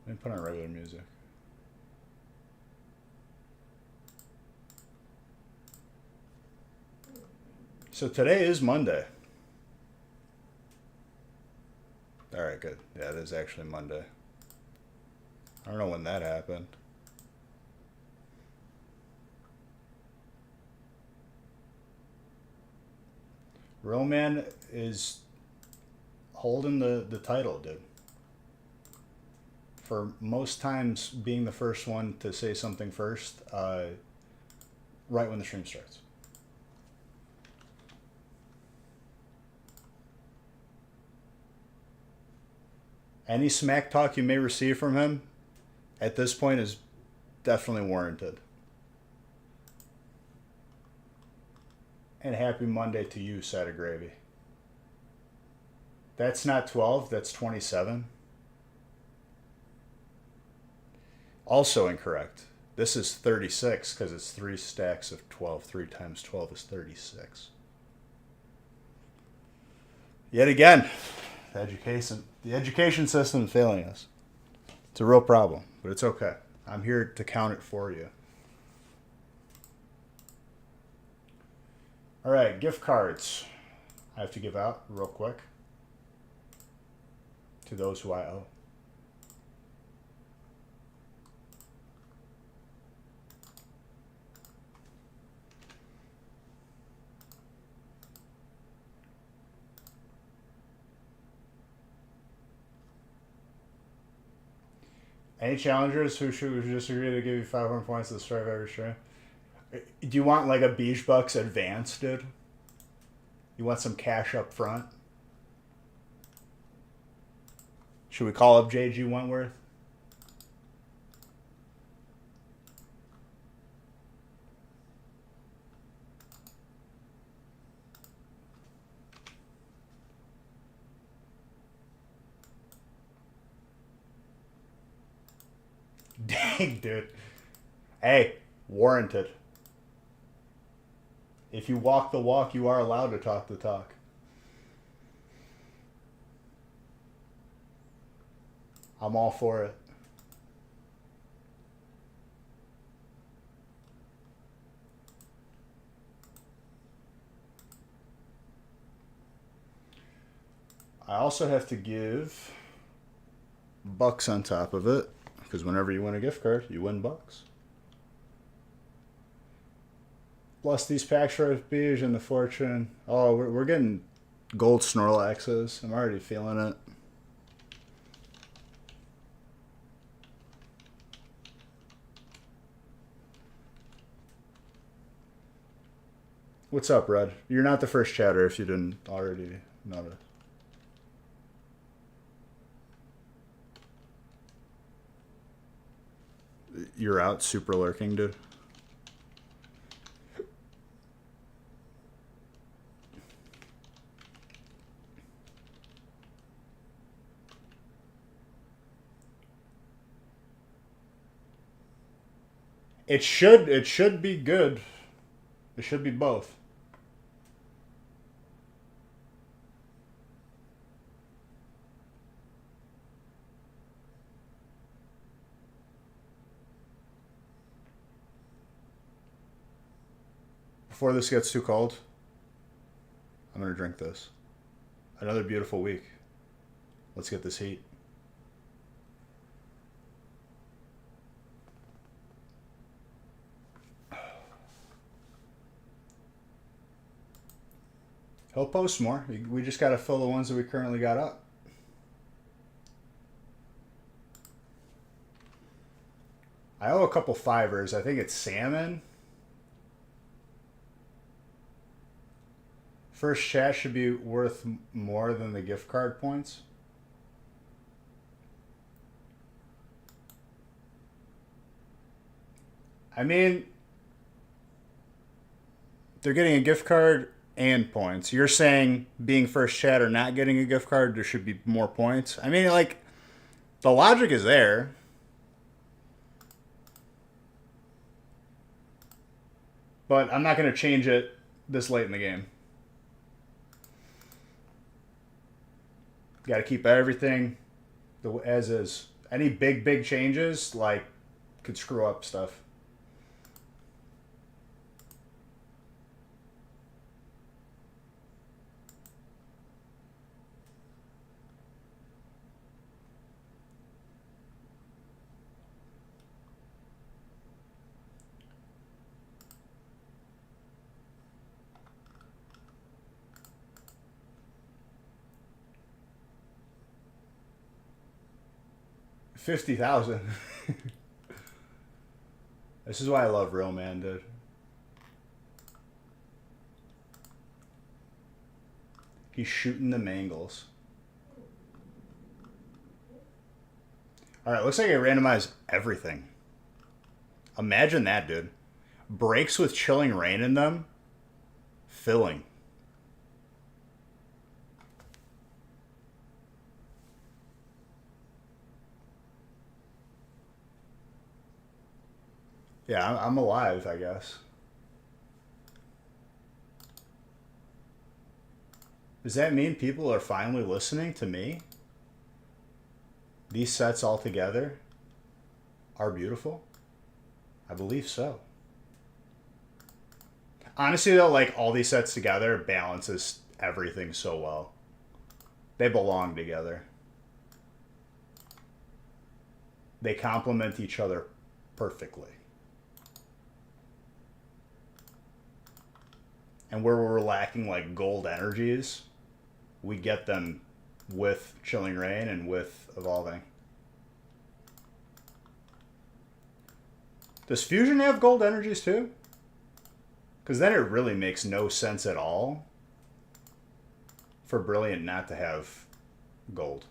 Let me put on regular music. So today is Monday. Alright, good. Yeah, it is actually Monday. I don't know when that happened. Roman is holding the title, dude. For most times being the first one to say something first, right when the stream starts. Any smack talk you may receive from him at this point is definitely warranted. And happy Monday to you, Side of Gravy. That's not 12, that's 27. Also incorrect. This is 36 because it's 3 stacks of 12. 3 times 12 is 36. Yet again, the education system is failing us. It's a real problem, but it's okay. I'm here to count it for you. All right, gift cards. I have to give out real quick to those who I owe. Any challengers who should just agree to give you 500 points at the start of every stream? Do you want like a Beach Bucks advance, dude? You want some cash up front? Should we call up JG Wentworth? Dang, dude. Hey, warranted. If you walk the walk, you are allowed to talk the talk. I'm all for it. I also have to give bucks on top of it, because whenever you win a gift card, you win bucks. Plus these packs for FBs and the fortune. Oh, we're getting gold Snorlaxes. I'm already feeling it. What's up, Red? You're not the first chatter if you didn't already notice. You're out super lurking, dude. It should be good. It should be both. Before this gets too cold, I'm gonna drink this. Another beautiful week. Let's get this heat. He'll post more. We just gotta fill the ones that we currently got up. I owe a couple fivers. I think it's salmon. First chat should be worth more than the gift card points. I mean, they're getting a gift card and points. You're saying being first chat or not getting a gift card, there should be more points. I mean, like, the logic is there. But I'm not going to change it this late in the game. Got to keep everything as is. Any big changes, like, could screw up stuff. $50,000. This is why I love Real Man, dude. He's shooting the mangles. Alright, looks like I randomized everything. Imagine that, dude. Breaks with Chilling Reign in them. Filling. Yeah, I'm alive, I guess. Does that mean people are finally listening to me? These sets all together are beautiful? I believe so. Honestly, though, like, all these sets together balances everything so well. They belong together. They complement each other perfectly. And where we're lacking, like, gold energies, we get them with Chilling Reign and with Evolving. Does Fusion have gold energies too? Because then it really makes no sense at all for Brilliant not to have gold.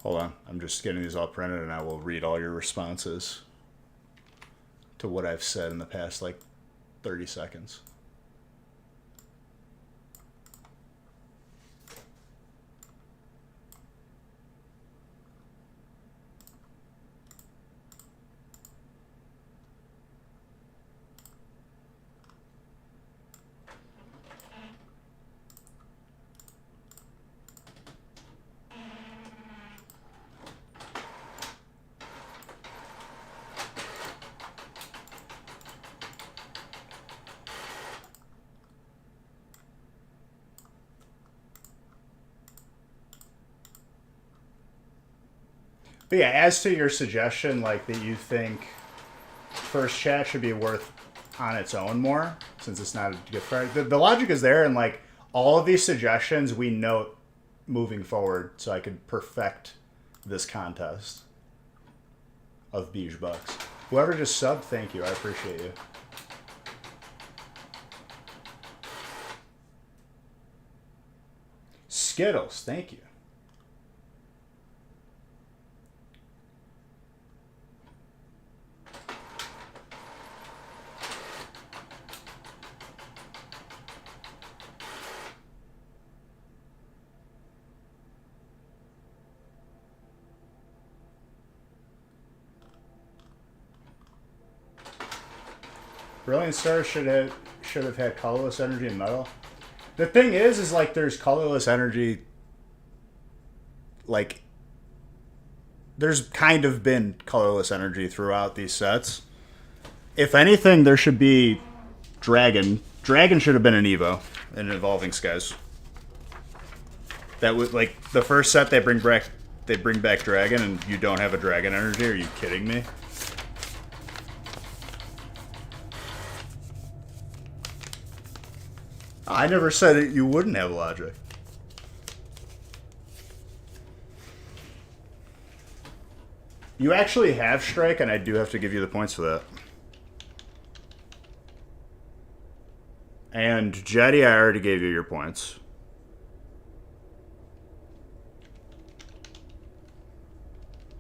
Hold on, I'm just getting these all printed and I will read all your responses to what I've said in the past, like, 30 seconds. But yeah, as to your suggestion, like, that you think First Chat should be worth on its own more, since it's not a gift card. The logic is there, and, like, all of these suggestions we note moving forward so I could perfect this contest of Beige Bucks. Whoever just subbed, thank you. I appreciate you. Skittles, thank you. Brilliant Star should have had colorless energy and metal. The thing is like, there's colorless energy. Like, there's kind of been colorless energy throughout these sets. If anything, there should be Dragon. Dragon should have been an Evo in Evolving Skies. That would, like, the first set they bring back Dragon, and you don't have a Dragon energy. Are you kidding me? I never said it, you wouldn't have logic. You actually have Strike, and I do have to give you the points for that. And Jetty, I already gave you your points.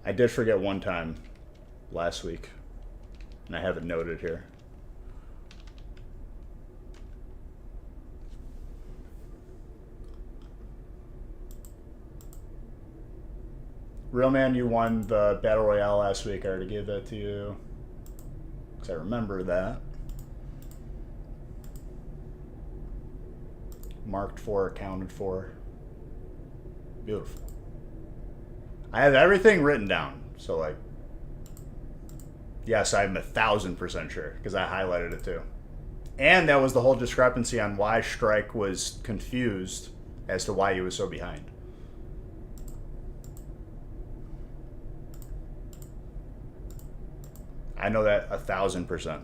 I did forget one time last week. And I have it noted here. Real man, you won the Battle Royale last week. I already gave that to you. Because I remember that. Marked for, accounted for. Beautiful. I have everything written down. So, like, yes, I'm 1,000% sure. Because I highlighted it too. And that was the whole discrepancy on why Strike was confused as to why he was so behind. I know that 1,000%.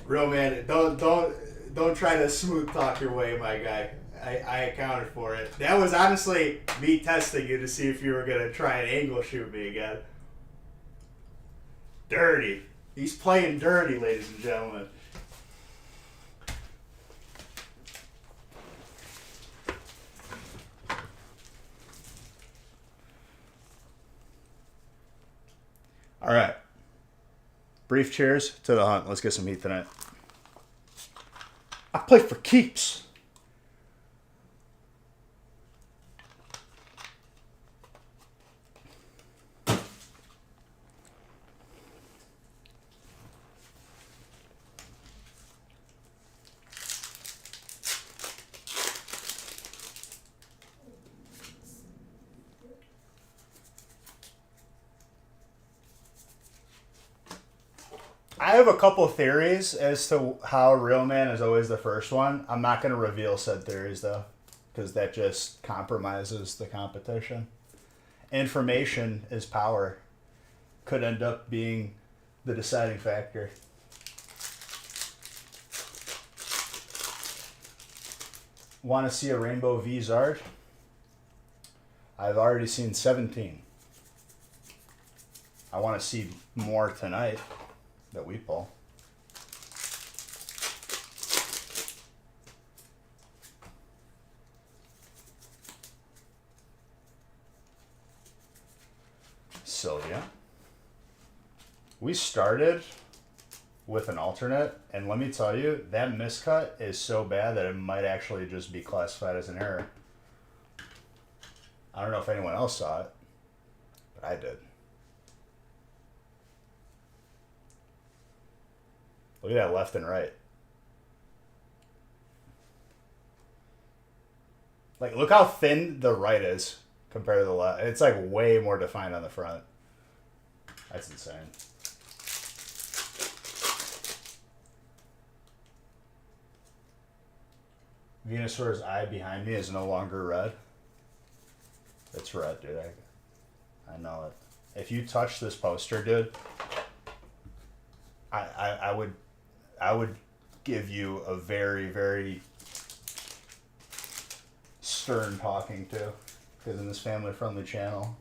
Real man, don't try to smooth talk your way, my guy. I accounted for it. That was honestly me testing you to see if you were gonna try and angle shoot me again. Dirty. He's playing dirty, ladies and gentlemen. All right. Brief cheers to the hunt. Let's get some heat tonight. I play for keeps. I have a couple theories as to how Real Man is always the first one. I'm not going to reveal said theories, though, because that just compromises the competition. Information is power. Could end up being the deciding factor. Want to see a Rainbow V Zard? I've already seen 17. I want to see more tonight that we pull. Sylvia. We started with an alternate, and let me tell you, that miscut is so bad that it might actually just be classified as an error. I don't know if anyone else saw it, but I did. Look at that left and right. Like, look how thin the right is compared to the left. It's like way more defined on the front. That's insane. Venusaur's eye behind me is no longer red. It's red, dude. I know it. If you touch this poster, dude, I would give you a very, very stern talking to, because in this family-friendly channel,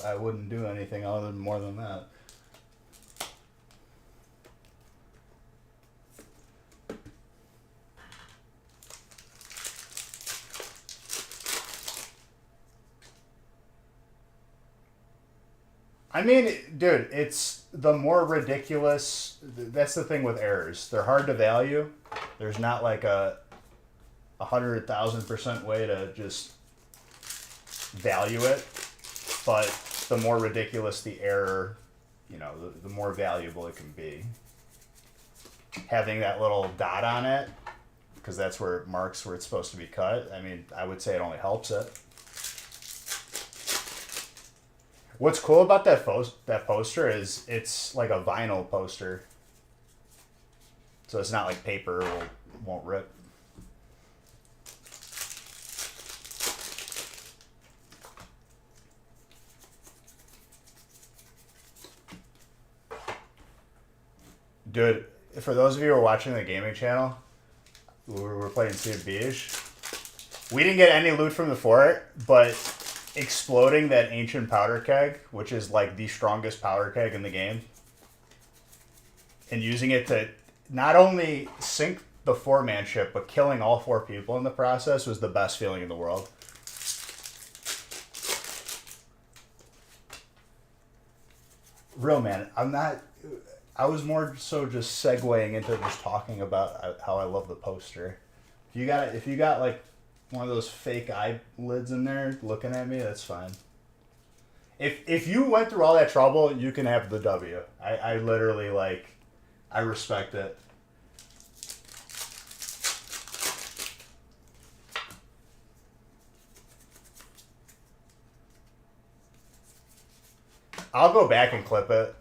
I wouldn't do anything other than more than that. I mean, dude, it's the more ridiculous. That's the thing with errors. They're hard to value. There's not like a 100,000% way to just value it. But the more ridiculous the error, you know, the more valuable it can be. Having that little dot on it, because that's where it marks where it's supposed to be cut. I mean, I would say it only helps it. What's cool about that poster is it's like a vinyl poster. So it's not like paper or won't rip. Dude, for those of you who are watching the gaming channel, we're playing Sea of Beige. We didn't get any loot from the fort, but exploding that ancient powder keg, which is like the strongest powder keg in the game, and using it to not only sink the 4-man ship, but killing all 4 people in the process was the best feeling in the world. Real man, I was more so just segueing into just talking about how I love the poster. If you got like one of those fake eyelids in there looking at me, that's fine. If you went through all that trouble, you can have the W. I literally I respect it. I'll go back and clip it.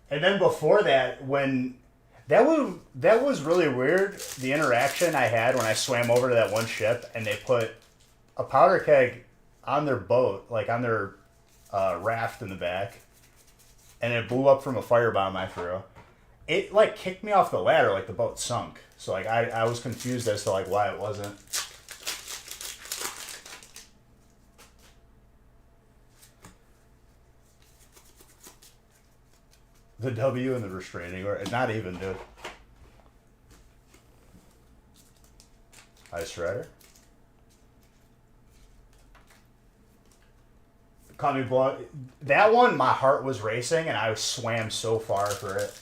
And then before that, when that was really weird, the interaction I had when I swam over to that one ship and they put a powder keg on their boat, like on their raft in the back, and it blew up from a firebomb I threw. It like kicked me off the ladder, like the boat sunk. So like I was confused as to like why it wasn't. The W and the restraining order. Not even, dude. Ice Rider. Caught me blow. That one, my heart was racing, and I swam so far for it.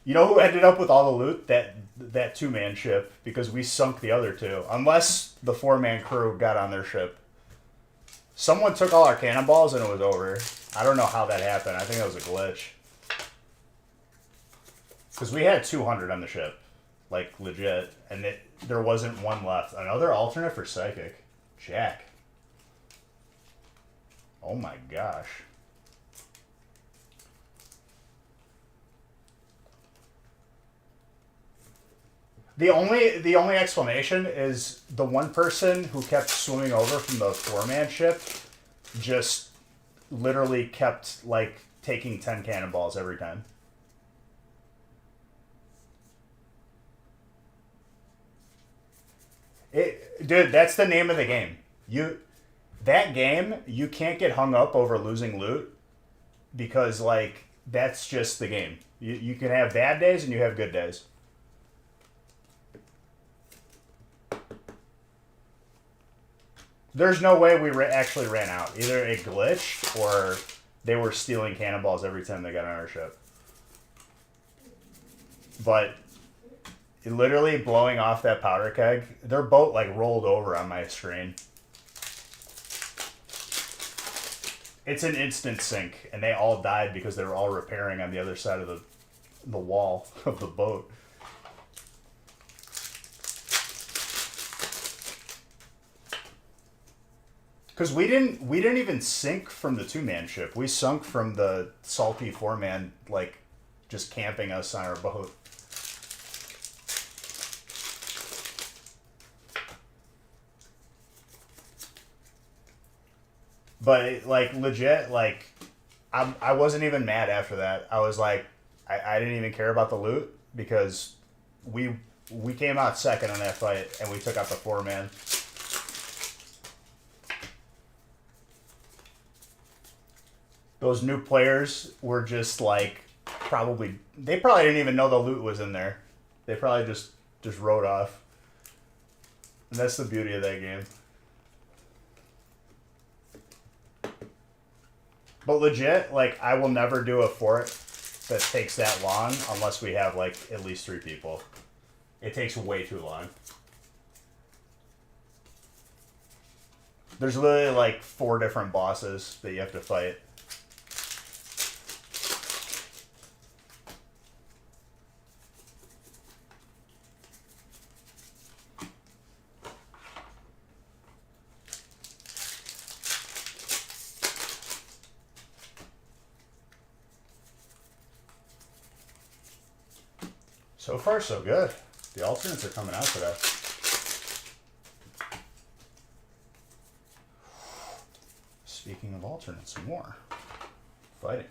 You know who ended up with all the loot? That 2-man ship, because we sunk the other 2. Unless the 4-man crew got on their ship. Someone took all our cannonballs, and it was over. I don't know how that happened. I think that was a glitch. Because we had 200 on the ship. Like, legit. And there wasn't one left. Another alternate for Psychic. Jack. Oh my gosh. The only explanation is the one person who kept swimming over from the 4-man ship just literally kept like taking 10 cannonballs every time. Dude, that's the name of the game. That game, you can't get hung up over losing loot because like that's just the game. You can have bad days and you have good days. There's no way we actually ran out. Either it glitched or they were stealing cannonballs every time they got on our ship. But it literally blowing off that powder keg, their boat like rolled over on my screen. It's an instant sink, and they all died because they were all repairing on the other side of the wall of the boat. Because we didn't even sink from the 2-man ship. We sunk from the salty 4-man, like, just camping us on our boat. But, like, legit, like, I wasn't even mad after that. I was like, I didn't even care about the loot because we came out second in that fight and we took out the 4-man. Those new players were just like they probably didn't even know the loot was in there. They probably just rode off. And that's the beauty of that game. But legit, like I will never do a fort that takes that long unless we have like at least 3 people. It takes way too long. There's literally like 4 different bosses that you have to fight. So far, so good. The alternates are coming out today. Speaking of alternates, some more. Fighting.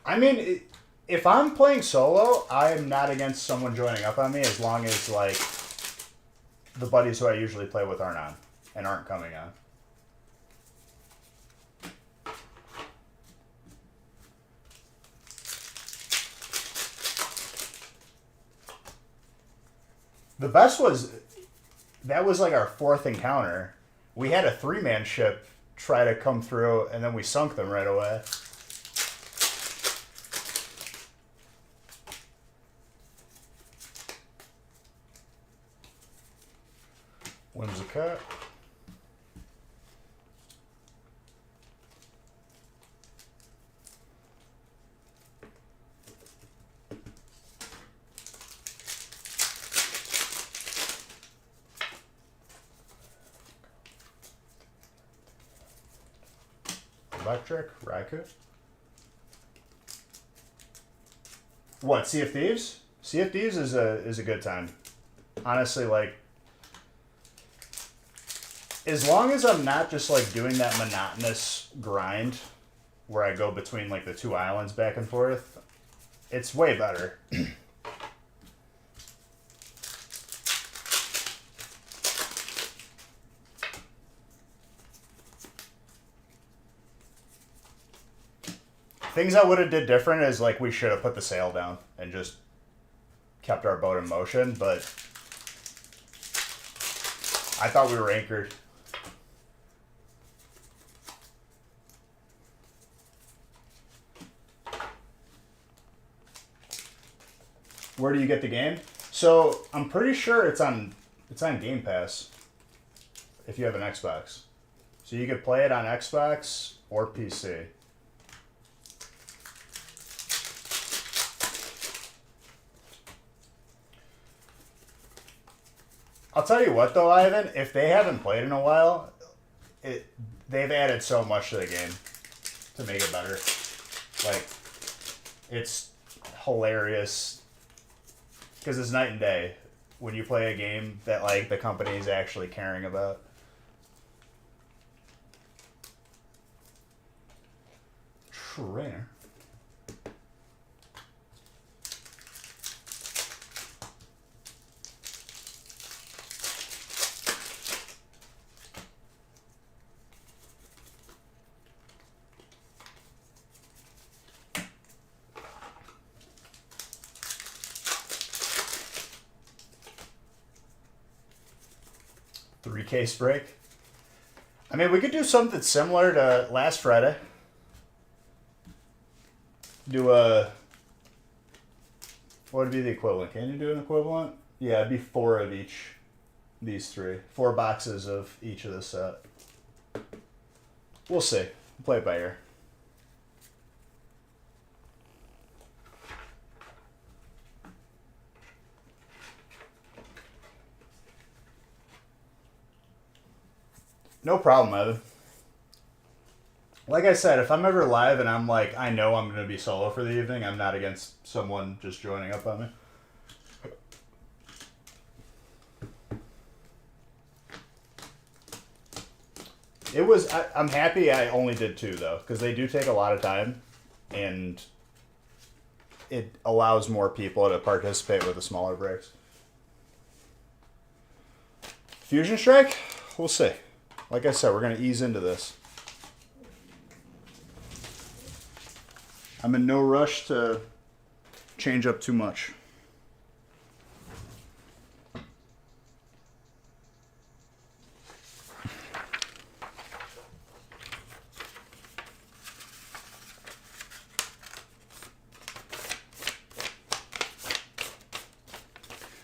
I mean, if I'm playing solo, I am not against someone joining up on me as long as, like, the buddies who I usually play with aren't on and aren't coming on. The best was that was like our fourth encounter. We had a 3-man ship try to come through, and then we sunk them right away. Whimsicott. Electric, Raikou. What, Sea of Thieves? Sea of Thieves is a good time. Honestly, like, as long as I'm not just like doing that monotonous grind where I go between like the 2 islands back and forth, it's way better. Things I would have did different is like we should have put the sail down and just kept our boat in motion, but I thought we were anchored. Where do you get the game? So I'm pretty sure it's on Game Pass if you have an Xbox. So you could play it on Xbox or PC. I'll tell you what though, Ivan, if they haven't played in a while, they've added so much to the game to make it better. Like, it's hilarious because it's night and day when you play a game that like the company is actually caring about. Trainer. Case break. I mean, we could do something similar to last Friday. Do a... What would be the equivalent? Can you do an equivalent? Yeah, it'd be 4 of each. These 3. 4 boxes of each of the set. We'll see. We'll play it by ear. No problem, Evan. Like I said, if I'm ever live and I'm like, I know I'm going to be solo for the evening, I'm not against someone just joining up on me. It was, I'm happy I only did 2 though, because they do take a lot of time and it allows more people to participate with the smaller breaks. Fusion Strike? We'll see. Like I said, we're going to ease into this. I'm in no rush to change up too much.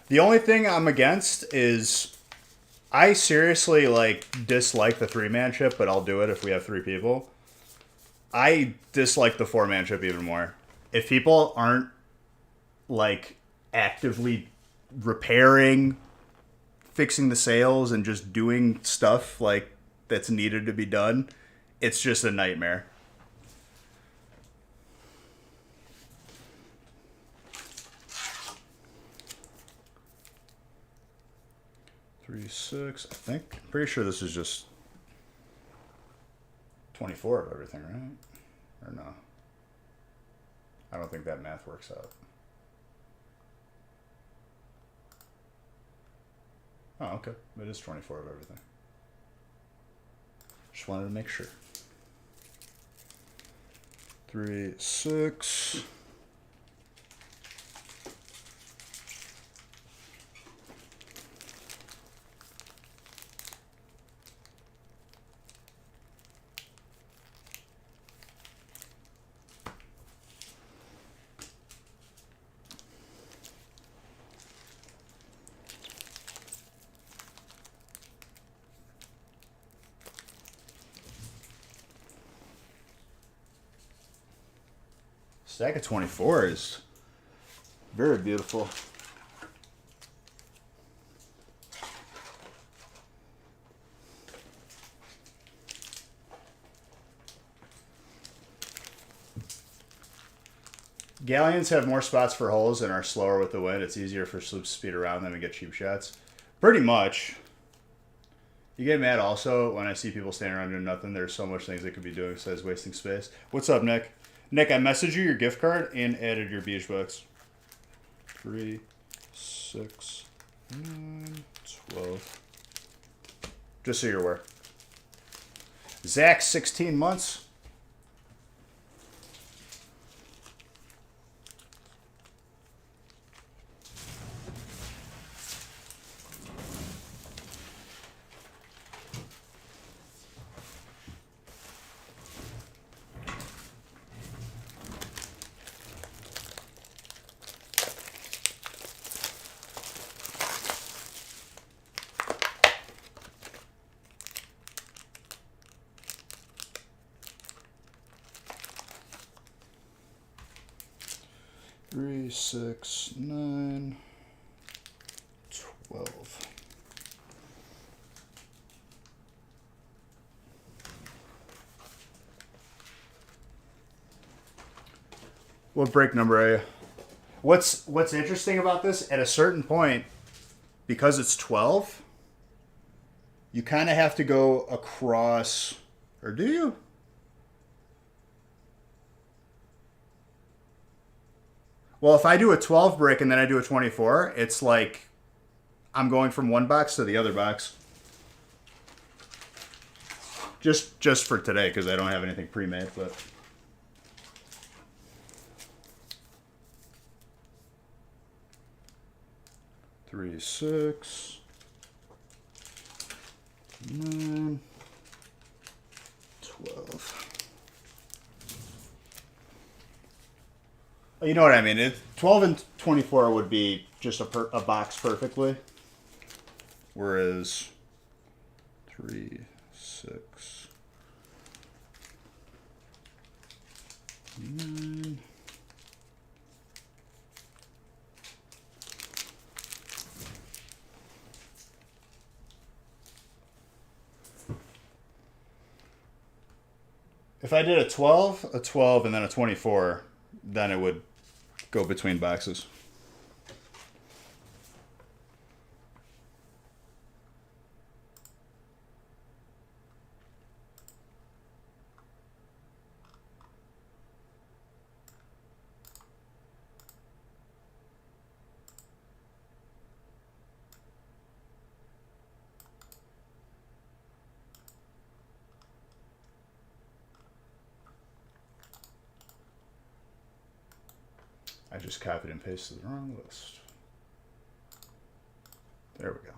The only thing I'm against is I seriously like dislike the 3-man ship, but I'll do it if we have 3 people. I dislike the 4-man ship even more. If people aren't like actively repairing, fixing the sails, and just doing stuff like that's needed to be done, it's just a nightmare. Three, 6, I think. I'm pretty sure this is just 24 of everything, right? Or no? I don't think that math works out. Oh, okay. It is 24 of everything. Just wanted to make sure. 3, 6. Stack of 24 is very beautiful. Galleons have more spots for holes and are slower with the wind. It's easier for sloops to speed around them and get cheap shots. Pretty much. You get mad also when I see people standing around doing nothing. There's so much things they could be doing besides wasting space. What's up, Nick? Nick, I messaged you your gift card and added your beach bucks. 3, 6, 9, 12. Just so you're aware. Zach, 16 months. Three, 6, 9, 12. What break number are you? What's interesting about this? At a certain point, because it's 12, you kind of have to go across, or do you? Well, if I do a 12 break and then I do a 24, it's like I'm going from one box to the other box. Just for today, because I don't have anything pre-made, but... Three, 6, 9, 12. You know what I mean? 12 and 24 would be just a box perfectly. Whereas 3, 6, 9. If I did a 12, and then a 24, then it would go between boxes. I just copied and pasted the wrong list. There we go.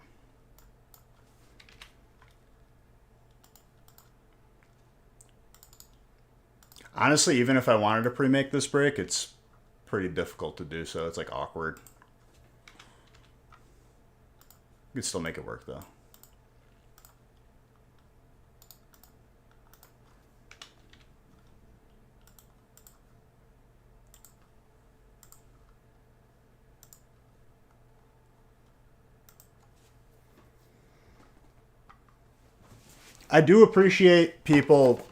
Honestly, even if I wanted to pre-make this break, it's pretty difficult to do so. It's like awkward. You could still make it work though. I do appreciate people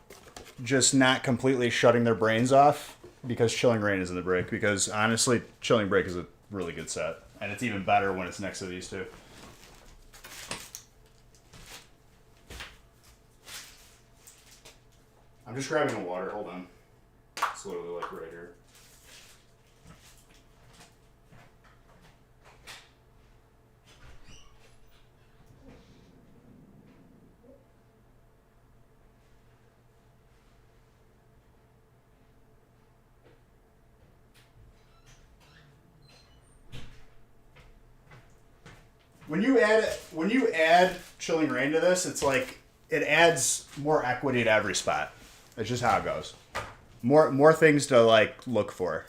just not completely shutting their brains off because Chilling Reign is in the break. Because honestly, Chilling Break is a really good set. And it's even better when it's next to these two. I'm just grabbing a water. Hold on. It's literally like right here. When you add Chilling Reign to this, it's like it adds more equity to every spot. It's just how it goes. More things to like look for.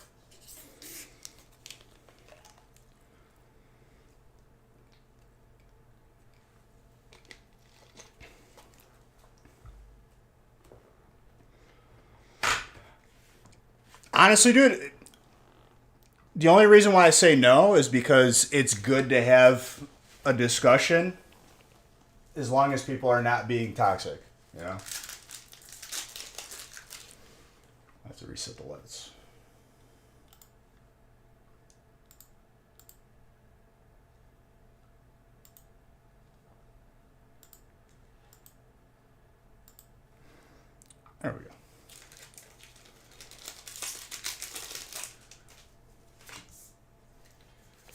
Honestly, dude, the only reason why I say no is because it's good to have a discussion as long as people are not being toxic, you know? I have to reset the lights. There we go.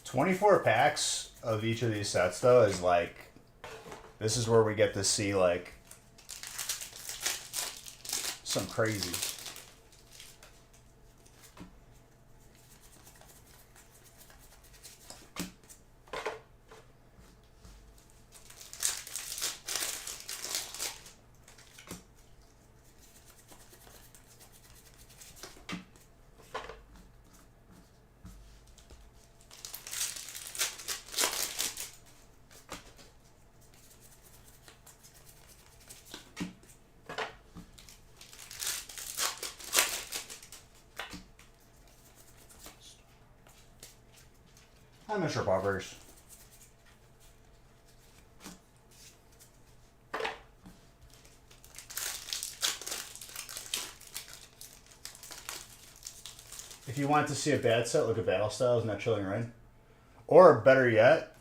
$24 packs of each of these sets, though, is like, this is where we get to see, like, some crazy. Hi, Mr. Poppers. If you want to see a bad set, look at Battle Styles, not Chilling Reign. Or, better yet,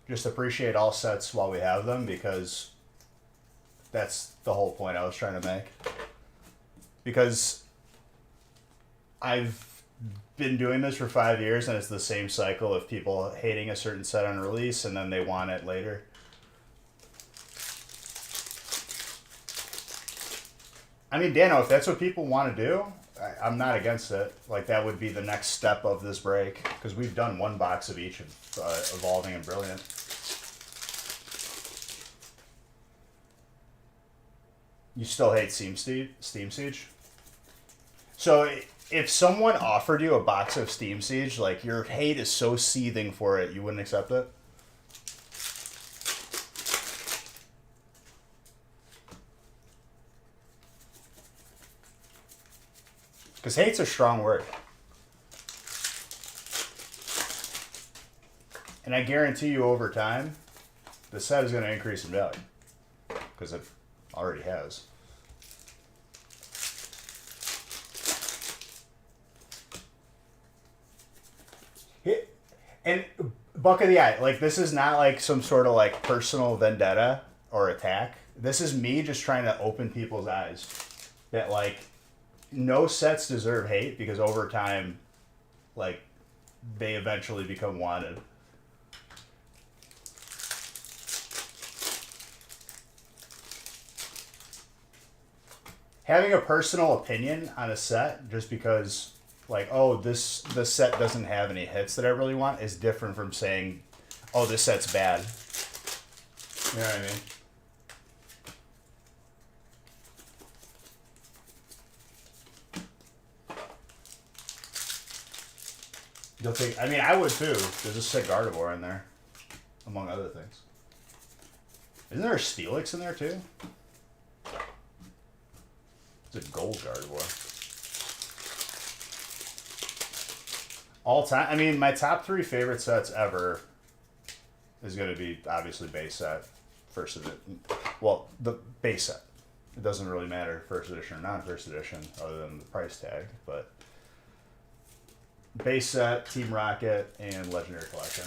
just appreciate all sets while we have them, because that's the whole point I was trying to make. Because I've been doing this for 5 years, and it's the same cycle of people hating a certain set on release, and then they want it later. I mean, Dano, if that's what people want to do, I'm not against it. Like, that would be the next step of this break, because we've done one box of each of Evolving and Brilliant. You still hate Steam Siege? So, if someone offered you a box of Steam Siege, like, your hate is so seething for it, you wouldn't accept it? Because hate's a strong word. And I guarantee you over time, the set is going to increase in value. Because it already has. And buck of the eye, like, this is not like some sort of like personal vendetta or attack. This is me just trying to open people's eyes that, like, no sets deserve hate, because over time, like, they eventually become wanted. Having a personal opinion on a set just because, like, oh, this set doesn't have any hits that I really want, is different from saying, oh, this set's bad. You know what I mean? You'll think, I mean, I would too. There's a sick Gardevoir in there, among other things. Isn't there a Steelix in there too? It's a gold Gardevoir. All time, I mean, my top 3 favorite sets ever is going to be obviously base set, first edition. Well, the base set. It doesn't really matter first edition or non-first edition, other than the price tag. But base set, Team Rocket, and Legendary Collection.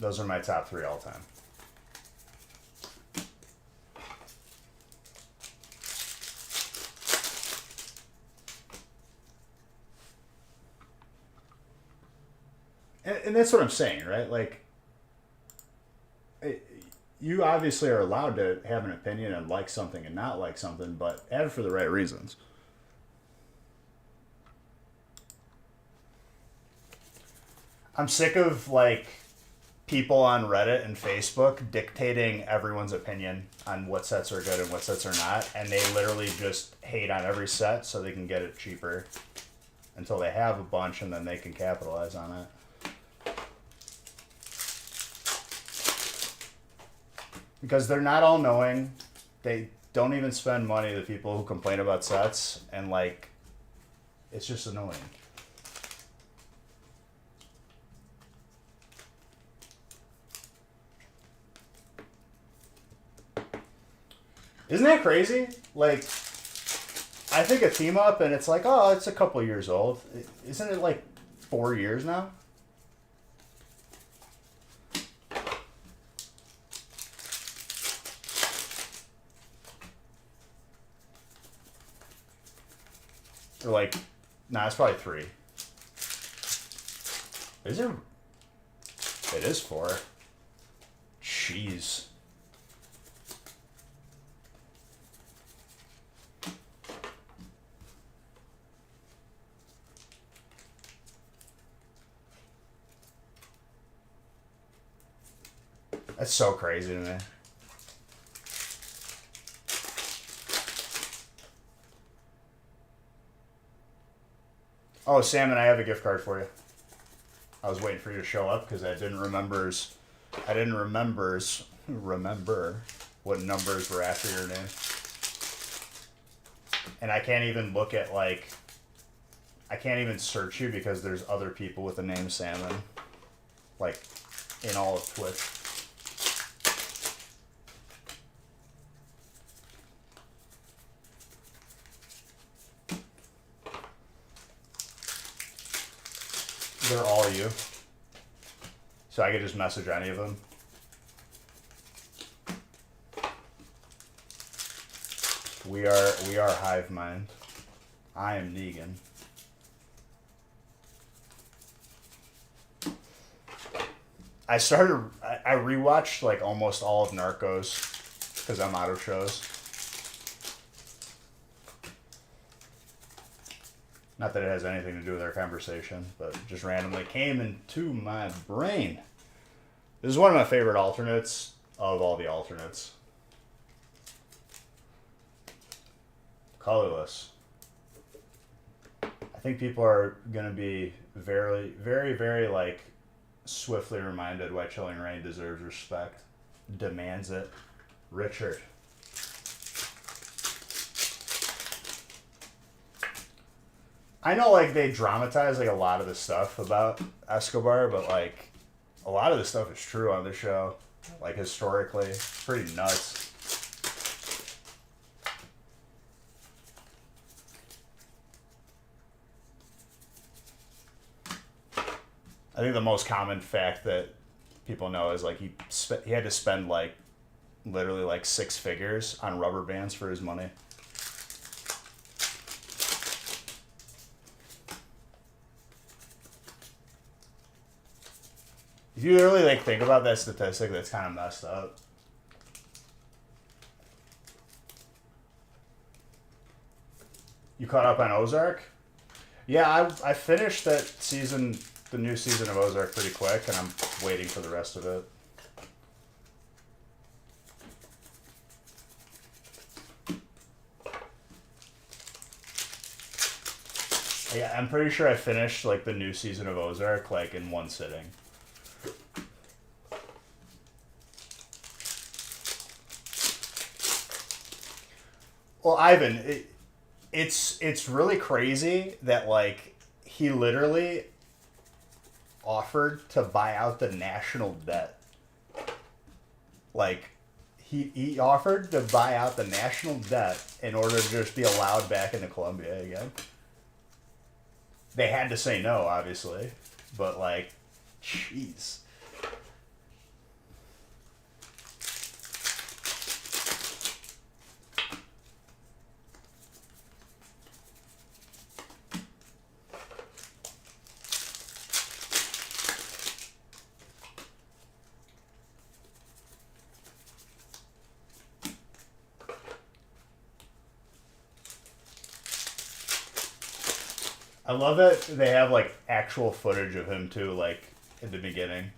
Those are my top 3 all time. And that's what I'm saying, right? Like, you obviously are allowed to have an opinion and like something and not like something, but have it for the right reasons. I'm sick of, like, people on Reddit and Facebook dictating everyone's opinion on what sets are good and what sets are not, and they literally just hate on every set so they can get it cheaper until they have a bunch, and then they can capitalize on it. Because they're not all knowing. don't even spend money. The people who complain about sets and like, it's just annoying. Isn't that crazy? Like, I think a team up and it's like, oh, it's a couple years old. Isn't it like 4 years now? Or like, nah, it's probably 3. Is it? It is 4. Jeez. That's so crazy to me. Oh, Salmon, I have a gift card for you. I was waiting for you to show up because I didn't remember what numbers were after your name. And I can't even look at like, I can't even search you because there's other people with the name Salmon, like in all of Twitch. They're all you. So I could just message any of them. We are Hive Mind. I am Negan. I rewatched like almost all of Narcos because I'm out of shows. Not that it has anything to do with our conversation, but just randomly came into my brain. This is one of my favorite alternates of all the alternates. Colorless. I think people are going to be very, very, very, like, swiftly reminded why Chilling Reign deserves respect. Demands it. Richard. I know, like, they dramatize, like, a lot of the stuff about Escobar, but, like, a lot of the stuff is true on the show. Like, historically. It's pretty nuts. I think the most common fact that people know is, like, he had to spend, like, literally, like, 6 figures on rubber bands for his money. If you really like think about that statistic, that's kind of messed up. You caught up on Ozark? Yeah, I finished that season, the new season of Ozark pretty quick, and I'm waiting for the rest of it. Yeah, I'm pretty sure I finished like the new season of Ozark like in one sitting. Well, Ivan, it's really crazy that like he literally offered to buy out the national debt. Like he offered to buy out the national debt in order to just be allowed back into Colombia again. They had to say no, obviously, but like, jeez. I love it. They have like actual footage of him too, like in the beginning,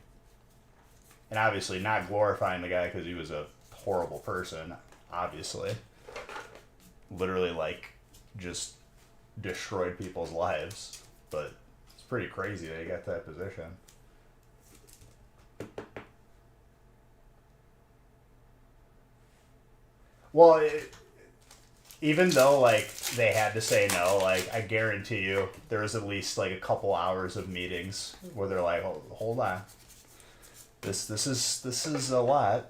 and obviously not glorifying the guy because he was a horrible person. Obviously, literally like just destroyed people's lives, but it's pretty crazy that he got that position. Well, even though like they had to say no, like I guarantee you there was at least like a couple hours of meetings where they're like, hold on, this is a lot.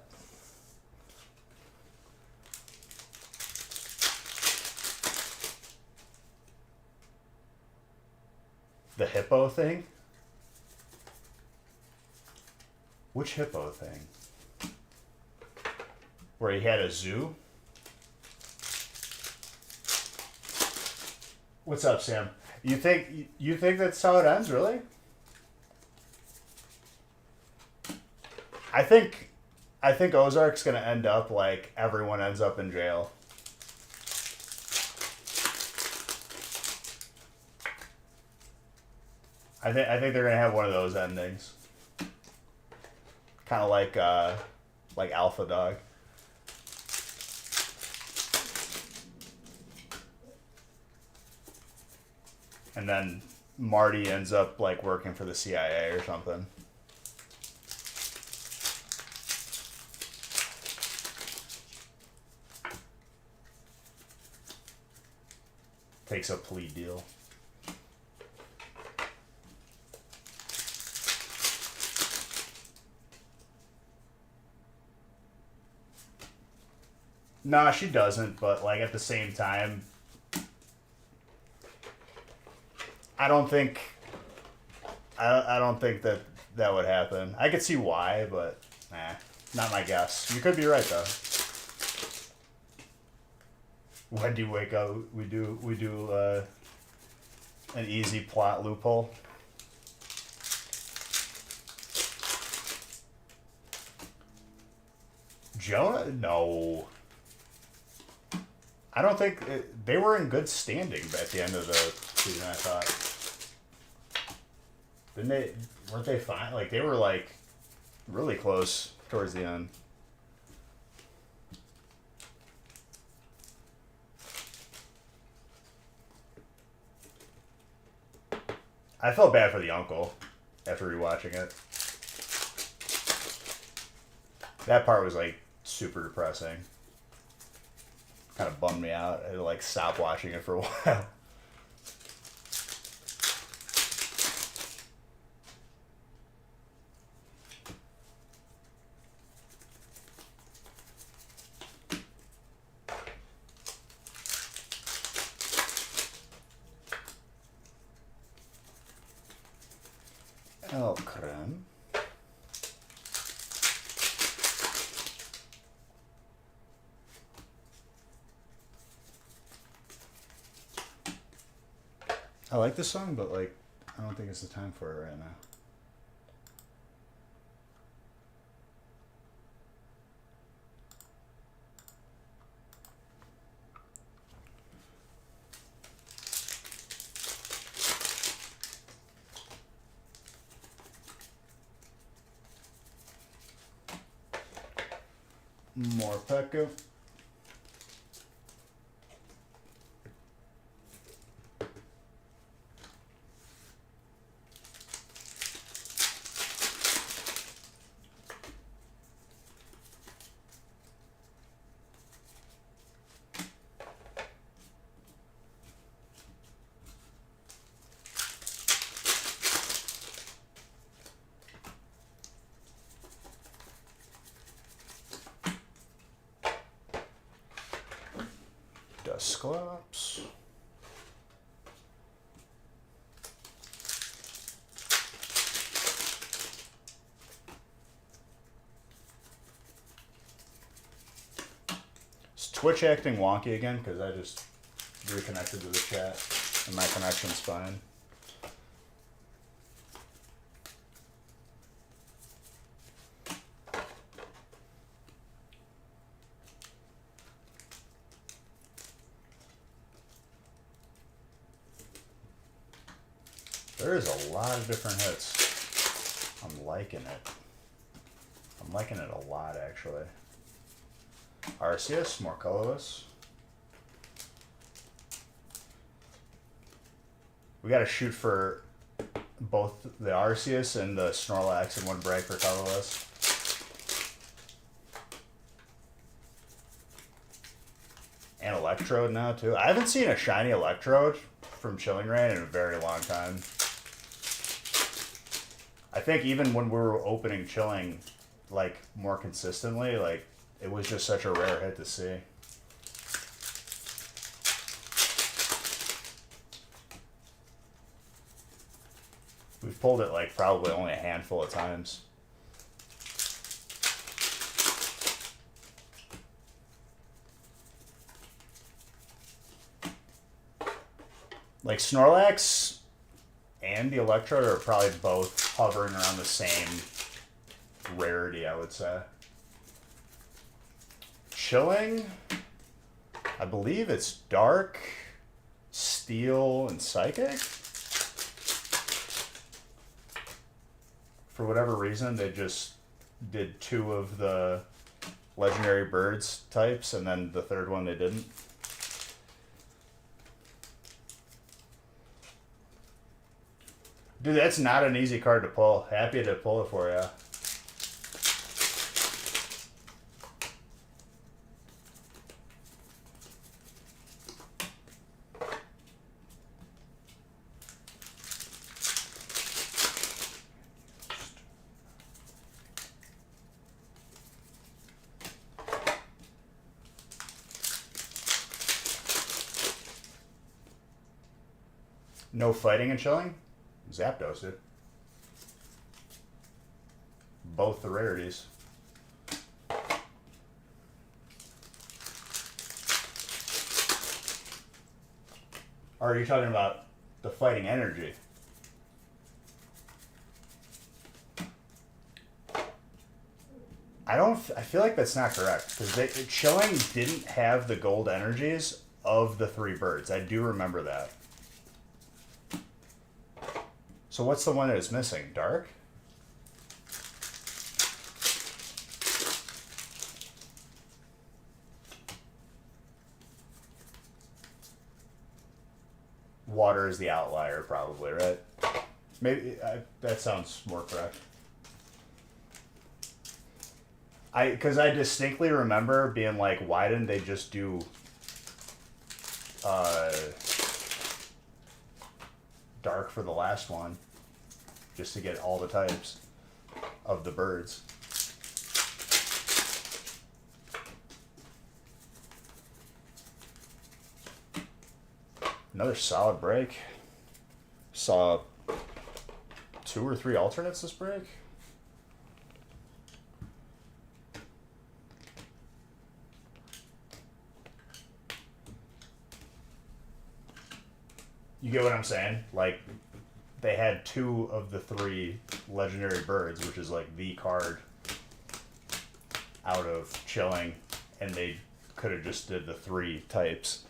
The hippo thing? Which hippo thing? Where he had a zoo? What's up, Sam? You think that's how it ends, really? I think Ozark's gonna end up like everyone ends up in jail. I think they're gonna have one of those endings. Kind of like Alpha Dog. And then Marty ends up like working for the CIA or something. Takes a plea deal. Nah, she doesn't, but like at the same time, I don't think that would happen. I could see why, but nah, not my guess. You could be right though. When do you wake up? We do an easy plot loophole. Jonah? No. I don't think they were in good standing at the end of the season. I thought, didn't they? Weren't they fine? Like they were like really close towards the end. I felt bad for the uncle after rewatching it. That part was like super depressing. Kind of bummed me out. I had to like stop watching it for a while. El creme. I like this song, but like, I don't think it's the time for it right now. More Pecco. Dusclops. Is Twitch acting wonky again? Because I just reconnected to the chat and my connection's fine. There is a lot of different hits. I'm liking it. I'm liking it a lot, actually. Arceus, more colorless. We gotta shoot for both the Arceus and the Snorlax in one break for colorless. And Electrode now too. I haven't seen a shiny Electrode from Chilling Reign in a very long time. I think even when we were opening Chilling, like, more consistently, like, it was just such a rare hit to see. We've pulled it, like, probably only a handful of times. Like, Snorlax and the Electrode are probably both hovering around the same rarity, I would say. Chilling, I believe it's Dark, Steel, and Psychic. For whatever reason, they just did 2 of the Legendary Birds types, and then the third one they didn't. Dude, that's not an easy card to pull. Happy to pull it for you. No fighting and chilling? Zapdos, dude. Both the rarities. Or are you talking about the fighting energy? I feel like that's not correct, because Chilling didn't have the gold energies of the 3 birds. I do remember that. So what's the one that is missing? Dark? Water is the outlier, probably, right? Maybe that sounds more correct. Because I distinctly remember being like, why didn't they just do Dark for the last one, just to get all the types of the birds. Another solid break. Saw 2 or 3 alternates this break. You get what I'm saying? Like, they had 2 of the 3 legendary birds, which is like the card out of Chilling, and they could have just did the 3 types.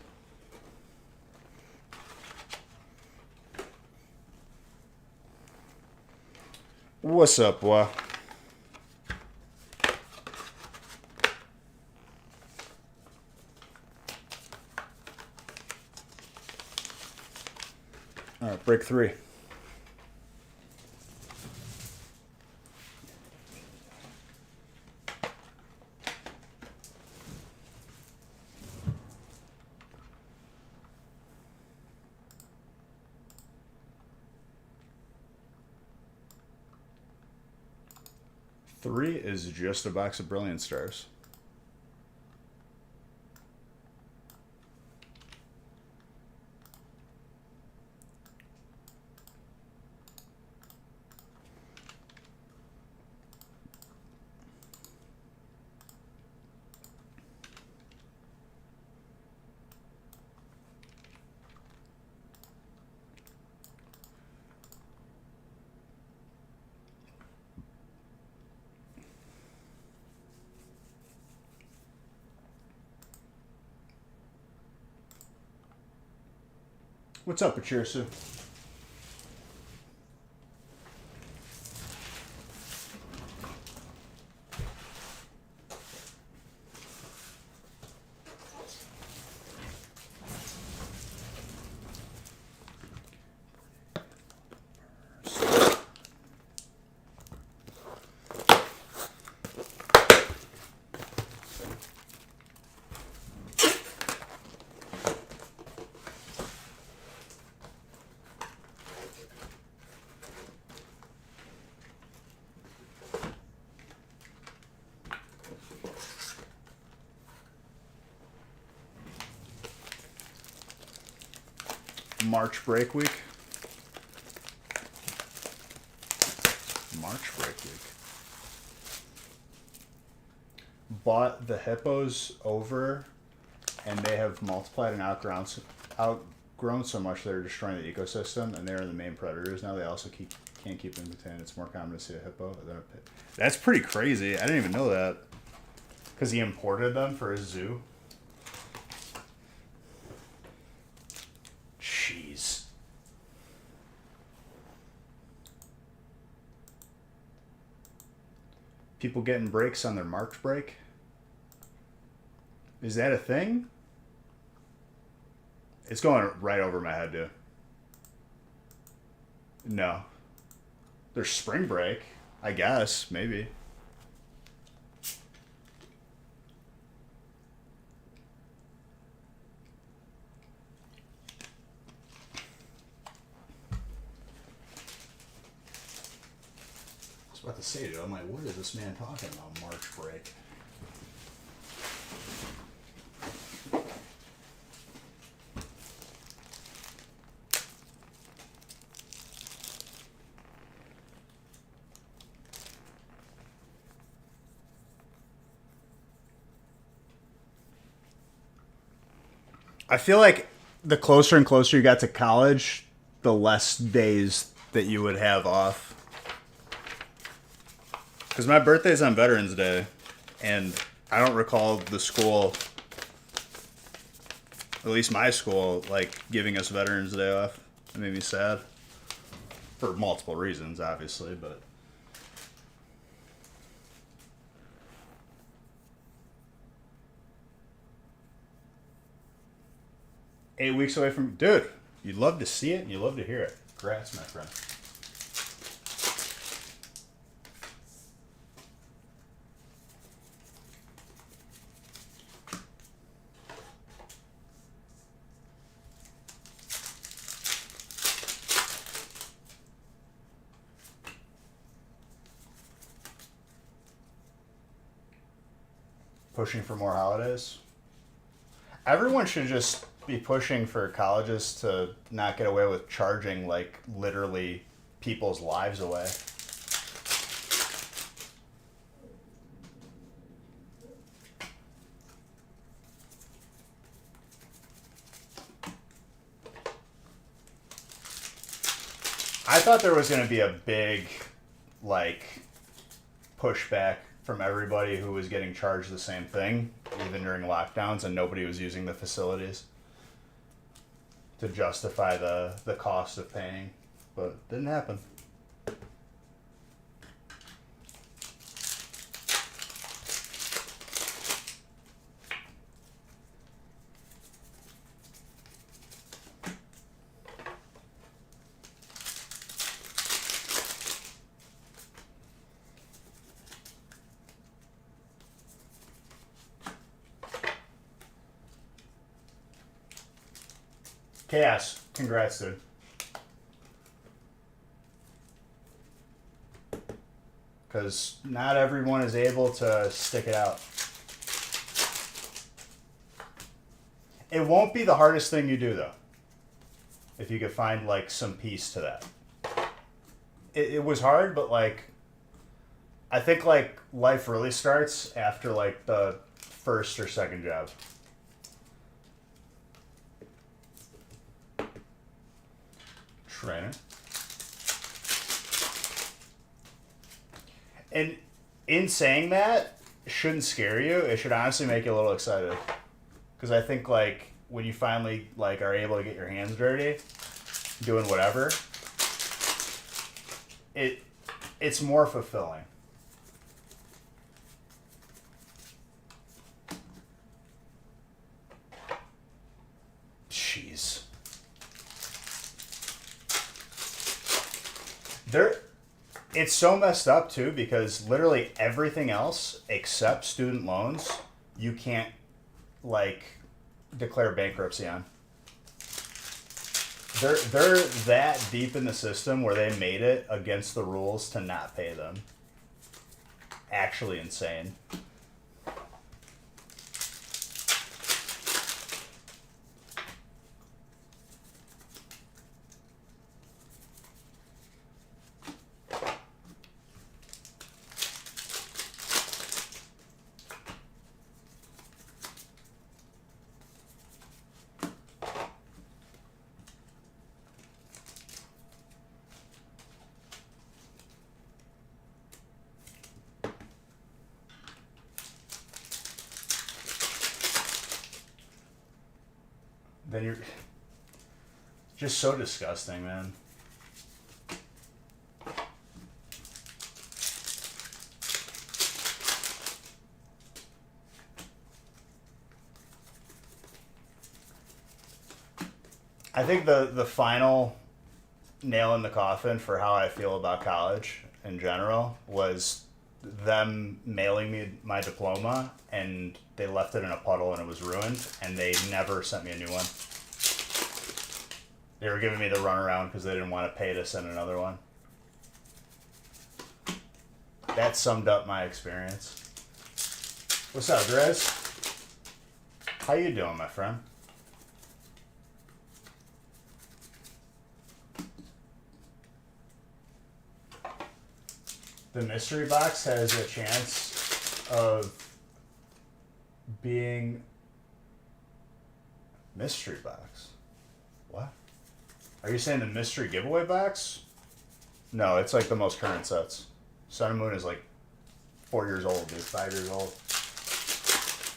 What's up, boy? All right, break 3. Three is just a box of Brilliant Stars. What's up, Pachirsu? March break week. March break week. Bought the hippos over, and they have multiplied and outgrown so much they're destroying the ecosystem, and they're the main predators now. They also can't keep them contained. It's more common to see a hippo than a pit. That's pretty crazy. I didn't even know that. Because he imported them for his zoo. Jeez. People getting breaks on their March break? Is that a thing? It's going right over my head, dude. No. There's spring break, I guess, maybe. I was about to say, dude, I'm like, what is this man talking about? March break. I feel like the closer and closer you got to college, the less days that you would have off. Because my birthday's on Veterans Day, and I don't recall the school, at least my school, like giving us Veterans Day off. It made me sad. For multiple reasons, obviously, but... $8 weeks away from... Dude, you'd love to see it and you love to hear it. Congrats, my friend. Pushing for more holidays. Everyone should just be pushing for colleges to not get away with charging like literally people's lives away. I thought there was going to be a big like pushback from everybody who was getting charged the same thing, even during lockdowns, and nobody was using the facilities to justify the cost of paying, but it didn't happen. Chaos. Congrats, dude. Because not everyone is able to stick it out. It won't be the hardest thing you do, though. If you could find, like, some peace to that. It was hard, but, like, I think, like, life really starts after, like, the first or second job. Trainer. And in saying that, it shouldn't scare you. It should honestly make you a little excited. Because I think, like, when you finally, like, are able to get your hands dirty, doing whatever, it's more fulfilling. Jeez. It's so messed up too, because literally everything else except student loans you can't like declare bankruptcy on. They're that deep in the system where they made it against the rules to not pay them. Actually insane. then you're just so disgusting, man. I think the final nail in the coffin for how I feel about college in general was them mailing me my diploma, and they left it in a puddle and it was ruined, and they never sent me a new one. They were giving me the runaround because they didn't want to pay to send another one. That summed up my experience. What's up, Grizz? How you doing, my friend? The mystery box has a chance of being mystery box. What? Are you saying the mystery giveaway box? No, it's like the most current sets. Sun and Moon is like 4 years old, dude. 5 years old.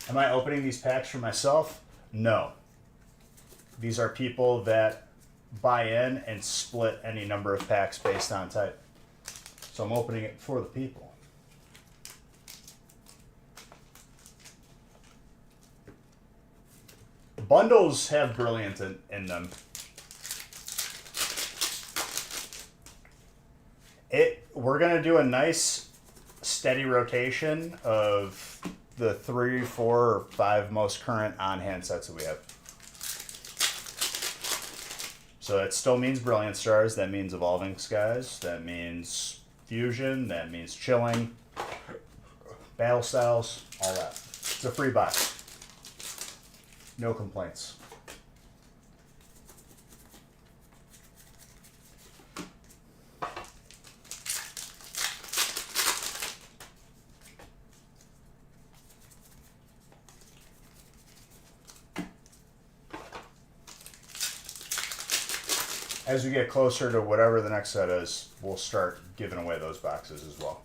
Am I opening these packs for myself? No. These are people that buy in and split any number of packs based on type. So I'm opening it for the people. Bundles have brilliant in them. We're gonna do a nice steady rotation of the 3, 4, or 5 most current on-hand sets that we have. So that still means Brilliant Stars, that means Evolving Skies, that means Fusion, that means Chilling, Battle Styles, all that. It's a free box. No complaints. As we get closer to whatever the next set is, we'll start giving away those boxes as well.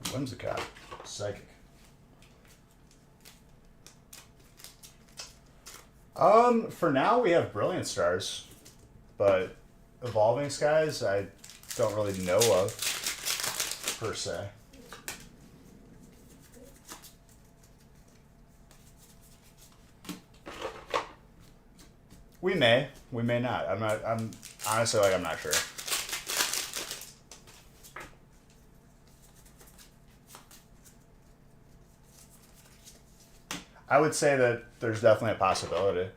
Whimsicott, Psychic. For now we have Brilliant Stars, but Evolving Skies I don't really know of, per se. We may not. I'm honestly, like, I'm not sure. I would say that there's definitely a possibility.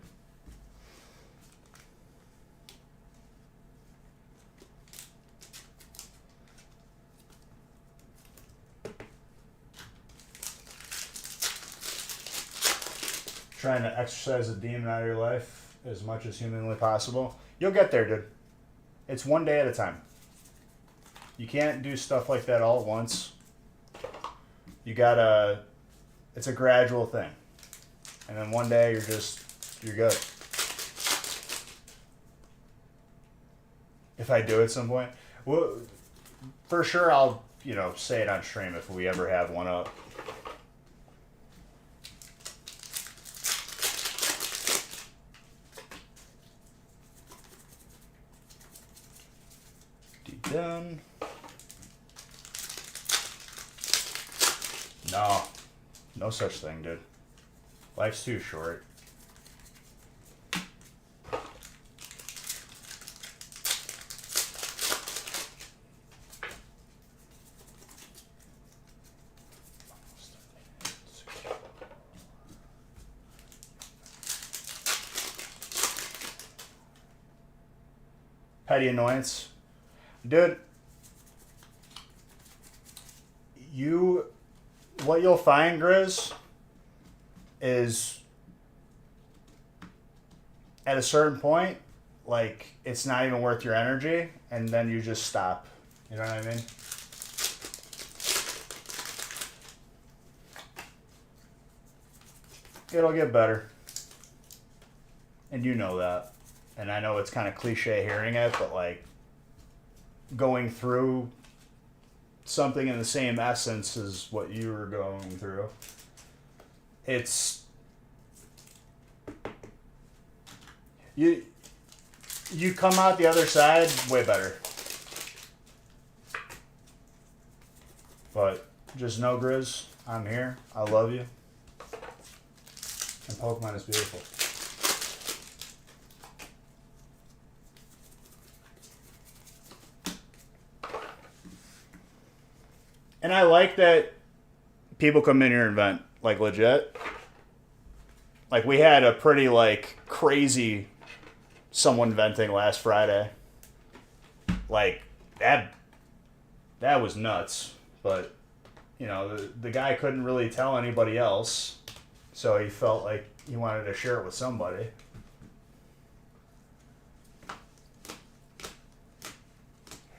Trying to exercise the demon out of your life as much as humanly possible. You'll get there, dude. It's one day at a time. You can't do stuff like that all at once. You gotta, it's a gradual thing. And then one day you're good. If I do at some point, well, for sure I'll, say it on stream if we ever have one up. Done. No such thing, dude. Life's too short. Petty annoyance. Dude, what you'll find, Grizz, is at a certain point, like, it's not even worth your energy, and then you just stop. You know what I mean? It'll get better. And you know that. And I know it's kind of cliche hearing it, but, like, going through something in the same essence as what you were going through. It's you come out the other side way better. But just know, Grizz, I'm here. I love you. And Pokemon is beautiful. And I like that people come in here and vent, like, legit. Like, we had a pretty, like, crazy someone venting last Friday. Like, that was nuts. But, you know, the guy couldn't really tell anybody else. So he felt like he wanted to share it with somebody.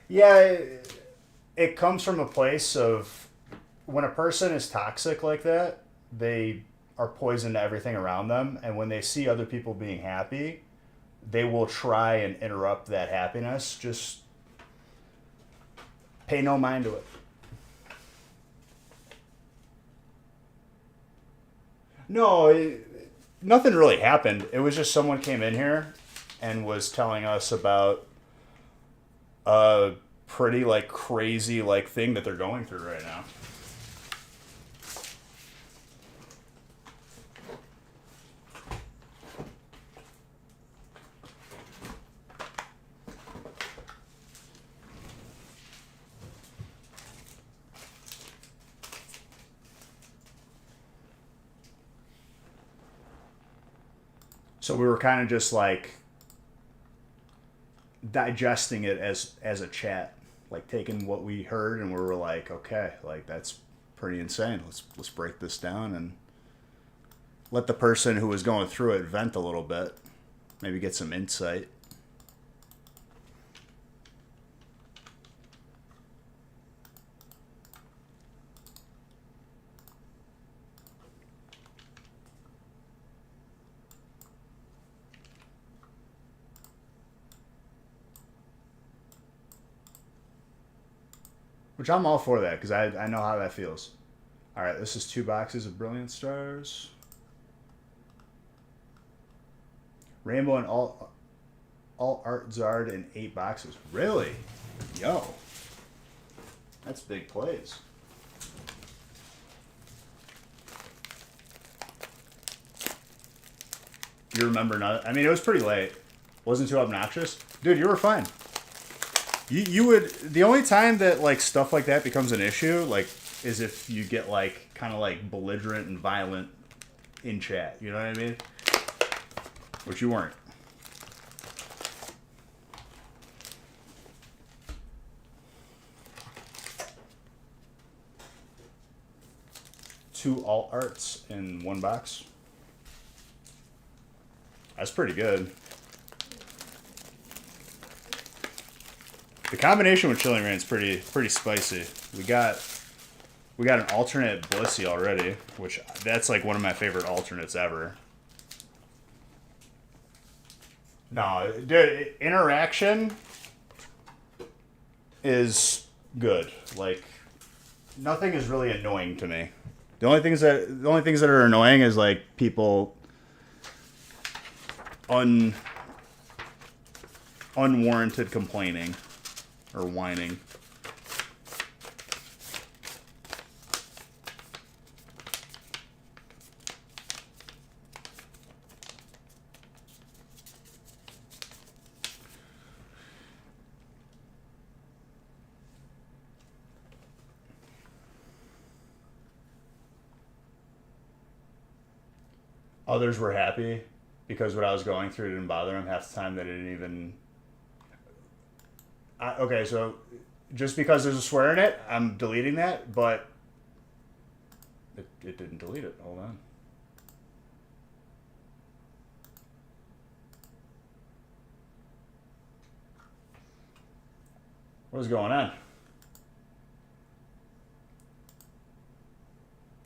Yeah, it comes from a place of when a person is toxic like that, they are poison to everything around them. And when they see other people being happy, they will try and interrupt that happiness. Just pay no mind to it. No, nothing really happened. It was just someone came in here and was telling us about a pretty like crazy like thing that they're going through right now. So we were kind of just like digesting it as a chat, like taking what we heard and we were like, okay, like that's pretty insane. Let's break this down and let the person who was going through it vent a little bit, maybe get some insight. Which I'm all for that because I know how that feels. All right, this is 2 boxes of Brilliant Stars. Rainbow and all Art Zard in 8 boxes. Really? Yo. That's big plays. You remember not? I mean, it was pretty late. Wasn't too obnoxious. Dude, you were fine. You would, the only time that like stuff like that becomes an issue like is if you get like kind of like belligerent and violent in chat, you know what I mean? Which you weren't. Two alt arts in 1 box. That's pretty good. The combination with Chilling Reign is pretty spicy. We got an alternate Blissey already, which that's like one of my favorite alternates ever. No, dude, interaction is good. Like nothing is really annoying to me. The only things that are annoying is like people unwarranted complaining. Or whining. Others were happy because what I was going through didn't bother them. Half the time they didn't even... okay, so just because there's a swear in it, I'm deleting that, but it didn't delete it. Hold on. What is going on?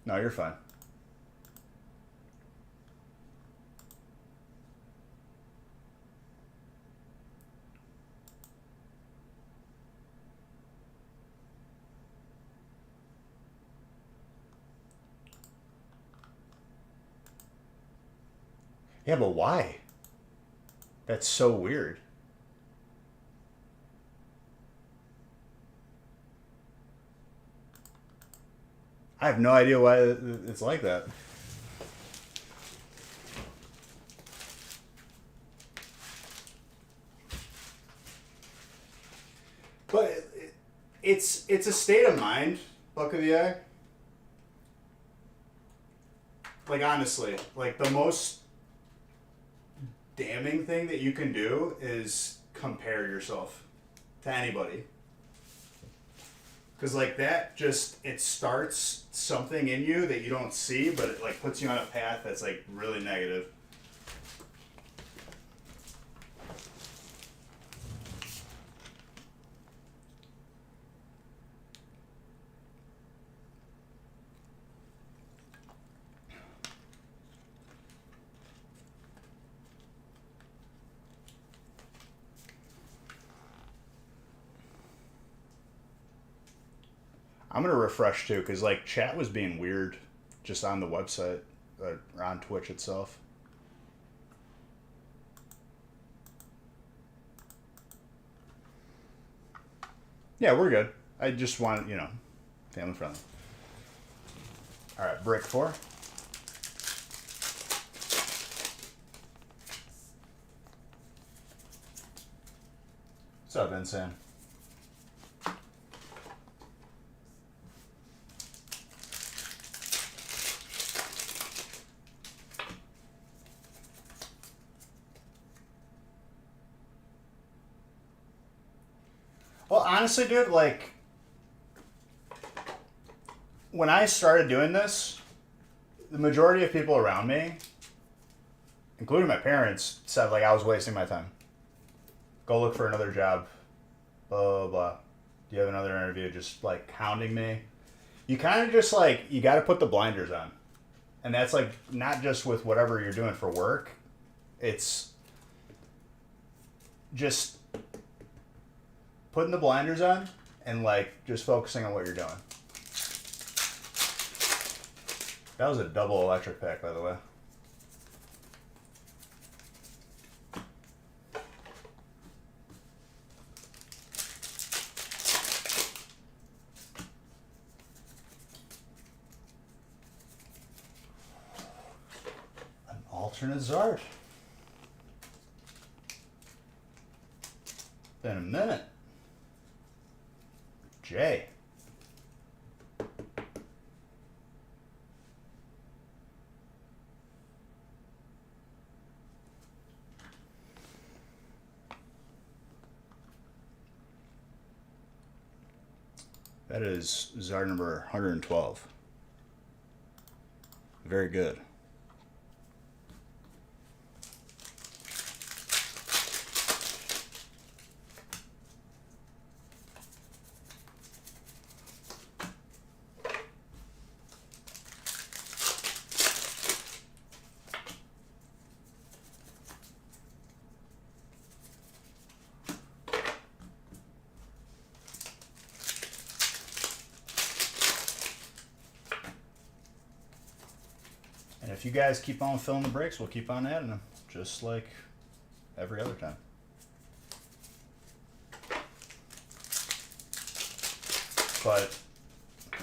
No, you're fine. Yeah, but why? That's so weird. I have no idea why it's like that. But it's a state of mind, Buck of the Eye. Like honestly, like the most damning thing that you can do is compare yourself to anybody. Because like that just it starts something in you that you don't see, but it like puts you on a path that's like really negative. I'm gonna refresh too, cause like chat was being weird, just on the website or on Twitch itself. Yeah, we're good. I just want family friendly. All right, break 4. What's up, Insane? Well, honestly, dude, like, when I started doing this, the majority of people around me, including my parents, said, like, I was wasting my time. Go look for another job. Blah, blah, blah. Do you have another interview? Just, like, hounding me. You kind of just, like, you got to put the blinders on. And that's, like, not just with whatever you're doing for work. It's just putting the blinders on and like just focusing on what you're doing. That was a double electric pack, by the way. An alternate Zard. Been a minute. Jay. That is Zard number 112. Very good. And if you guys keep on filling the breaks, we'll keep on adding them, just like every other time. But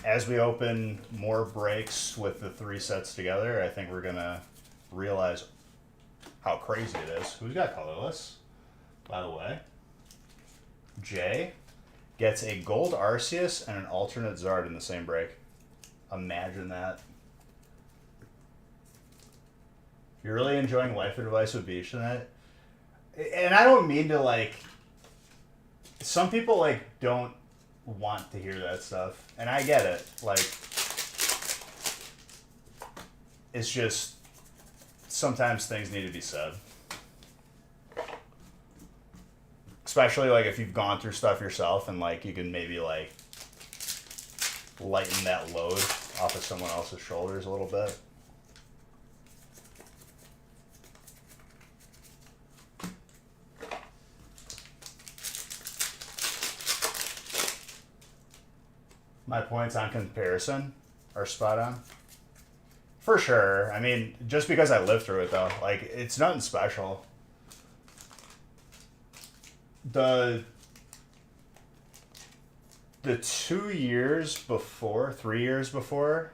as we open more breaks with the 3 sets together, I think we're going to realize how crazy it is. Who's got colorless, by the way? Jay gets a gold Arceus and an alternate Zard in the same break. Imagine that. If you're really enjoying Life Advice with Beach tonight, and I don't mean to like, some people like don't want to hear that stuff, and I get it. Like, it's just sometimes things need to be said, especially like if you've gone through stuff yourself, and like you can maybe like lighten that load off of someone else's shoulders a little bit. My points on comparison are spot on. For sure. I mean, just because I lived through it though, like it's nothing special. The 2 years before, 3 years before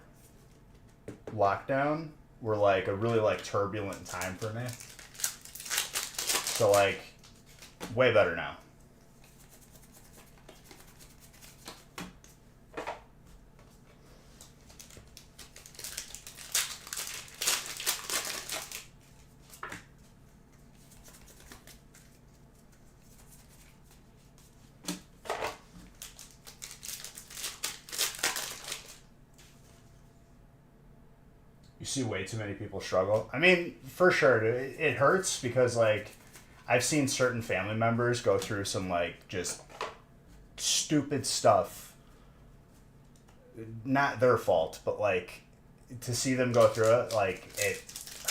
lockdown were like a really like turbulent time for me. So like way better now. You see way too many people struggle. I mean, for sure, it hurts because like I've seen certain family members go through some like just stupid stuff. Not their fault, but like to see them go through it, like it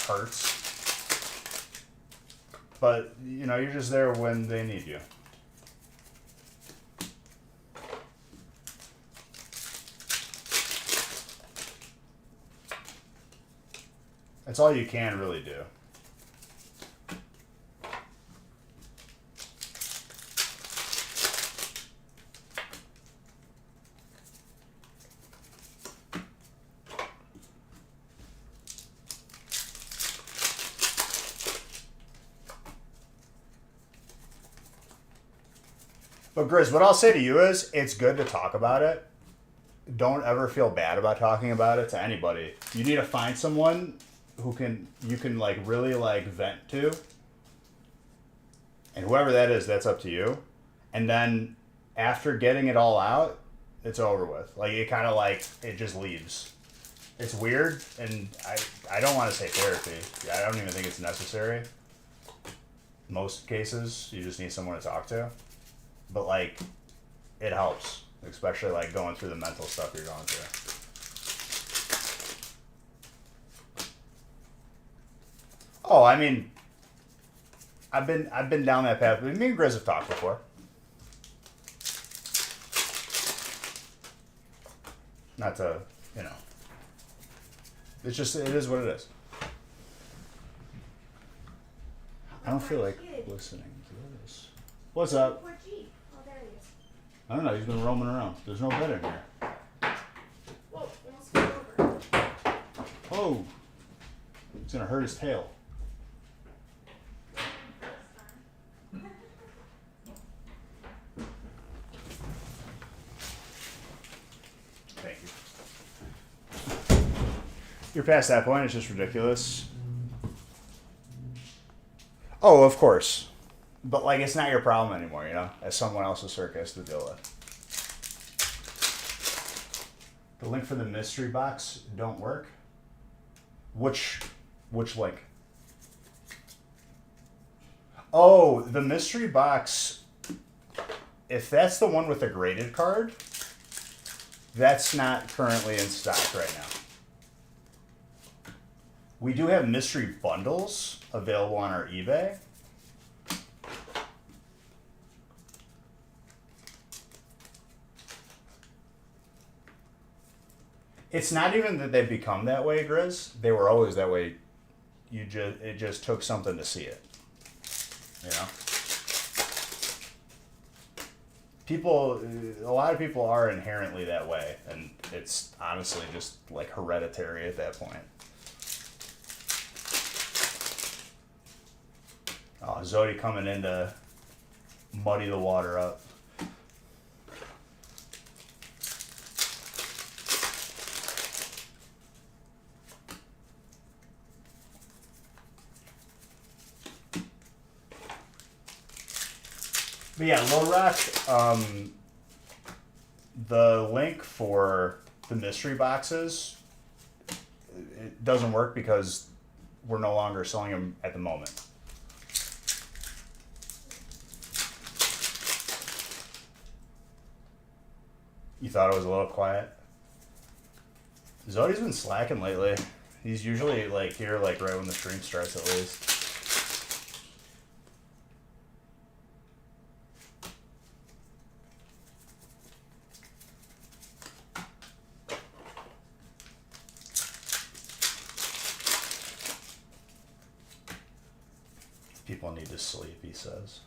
hurts. But you know, you're just there when they need you. That's all you can really do. But Grizz, what I'll say to you is, it's good to talk about it. Don't ever feel bad about talking about it to anybody. You need to find someone who you can like really like vent to. And whoever that is, that's up to you. And then after getting it all out, it's over with. Like it kind of like it just leaves. It's weird, and I don't want to say therapy. I don't even think it's necessary. Most cases, you just need someone to talk to. But like, it helps, especially like going through the mental stuff you're going through. Oh, I mean, I've been down that path. Me and Grizz have talked before. Not to, you know. It's just, it is what it is. I don't feel like listening to this. What's up? Poor G. Oh, there he is. I don't know. He's been roaming around. There's no bed in here. Whoa, almost fell over. Oh, he's gonna hurt his tail. Thank you. You're past that point. It's just ridiculous. Oh, of course. But, like, it's not your problem anymore, you know? As someone else's circus to deal with. The link for the mystery box don't work? Which link? Oh, the mystery box, if that's the one with the graded card, that's not currently in stock right now. We do have mystery bundles available on our eBay. It's not even that they've become that way, Grizz. They were always that way. It just took something to see it. You know? A lot of people are inherently that way, and it's honestly just like hereditary at that point. Oh, Zodi coming in to muddy the water up. But yeah, Low Rock, the link for the mystery boxes, it doesn't work because we're no longer selling them at the moment. You thought it was a little quiet? Zodi's been slacking lately. He's usually like here like right when the stream starts at least. all need to sleep, he says.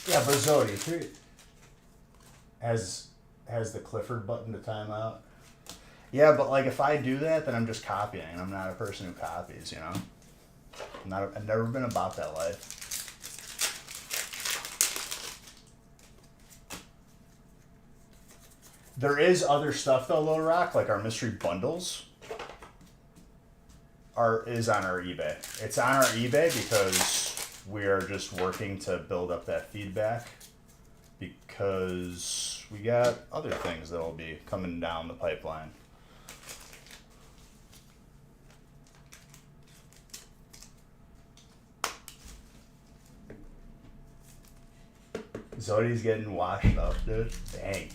Yeah, but Zodi, if you has the Clifford button to time out. Yeah, but like if I do that, then I'm just copying. I'm not a person who copies, you know. I've never been about that life. There is other stuff though, Low Rock, like our mystery bundles is on our eBay. It's on our eBay because we are just working to build up that feedback because we got other things that'll be coming down the pipeline. Zodi's getting washed up, dude. Dang.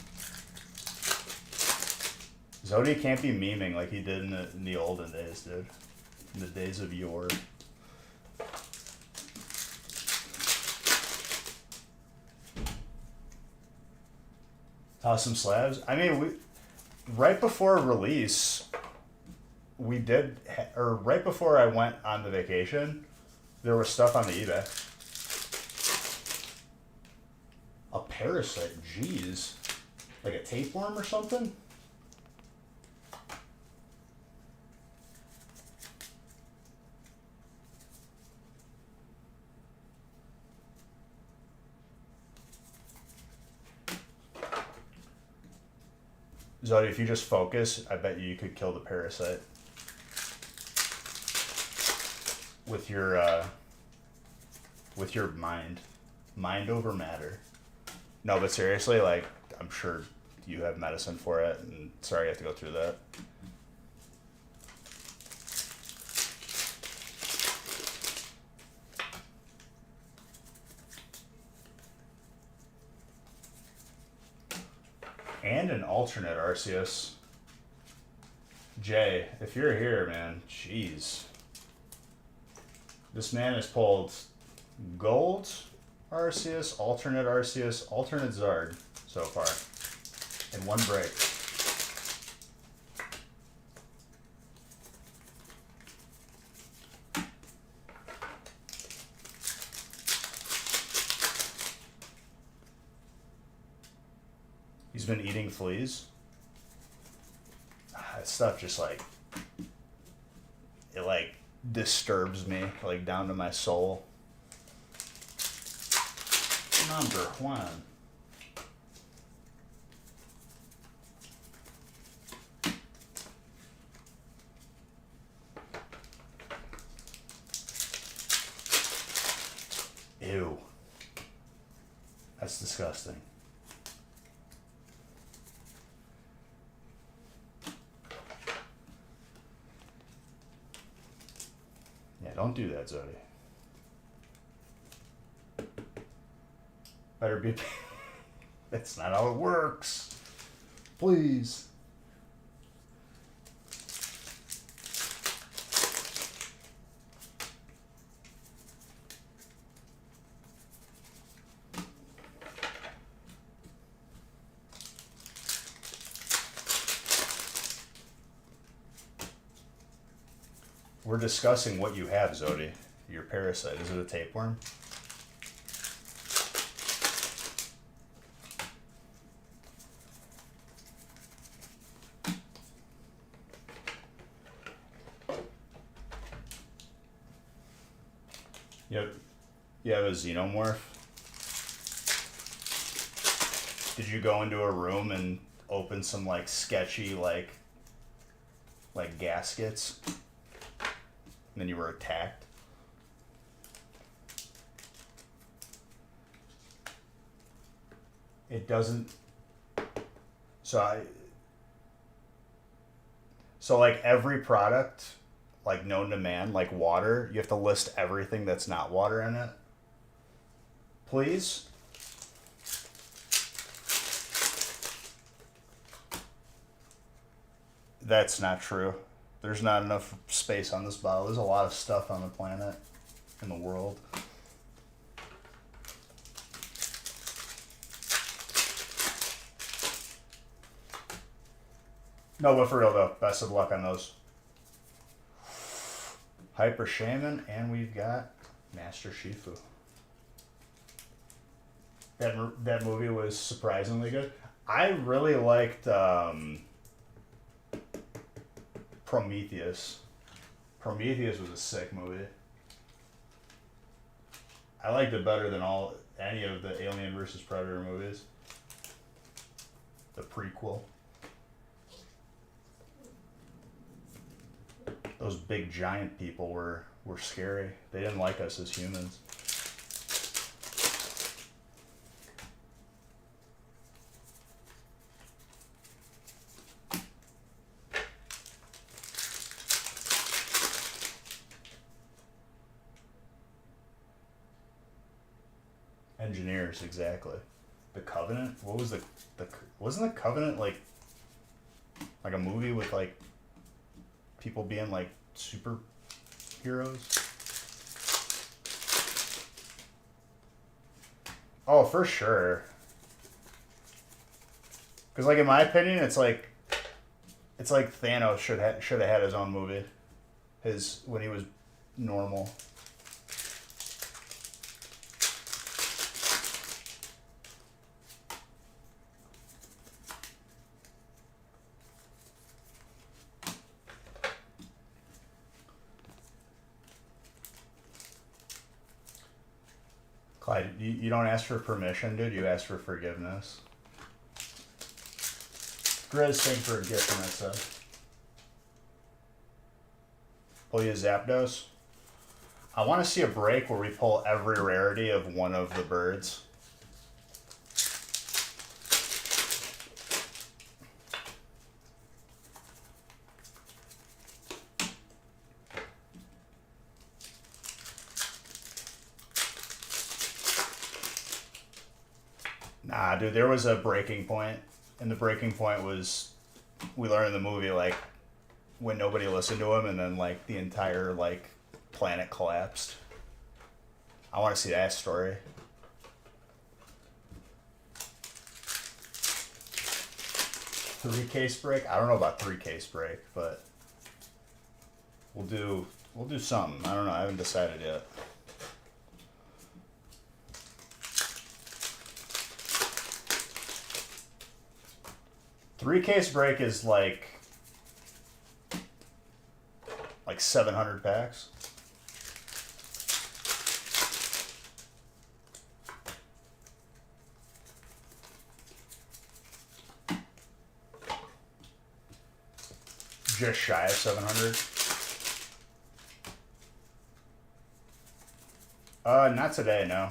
Zodi can't be memeing like he did in the olden days, dude. In the days of yore. Toss some slabs. I mean, right before release, or right before I went on the vacation, there was stuff on the eBay. A parasite, jeez. Like a tapeworm or something? Zodi, if you just focus, I bet you could kill the parasite. With your mind. Mind over matter. No, but seriously, like, I'm sure you have medicine for it, and sorry you have to go through that. And an alternate Arceus. Jay, if you're here, man, jeez. This man has pulled gold Arceus, alternate Zard so far. In one break. He's been eating fleas. That stuff just like, it like disturbs me, like down to my soul. Number one. Ew. That's disgusting. Yeah, don't do that, Zodi. Better be. That's not how it works. Please. We're discussing what you have, Zodi. Your parasite. Is it a tapeworm? Yep. You have a xenomorph? Did you go into a room and open some like sketchy like gaskets? And then you were attacked? It doesn't. So like every product, like known to man, like water, you have to list everything that's not water in it. Please? That's not true. There's not enough space on this bottle. There's a lot of stuff on the planet, in the world. No, but for real though, best of luck on those. Hyper Shaman, and we've got Master Shifu. That movie was surprisingly good. I really liked Prometheus. Prometheus was a sick movie. I liked it better than any of the Alien versus Predator movies. The prequel. Those big giant people were scary. They didn't like us as humans. Engineers, exactly. The Covenant? What was the wasn't the Covenant like a movie with like people being like superheroes? Oh, for sure. Because like in my opinion, it's like Thanos should have had his own movie, when he was normal. Clyde, you don't ask for permission, dude. You ask for forgiveness. Grizz, thank you for a gift from that stuff. Pull you a Zapdos. I want to see a break where we pull every rarity of one of the birds. Nah, dude, there was a breaking point, and the breaking point was we learned in the movie like when nobody listened to him, and then like the entire like planet collapsed. I want to see that story. Three case break? I don't know about 3 case break, but we'll do something. I don't know. I haven't decided yet. Three-case break is like 700 packs. Just shy of 700. Not today, no.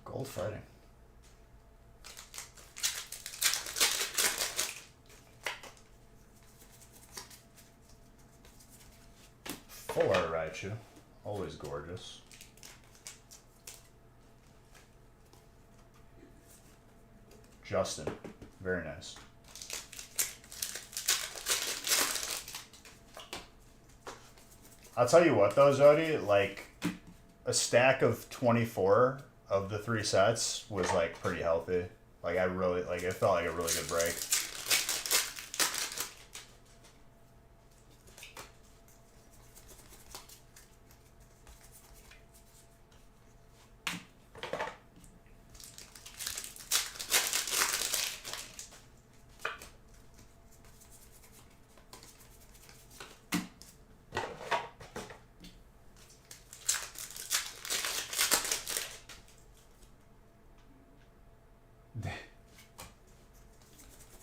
Gold fighting. Full art Raichu. Always gorgeous. Justin. Very nice. I'll tell you what though, Zodi, like a stack of 24 of the 3 sets was like pretty healthy. Like I really like it felt like a really good break.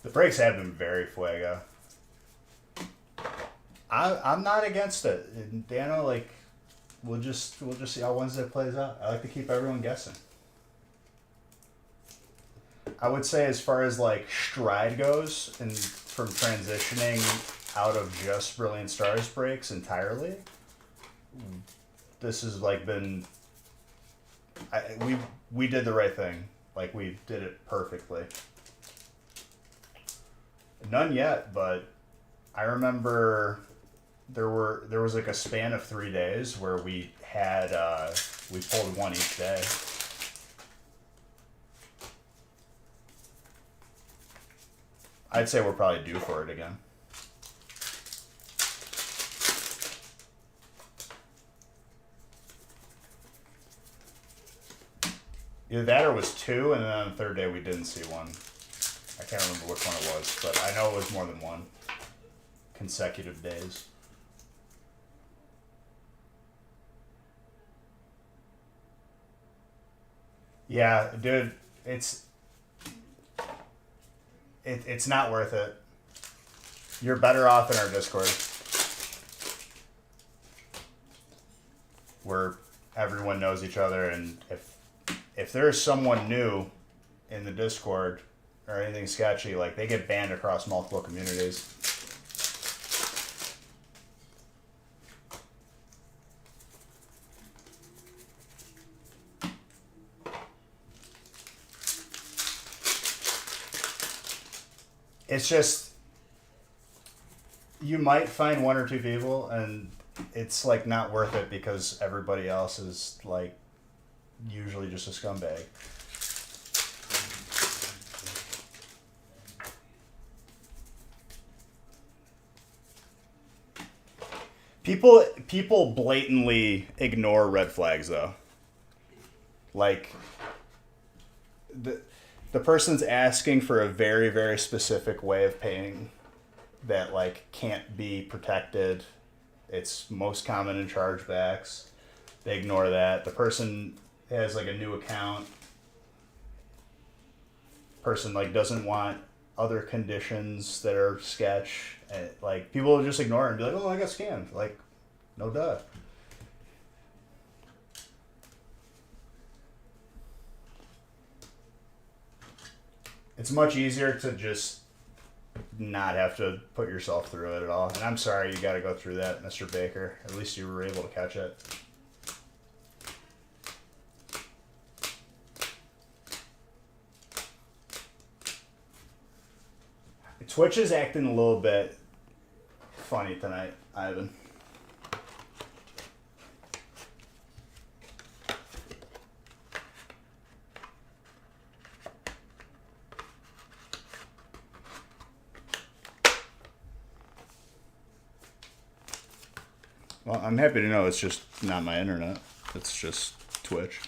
The breaks have been very fuego. I'm not against it. And Dano, like, we'll just see how Wednesday plays out. I like to keep everyone guessing. I would say as far as like stride goes, and from transitioning out of just Brilliant Stars breaks entirely, this has like been. We did the right thing. Like we did it perfectly. None yet, but I remember there was like a span of 3 days where we had we pulled one each day. I'd say we're probably due for it again. Either that or it was two, and then on the third day we didn't see one. I can't remember which one it was, but I know it was more than one. Consecutive days. Yeah, dude, it's not worth it. You're better off in our Discord, where everyone knows each other, and if there's someone new in the Discord or anything sketchy, like they get banned across multiple communities. It's just, you might find one or two people, and it's like not worth it because everybody else is like usually just a scumbag. People blatantly ignore red flags though. Like the person's asking for a very, very specific way of paying that like can't be protected. It's most common in chargebacks. They ignore that. The person has like a new account. Person like doesn't want other conditions that are sketch. And, like people will just ignore it and be like, "Oh, I got scammed." Like, no duh. It's much easier to just not have to put yourself through it at all. And I'm sorry you got to go through that, Mr. Baker. At least you were able to catch it. Twitch is acting a little bit funny tonight, Ivan. Well, I'm happy to know it's just not my internet. It's just Twitch.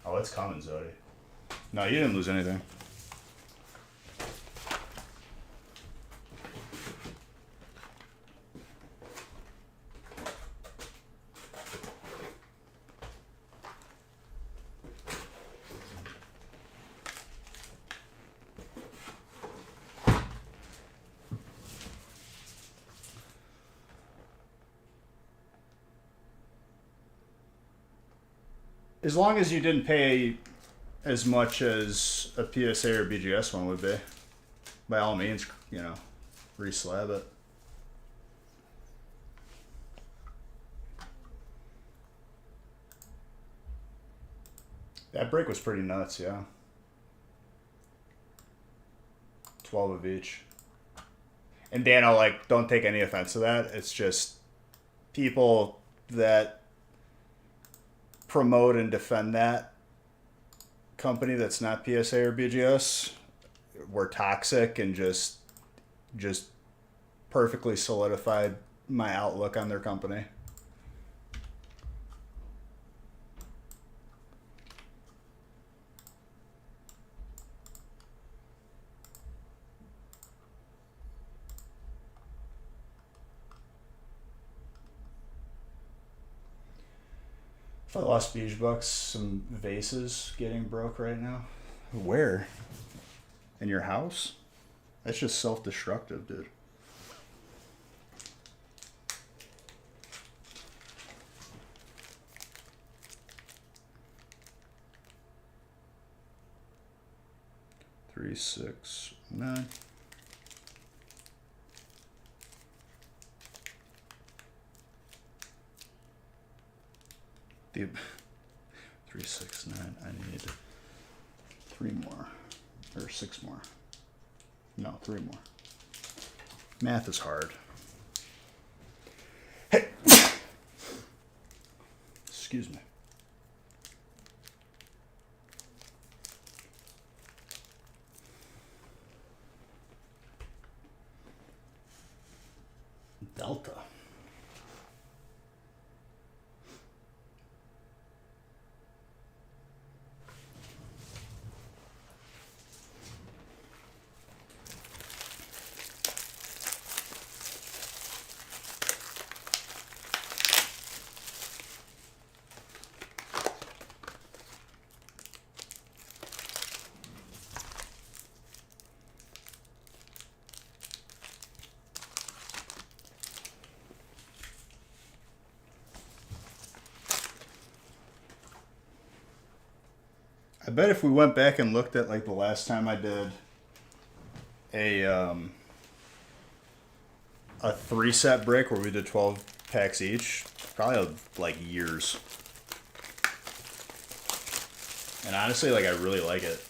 Oh, it's coming, Zodi. No, you didn't lose anything. As long as you didn't pay as much as a PSA or BGS one would be, by all means, you know, re-slab it. That break was pretty nuts, yeah. 12 of each. And Dano, like, don't take any offense to that. It's just people that promote and defend that company that's not PSA or BGS were toxic and just perfectly solidified my outlook on their company. If I lost Beach Bucks, some vases getting broke right now. Where? In your house? That's just self-destructive, dude. Three, 6, 9. The 3, 6, 9. I need 3 more, or 6 more. No, 3 more. Math is hard. Hey, Excuse me. Delta. I bet if we went back and looked at like the last time I did a 3-set break where we did 12 packs each, probably like years. And honestly, like I really like it.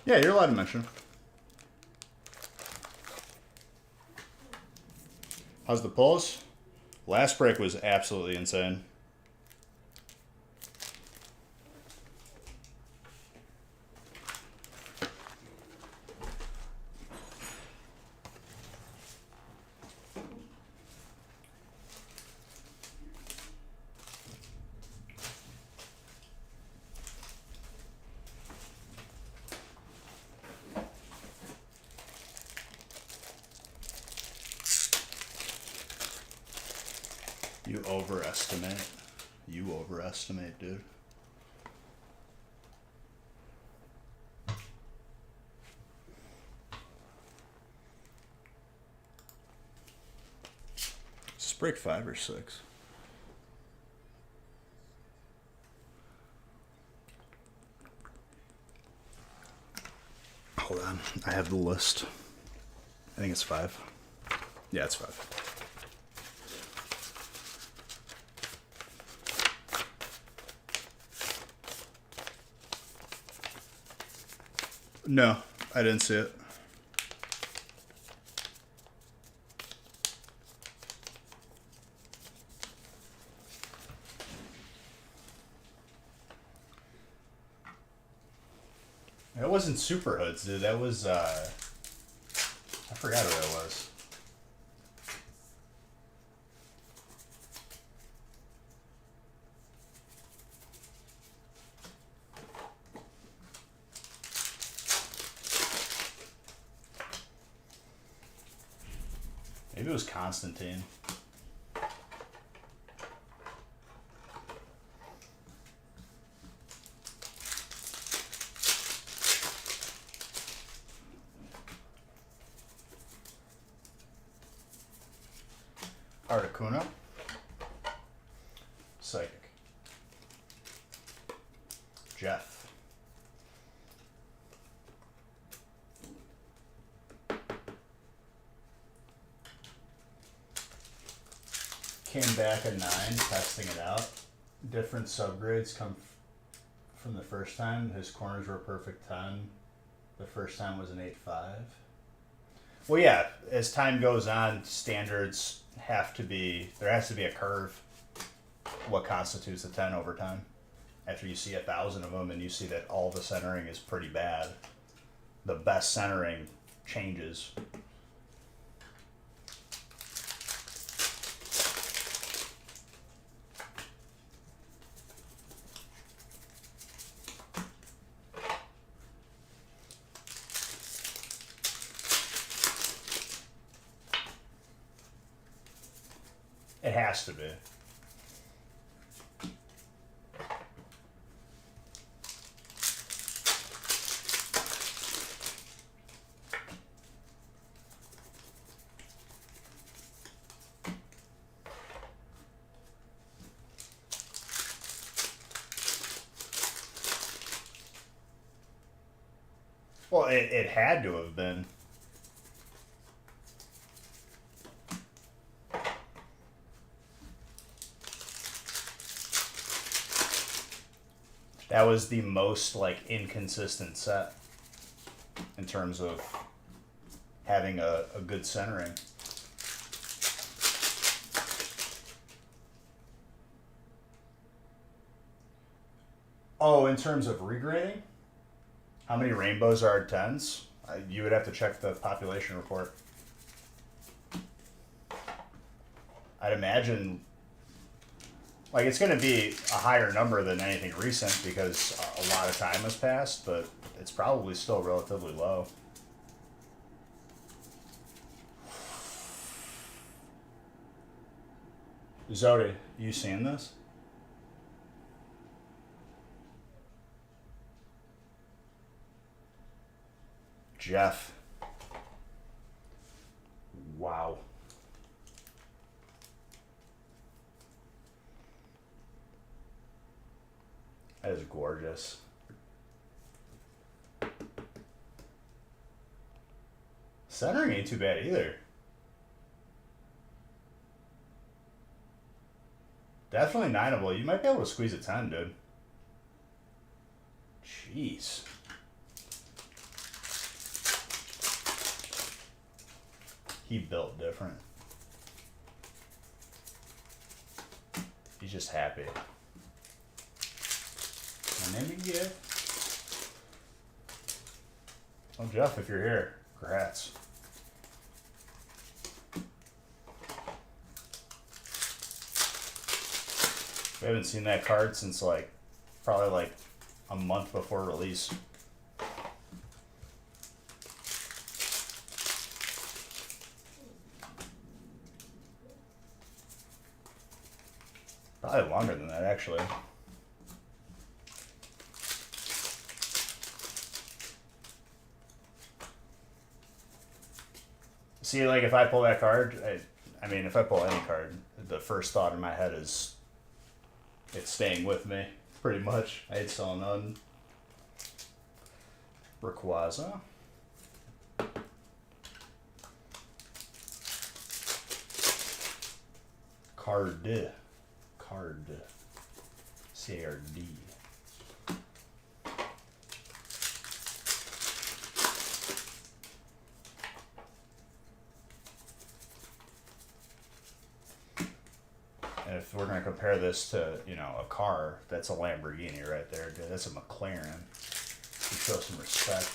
Yeah, you're allowed to mention. How's the pulls? Last break was absolutely insane. You overestimate. You overestimate, dude. Is this break 5 or 6? Hold on. I have the list. I think it's 5. Yeah, it's 5. No, I didn't see it. It wasn't Super Hoods, dude. That was, I forgot who that was. Maybe it was Constantine. Articuno. Psychic. Jeff. Came back at 9, testing it out. Different subgrades come from the first time. His corners were a perfect 10. The first time was an 8.5. Well, yeah, as time goes on, standards have to be, there has to be a curve. What constitutes a 10 over time? After you see 1,000 of them and you see that all the centering is pretty bad, the best centering changes. It has to be. Well, it had to have been. That was the most like inconsistent set in terms of having a good centering. Oh, in terms of regrading, how many rainbows are at 10s? You would have to check the population report. I'd imagine, like, it's going to be a higher number than anything recent because a lot of time has passed, but it's probably still relatively low. Zodi, you seen this? Jeff. Wow. That is gorgeous. Centering ain't too bad either. Definitely 9able. You might be able to squeeze a 10, dude. Jeez. He built different. He's just happy. My name is Jeff. Oh, Jeff, if you're here, congrats. We haven't seen that card since like probably like a month before release. Probably longer than that, actually. See, like if I pull that card, I mean, if I pull any card, the first thought in my head is it's staying with me, pretty much. I had saw none. Rayquaza. Card. C-A-R-D. And if we're going to compare this to, you know, a car, that's a Lamborghini right there, dude. That's a McLaren. You show some respect.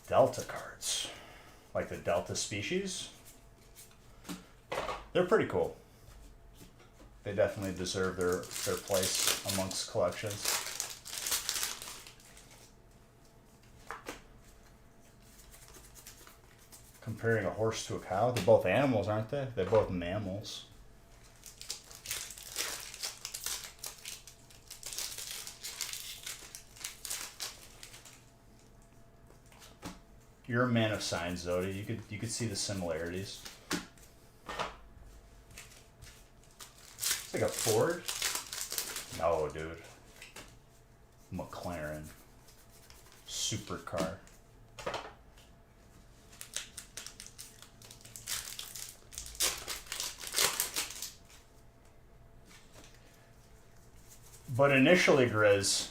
Delta cards. Like the Delta species. They're pretty cool. They definitely deserve their place amongst collections. Comparing a horse to a cow, they're both animals, aren't they? They're both mammals. You're a man of science, Zodi. You could see the similarities. It's like a Ford? No, dude. McLaren. Supercar. But initially, Grizz,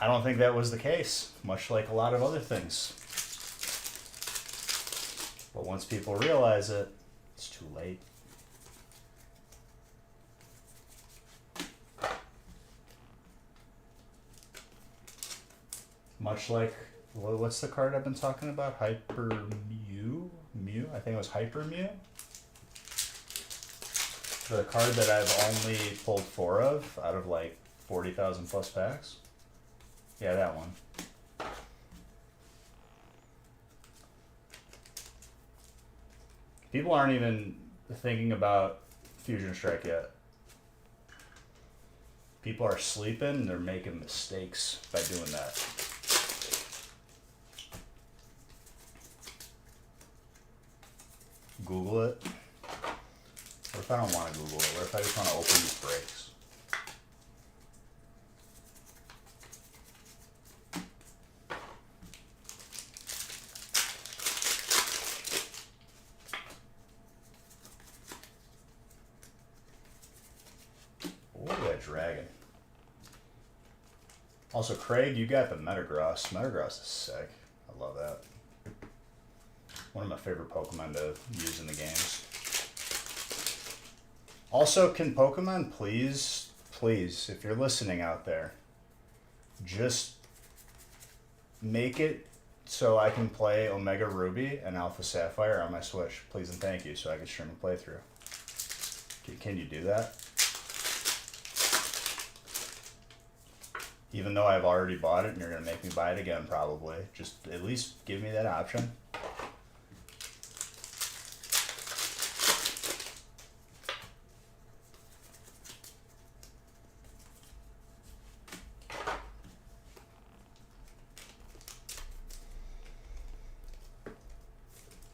I don't think that was the case, much like a lot of other things. But once people realize it, it's too late. Much like, what's the card I've been talking about? Hyper Mew? Mew? I think it was Hyper Mew. The card that I've only pulled 4 of out of like 40,000 plus packs. Yeah, that one. People aren't even thinking about Fusion Strike yet. People are sleeping and they're making mistakes by doing that. Google it. What if I don't want to Google it? What if I just want to open these breaks? Oh, look at that dragon. Also, Craig, you got the Metagross. Metagross is sick. I love that. One of my favorite Pokemon to use in the games. Also, can Pokemon please, if you're listening out there, just make it so I can play Omega Ruby and Alpha Sapphire on my Switch, please and thank you, so I can stream a playthrough. Can you do that? Even though I've already bought it and you're going to make me buy it again probably, just at least give me that option.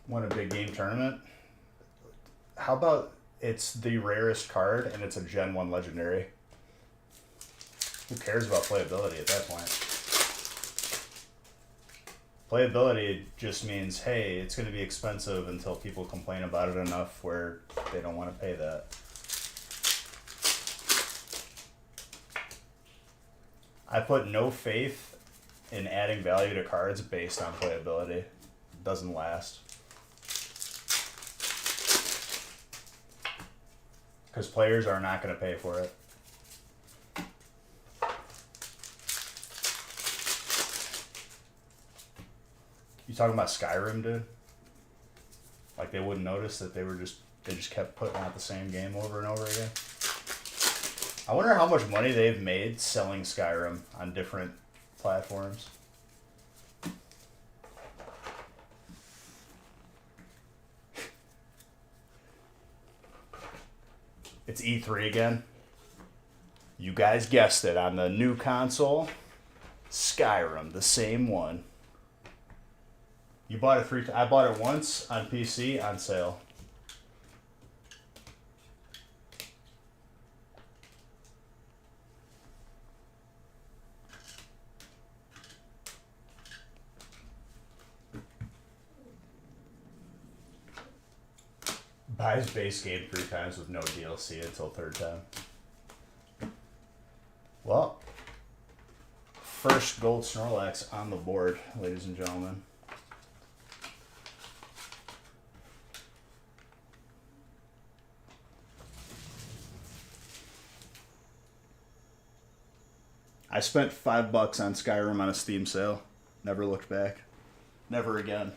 Won a big game tournament. How about it's the rarest card and it's a Gen 1 legendary? Who cares about playability at that point? Playability just means, hey, it's going to be expensive until people complain about it enough where they don't want to pay that. I put no faith in adding value to cards based on playability. It doesn't last. Because players are not going to pay for it. You talking about Skyrim, dude? Like they wouldn't notice that they just kept putting out the same game over and over again. I wonder how much money they've made selling Skyrim on different platforms. It's E3 again. You guys guessed it. On the new console, Skyrim, the same one. You bought it 3 times. I bought it once on PC on sale. Buys base game 3 times with no DLC until 3rd time. Well, first gold Snorlax on the board, ladies and gentlemen. I spent $5 on Skyrim on a Steam sale. Never looked back. Never again.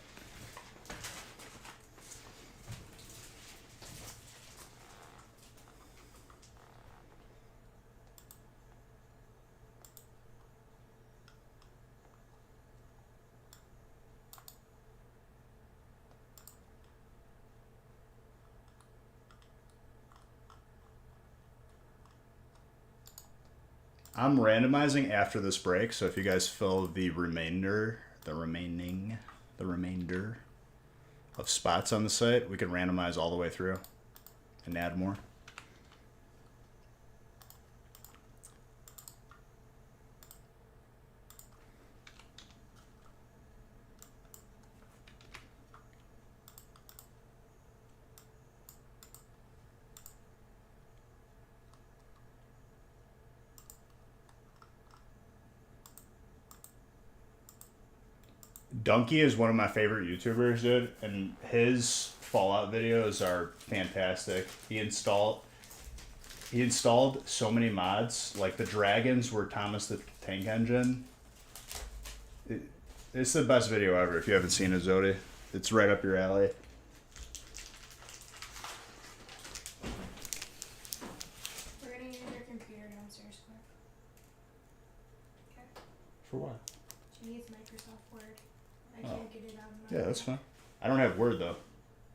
I'm randomizing after this break, so if you guys fill the remainder of spots on the site, we can randomize all the way through and add more. Donkey is one of my favorite YouTubers, dude, and his Fallout videos are fantastic. He installed so many mods, like the dragons were Thomas the Tank Engine. It's the best video ever. If you haven't seen it, Zodi, it's right up your alley. We're gonna use your computer downstairs quick. Okay. For what? She needs Microsoft Word. I Oh. can't get it on my Yeah, that's fine. I don't have Word though.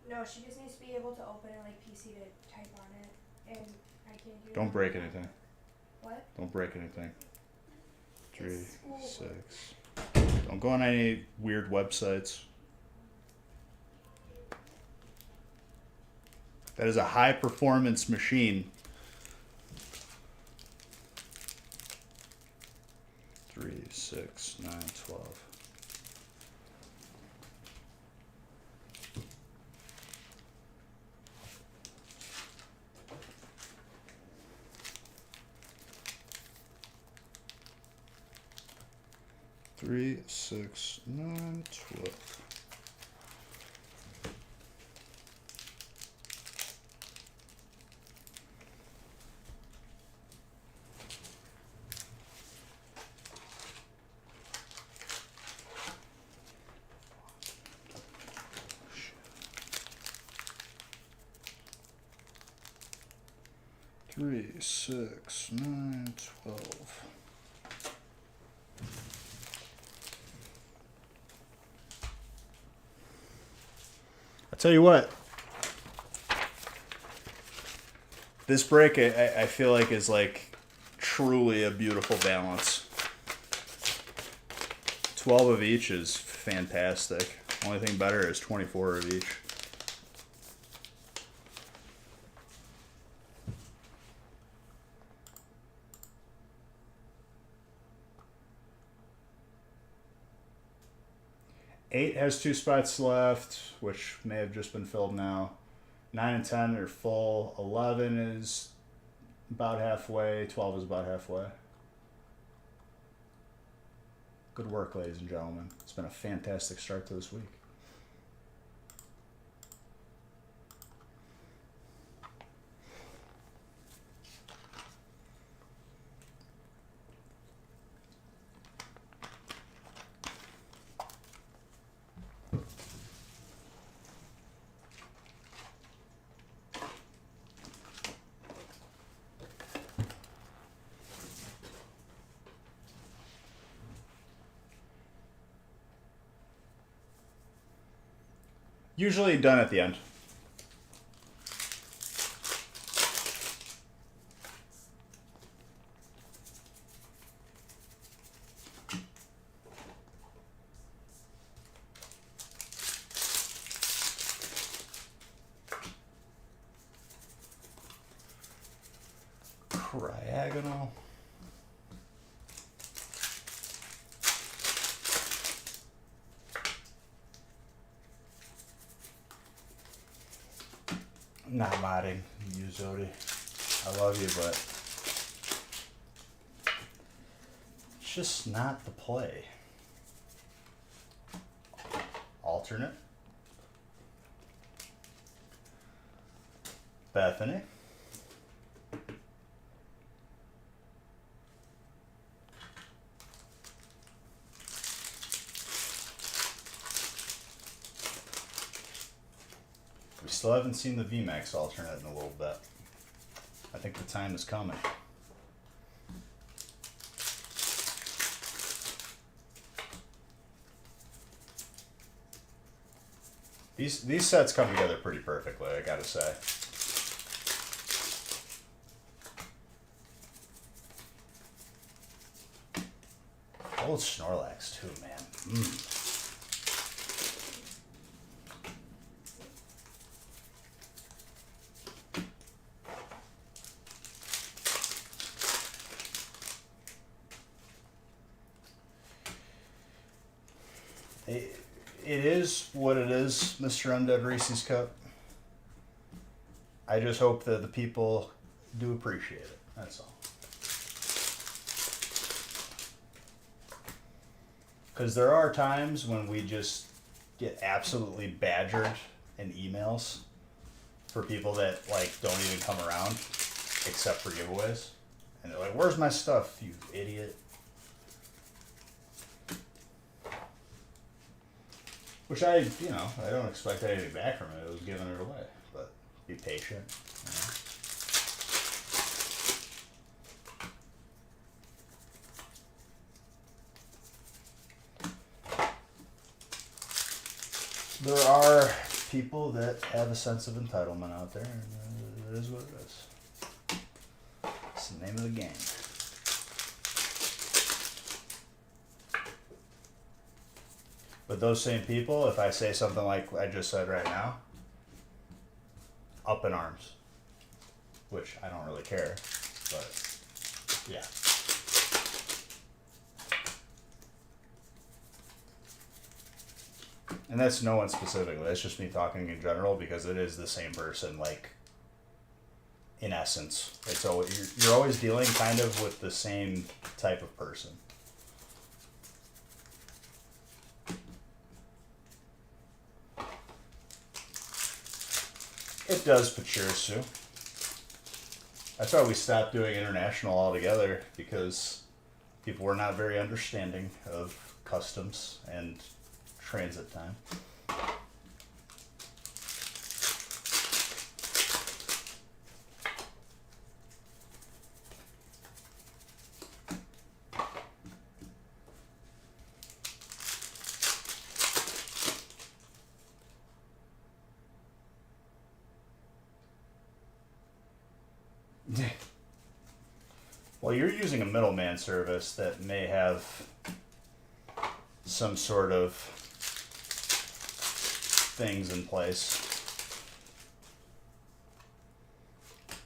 No, she just needs to be able to open it like PC to type on it, and I can't do it. Don't on break my anything. laptop. What? Don't break anything. 3, It's school 6. Don't go on any weird websites. That is a high performance machine. 3, 6, 9, 12. Three, 6, 9, 12. 3, 6, 9, 12. I'll tell you what. This break, I feel like, is like truly a beautiful balance. 12 of each is fantastic. Only thing better is 24 of each. Eight has 2 spots left, which may have just been filled now. 9 and 10 are full. 11 is about halfway. 12 is about halfway. Good work, ladies and gentlemen. It's been a fantastic start to this week. Usually done at the end. Triagonal. Not modding you, Zodi. I love you, but it's just not the play. Alternate. Bethany. We still haven't seen the VMAX alternate in a little bit. I think the time is coming. These sets come together pretty perfectly, I gotta say. Old Snorlax too, man. It is what it is, Mr. Undead Reese's Cup. I just hope that the people do appreciate it. That's all. Because there are times when we just get absolutely badgered in emails for people that like don't even come around except for giveaways. And they're like, "Where's my stuff, you idiot?" Which I don't expect anything back from it. It was giving it away. But be patient. You know? There are people that have a sense of entitlement out there, and it is what it is. It's the name of the game. But those same people, if I say something like I just said right now, up in arms. Which I don't really care, but yeah. And that's no one specifically, that's just me talking in general because it is the same person, like, in essence. It's always, you're always dealing kind of with the same type of person. It does Pachirisu. That's why we stopped doing international altogether, because people were not very understanding of customs and transit time. Well, you're using a middleman service that may have some sort of things in place.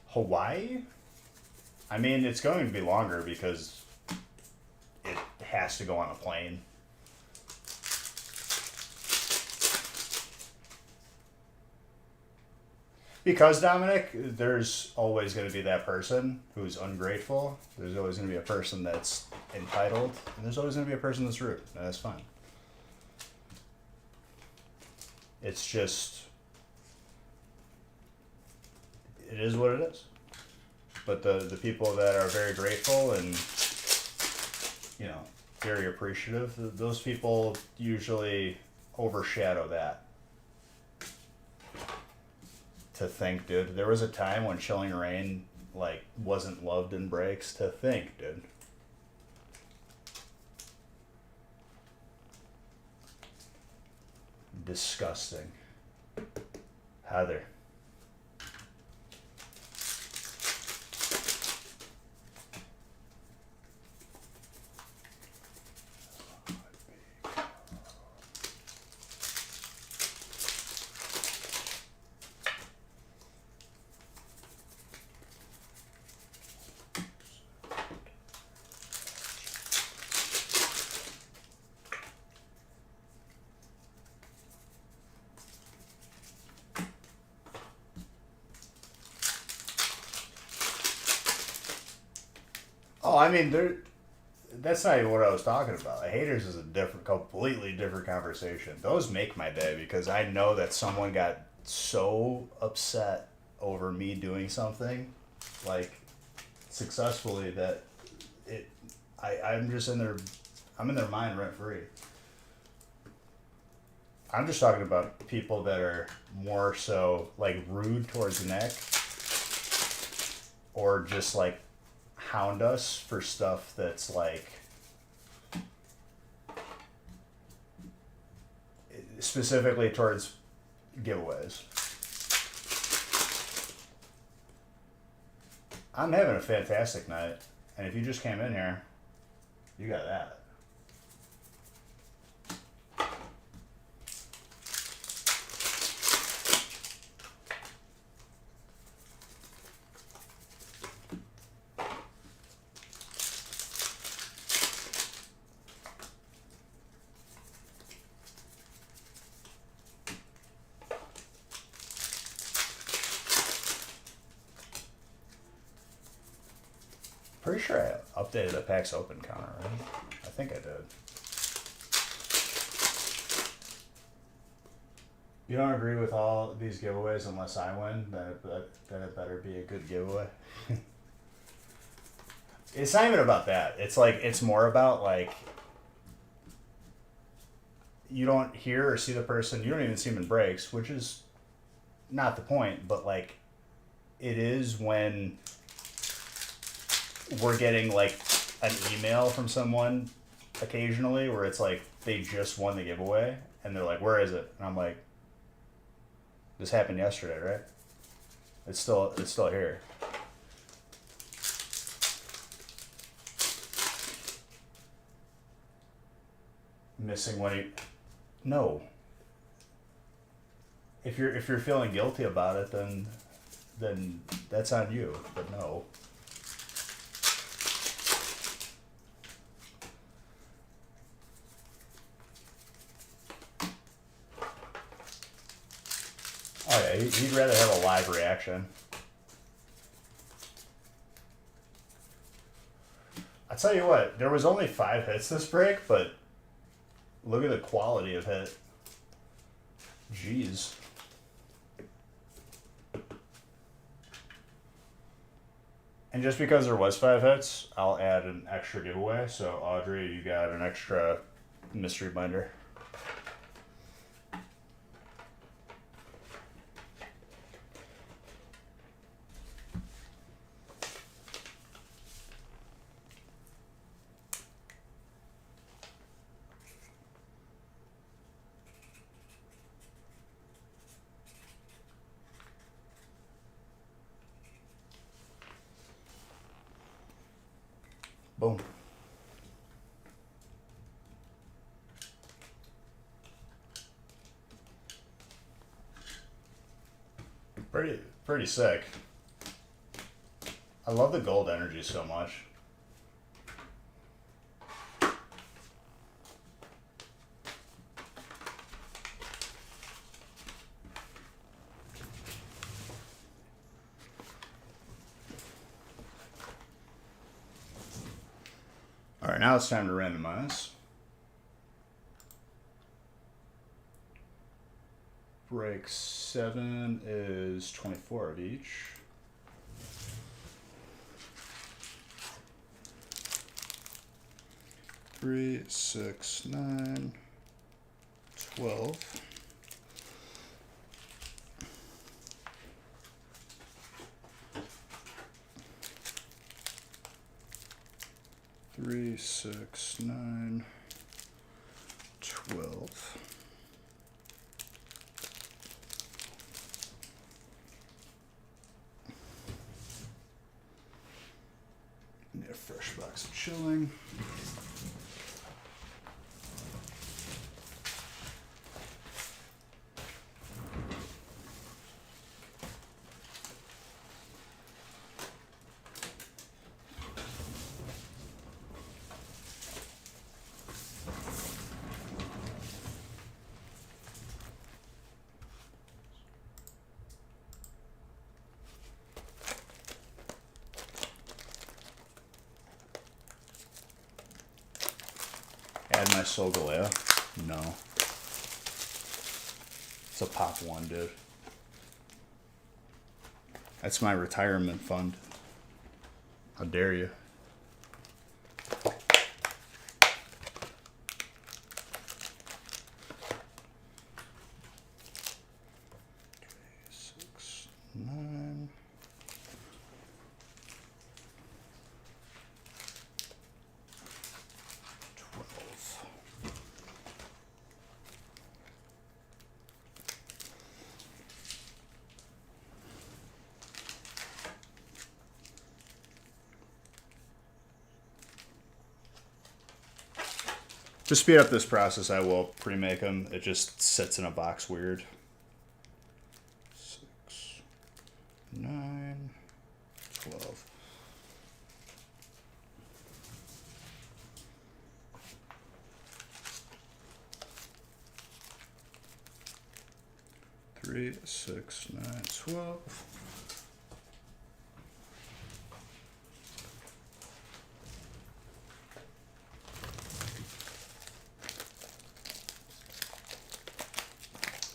Hawaii? I mean, it's going to be longer because it has to go on a plane. Because, Dominic, there's always going to be that person who's ungrateful. There's always going to be a person that's entitled. And there's always going to be a person that's rude. And that's fine. It's just... It is what it is. But the people that are very grateful and, you know, very appreciative, those people usually overshadow that. To think, dude. There was a time when Chilling Reign, like, wasn't loved in breaks. To think, dude. Disgusting. Heather. Oh, I mean, that's not even what I was talking about. Haters is a completely different conversation. Those make my day because I know that someone got so upset over me doing something, like, successfully that I'm just I'm in their mind rent free. I'm just talking about people that are more so, like, rude towards Nick or just, like, hound us for stuff that's, like, specifically towards giveaways. I'm having a fantastic night, and if you just came in here, you got that. Pretty sure I updated the PAX Open counter, right? I think I did. You don't agree with all these giveaways unless I win, then it better be a good giveaway. It's not even about that. It's like, it's more about, like, you don't hear or see the person, you don't even see them in breaks, which is not the point, but, like, it is when we're getting, like, an email from someone occasionally where it's like they just won the giveaway and they're like, where is it? And I'm like, this happened yesterday, right? It's still here. Missing one. No. If you're feeling guilty about it, then that's on you. But no. Oh yeah, he'd rather have a live reaction. I tell you what, there was only 5 hits this break, but look at the quality of hit. Jeez. And just because there was 5 hits, I'll add an extra giveaway. So Audrey, you got an extra mystery binder. Boom. Pretty sick. I love the gold energy so much. All right, now it's time to randomize. Break 7 is 24 of each. Three, 6, 9, 12. Three, 6, 9, 12. Need a fresh box of chilling. Add my Solgaleo? No. It's a pop one, dude. That's my retirement fund. How dare you? Three, 6, 9. To speed up this process, I will pre-make them. It just sits in a box weird. 6, 9, 12. Three, 6, 9, 12.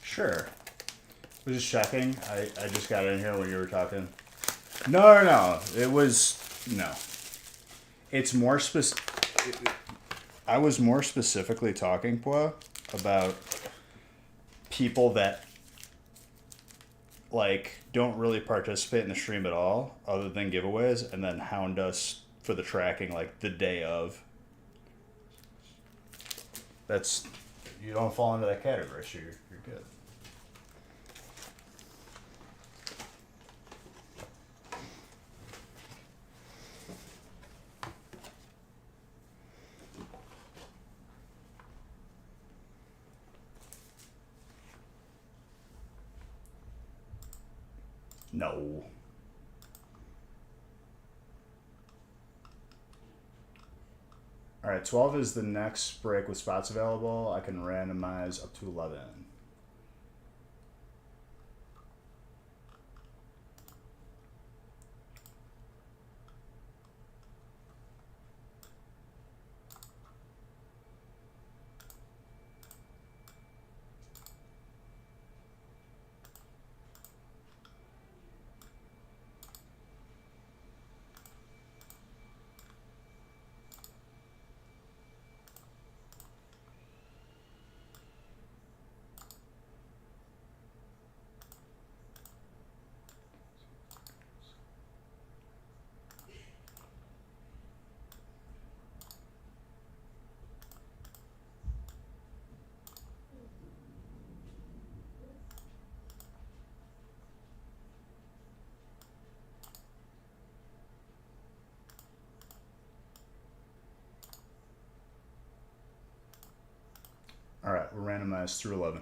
Sure. I was just checking. I just got in here when you were talking. No. It was no. It's more I was more specifically talking, Pua, about people that like don't really participate in the stream at all, other than giveaways, and then hound us for the tracking like the day of. That's you don't fall into that category, so you're good. No. Alright, 12 is the next break with spots available. I can randomize up to 11. we're randomized through 11.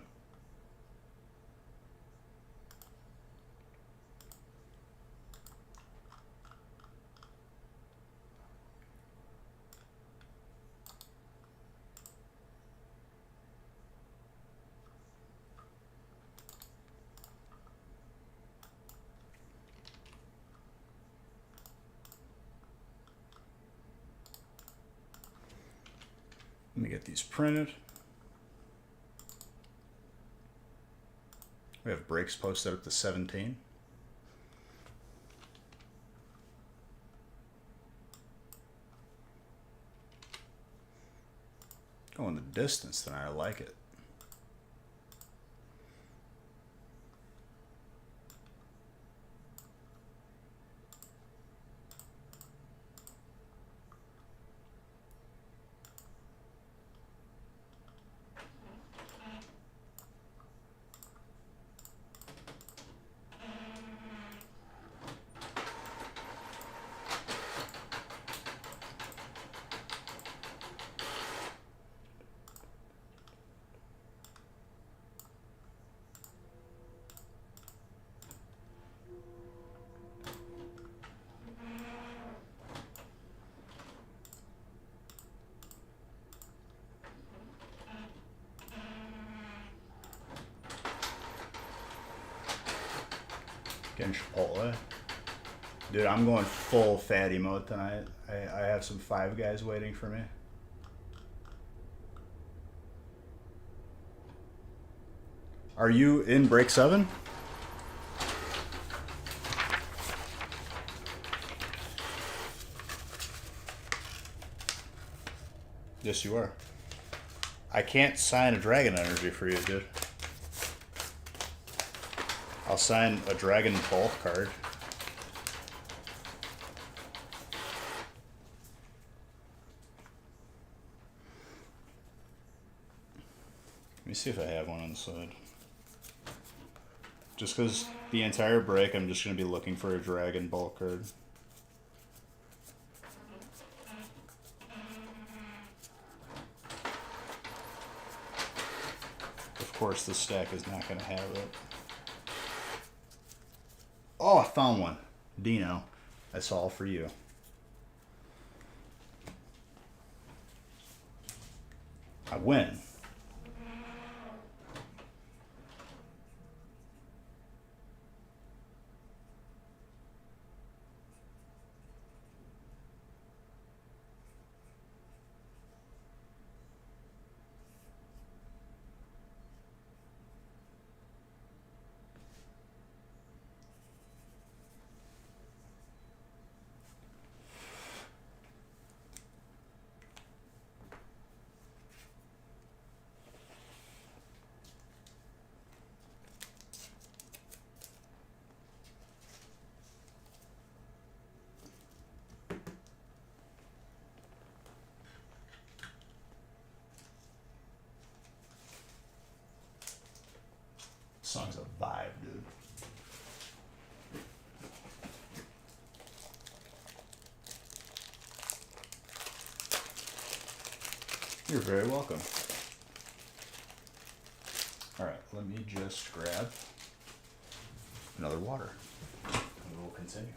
Let me get these printed. We have breaks posted up to 17. Going the distance tonight, I like it. Getting Chipotle. Dude, I'm going full fatty mode tonight. I have some Five Guys waiting for me. Are you in break 7? Yes, you are. I can't sign a Dragon Energy for you, dude. I'll sign a Dragon Bulk card. Let me see if I have one on the side. Just because the entire break, I'm just going to be looking for a Dragon Bulk card. Of course, this stack is not going to have it. Oh, I found one. Dino. That's all for you. I win. Song's a vibe, dude. You're very welcome. All right, let me just grab another water, and we'll continue.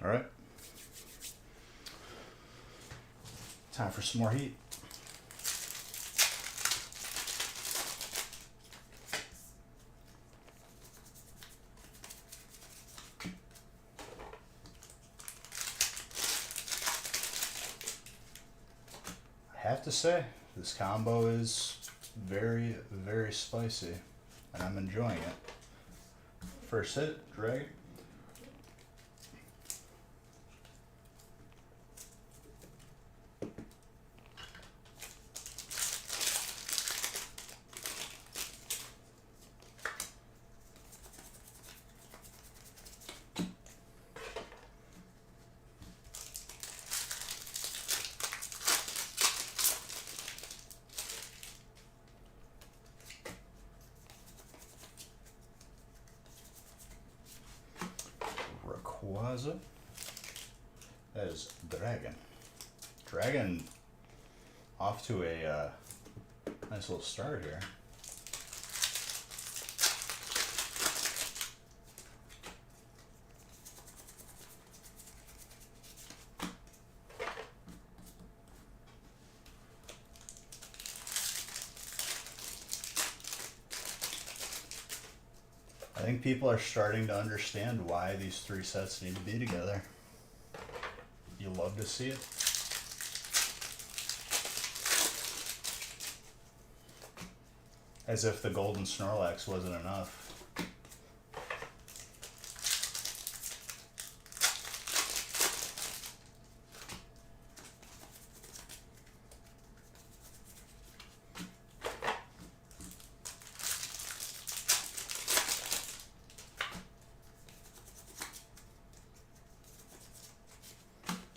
All right. Time for some more heat. I have to say, this combo is very, very spicy, and I'm enjoying it. First hit, Dragon. Rayquaza. That is Dragon. Dragon off to a nice little start here. I think people are starting to understand why these three sets need to be together. You love to see it. As if the golden Snorlax wasn't enough.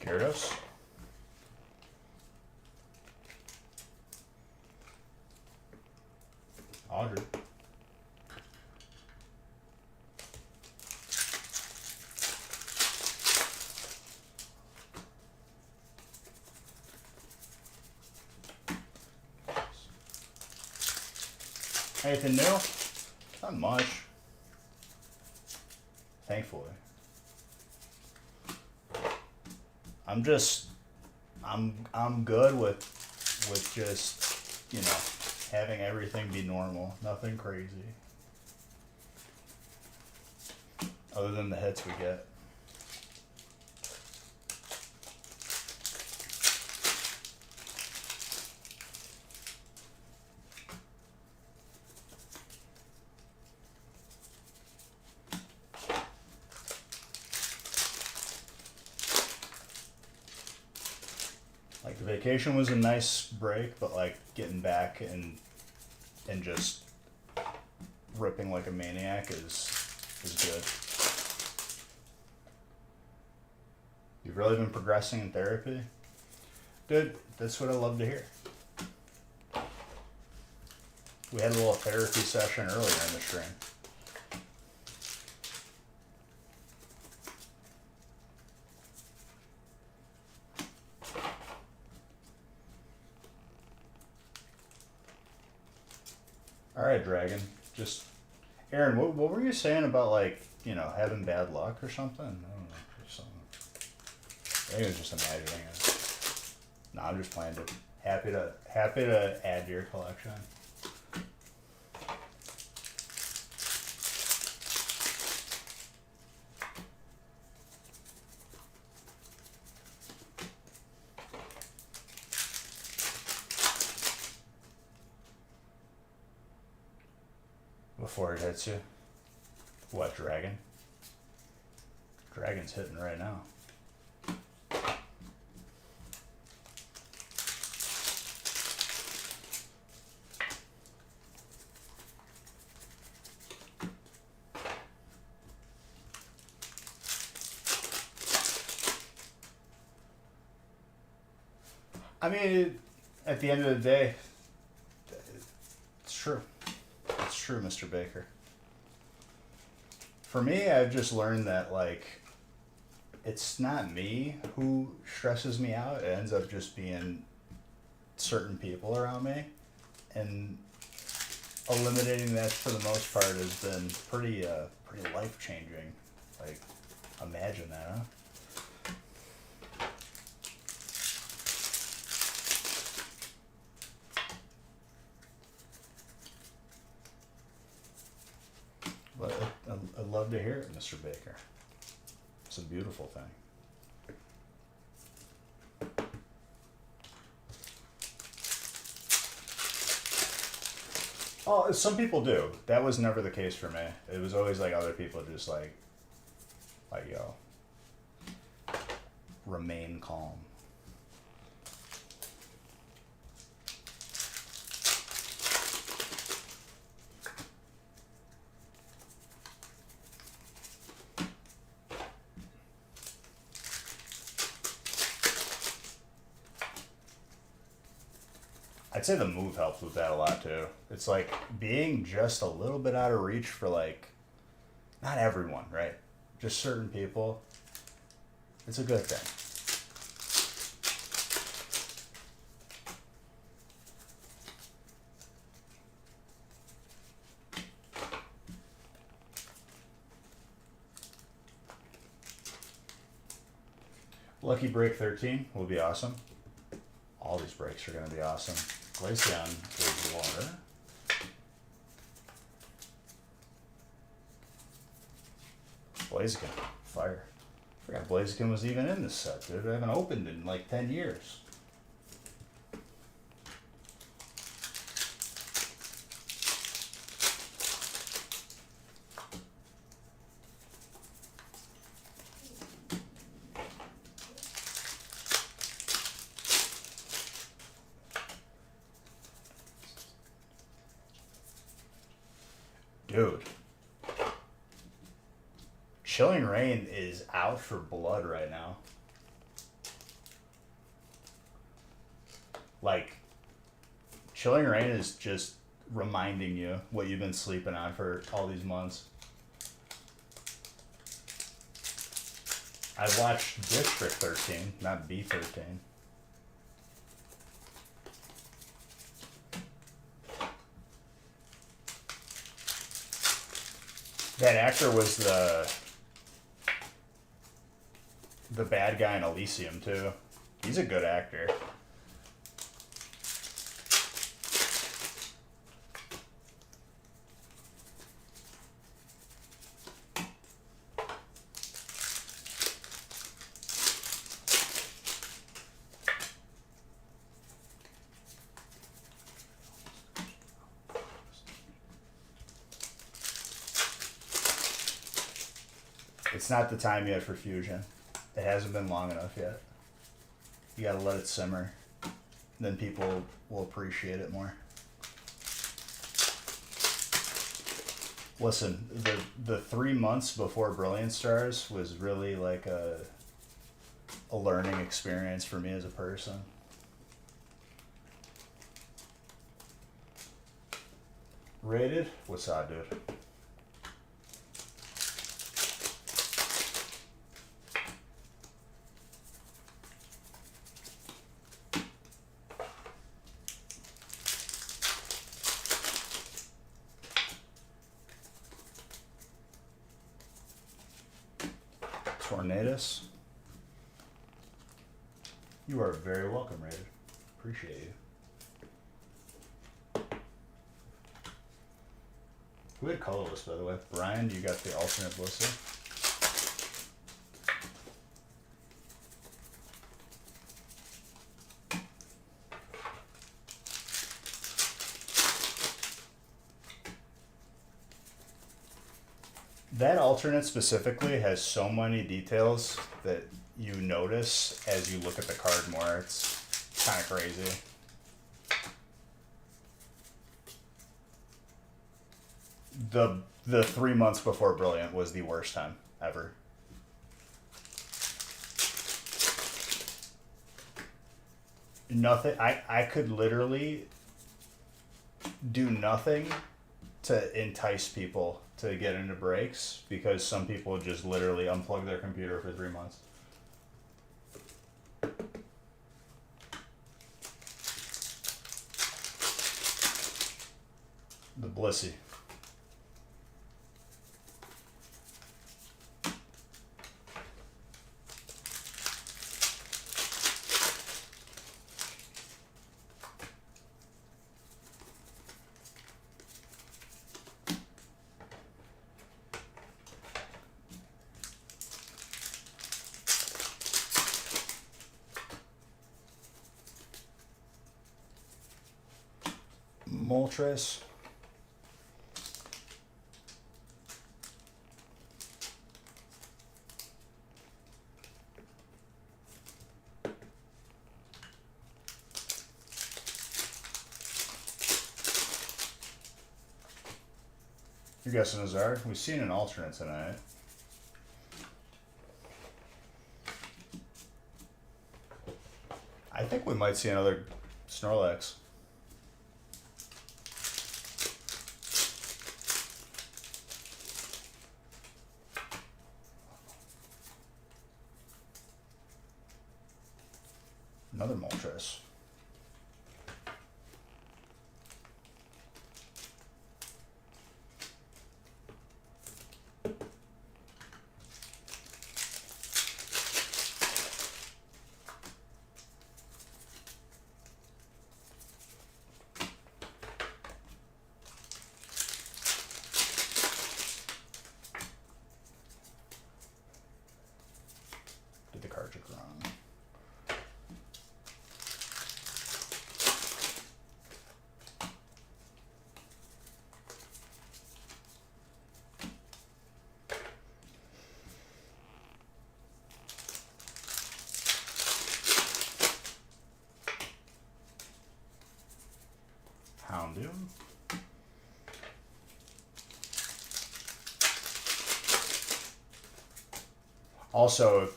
Gyarados. Audrey. Anything new? Not much. Thankfully. I'm good with just, you know, having everything be normal. Nothing crazy. Other than the hits we get. Like, the vacation was a nice break, but like getting back and just ripping like a maniac is good. You've really been progressing in therapy? Dude, that's what I love to hear. We had a little therapy session earlier in the stream. Alright, Dragon. Just, Aaron, what were you saying about, like, you know, having bad luck or something? I don't know. Just something. I think I was just imagining it. No, I'm just playing it. Happy to add to your collection. Before it hits you. What, Dragon? Dragon's hitting right now. I mean, at the end of the day, it's true. It's true, Mr. Baker. For me, I've just learned that, like, it's not me who stresses me out. It ends up just being certain people around me. And eliminating that for the most part has been pretty life-changing. Like, imagine that, huh? love to hear it, Mr. Baker. It's a beautiful thing. Oh, some people do. That was never the case for me. It was always like other people just like yo, remain calm. I'd say the move helps with that a lot too. It's like being just a little bit out of reach for like, not everyone, right? Just certain people. It's a good thing. Lucky break 13 will be awesome. All these breaks are going to be awesome. Glaceon is water. Blaziken, fire. Forgot Blaziken was even in this set, dude. I haven't opened in like 10 years. Dude. Chilling Reign is out for blood right now. Like, Chilling Reign is just reminding you what you've been sleeping on for all these months. I watched District 13, not B13. That actor was the bad guy in Elysium too. He's a good actor. It's not the time yet for fusion. It hasn't been long enough yet. You gotta let it simmer. Then people will appreciate it more. Listen, the 3 months before Brilliant Stars was really like a learning experience for me as a person. Rated? What's up, dude? Tornadus. You are very welcome, Rated. Appreciate you. Who had colorless, by the way? Brian, you got the alternate blister. That alternate specifically has so many details that you notice as you look at the card more. It's kind of crazy. The 3 months before Brilliant was the worst time ever. Nothing. I could literally do nothing to entice people to get into breaks because some people just literally unplug their computer for 3 months. The Blissey. Moltres. You're guessing Azard? We've seen an alternate tonight. I think we might see another Snorlax. Another Moltres. Did the card trick wrong? Houndoom. Also,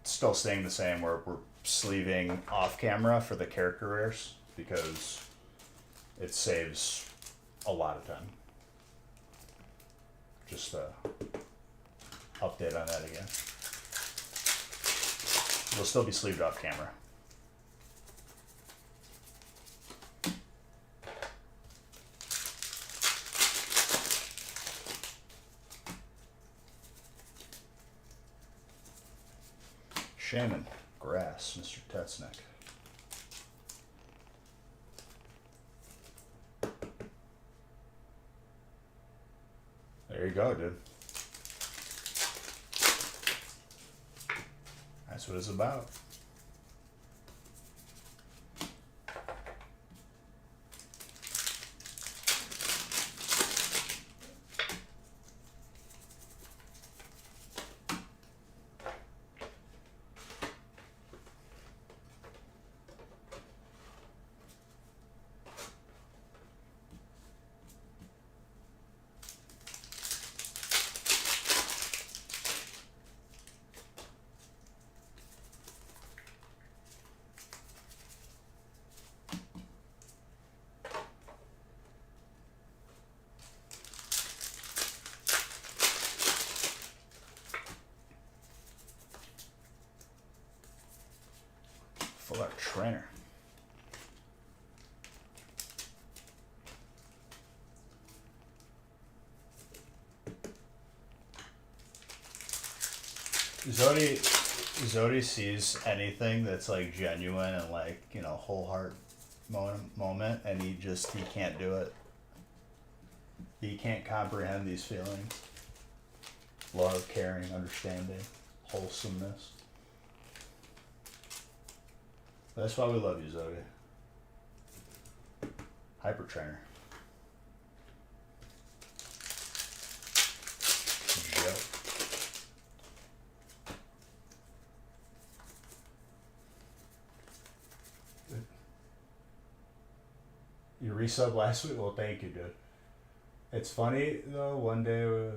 still staying the same, we're sleeving off camera for the character rares because it saves a lot of time. Just update on that again. We'll still be sleeved off camera. Shaman, Grass, Mr. Tetznick. There you go, dude. That's what it's about. Full art trainer. Zodi sees anything that's like genuine and like, you know, whole heart moment, and he can't do it. He can't comprehend these feelings. Love, caring, understanding, wholesomeness. That's why we love you, Zodi. Hyper Trainer. Joe. You resub last week? Well, thank you, dude. It's funny, though, one day...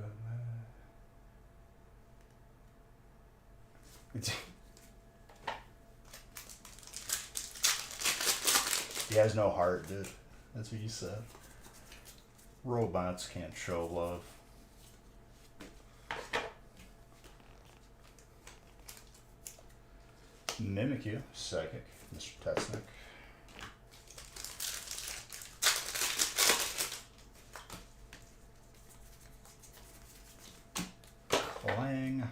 He has no heart, dude. That's what you said. Robots can't show love. Mimikyu, Psychic, Mr. Tetznick. Clang.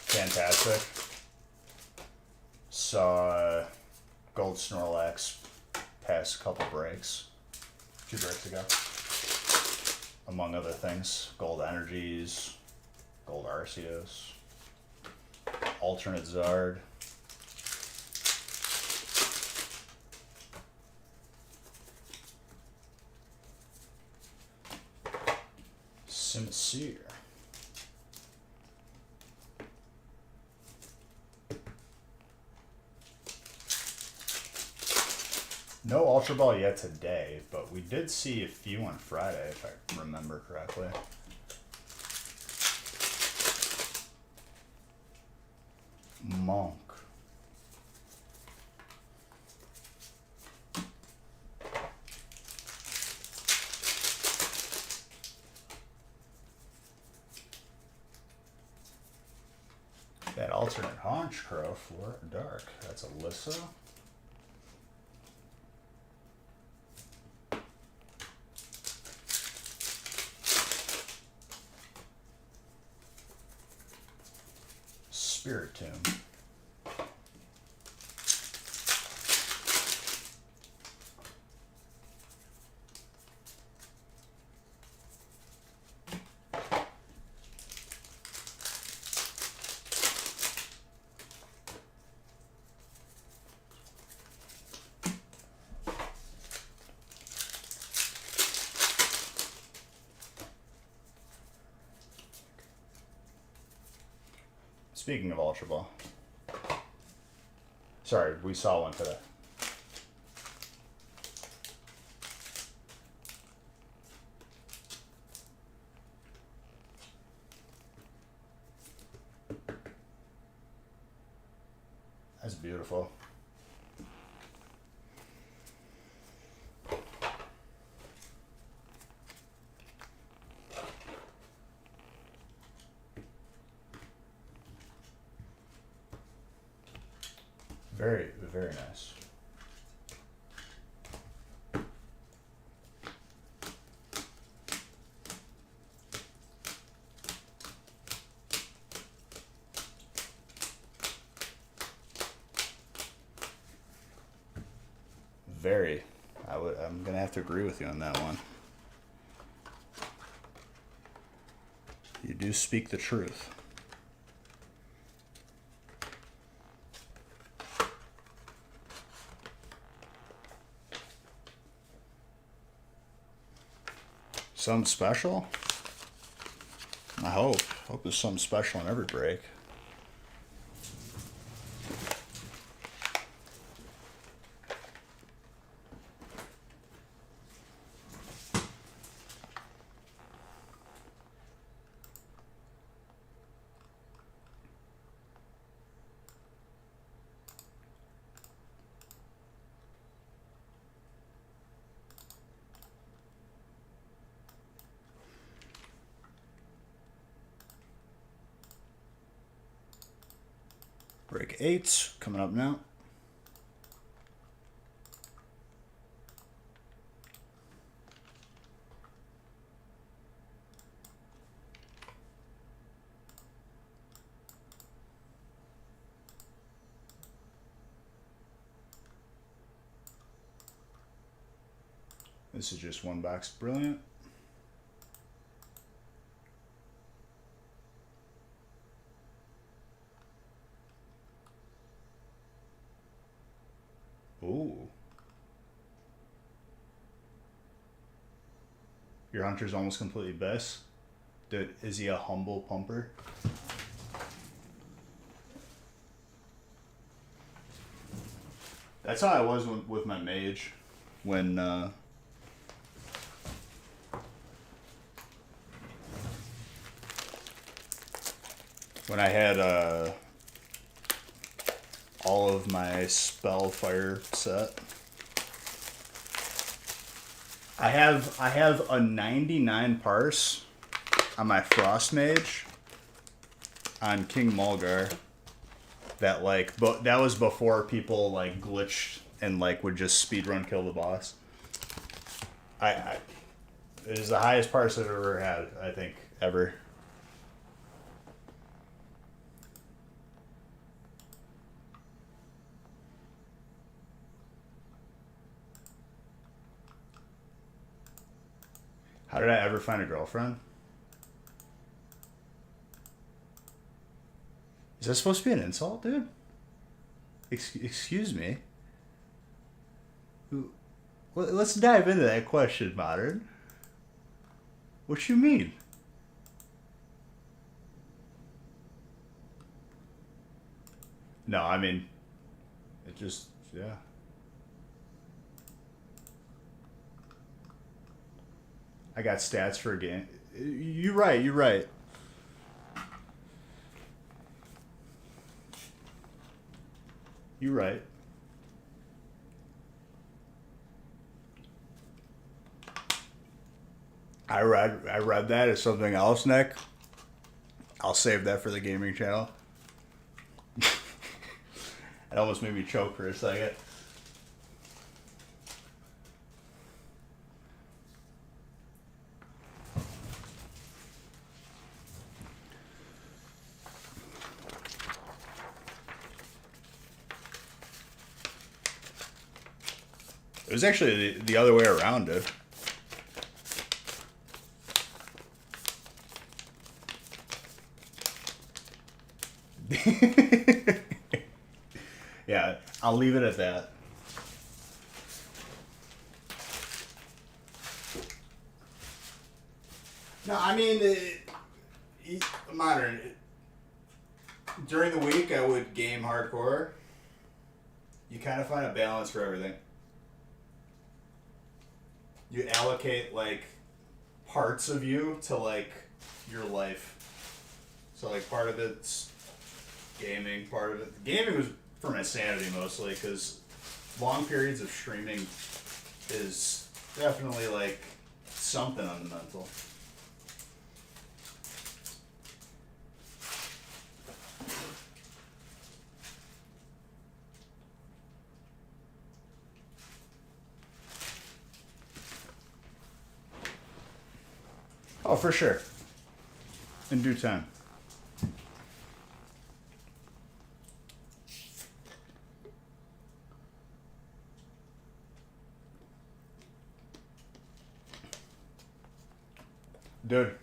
Fantastic. Saw Gold Snorlax past a couple breaks. 2 breaks ago. Among other things. Gold Energies. Gold Arceus. Alternate Zard. Sincere. No Ultra Ball yet today, but we did see a few on Friday, if I remember correctly. Monk. That alternate haunch crow for dark. That's Alyssa. Spirit Tomb. Speaking of Ultra Ball. Sorry, we saw one today. That's beautiful. Very, very nice. Very. I'm gonna have to agree with you on that one. You do speak the truth. Something special? I hope. Hope there's something special in every break. Break 8 coming up now. This is just one box. Brilliant. Ooh. Your hunter's almost completely best. Dude, is he a humble pumper? That's how I was with my mage when I had all of my Spellfire set. I have a 99 parse on my Frost Mage on King Mulgar. That but that was before people like glitched and like would just speedrun kill the boss. It is the highest parse I've ever had, I think, ever. How did I ever find a girlfriend? Is that supposed to be an insult, dude? Excuse me. Well, let's dive into that question, Modern. What you mean? No, I mean, it just, yeah. I got stats for a game. You're right. You're right. You're right. I read that as something else, Nick. I'll save that for the gaming channel. It almost made me choke for a second. It was actually the other way around, dude. Yeah, I'll leave it at that. No, I mean, modern. During the week, I would game hardcore. You kind of find a balance for everything. You allocate like parts of you to like your life. So like part of it's gaming, part of it gaming was for my sanity mostly because long periods of streaming is definitely like something on the mental. Oh, for sure. In due time. Dude.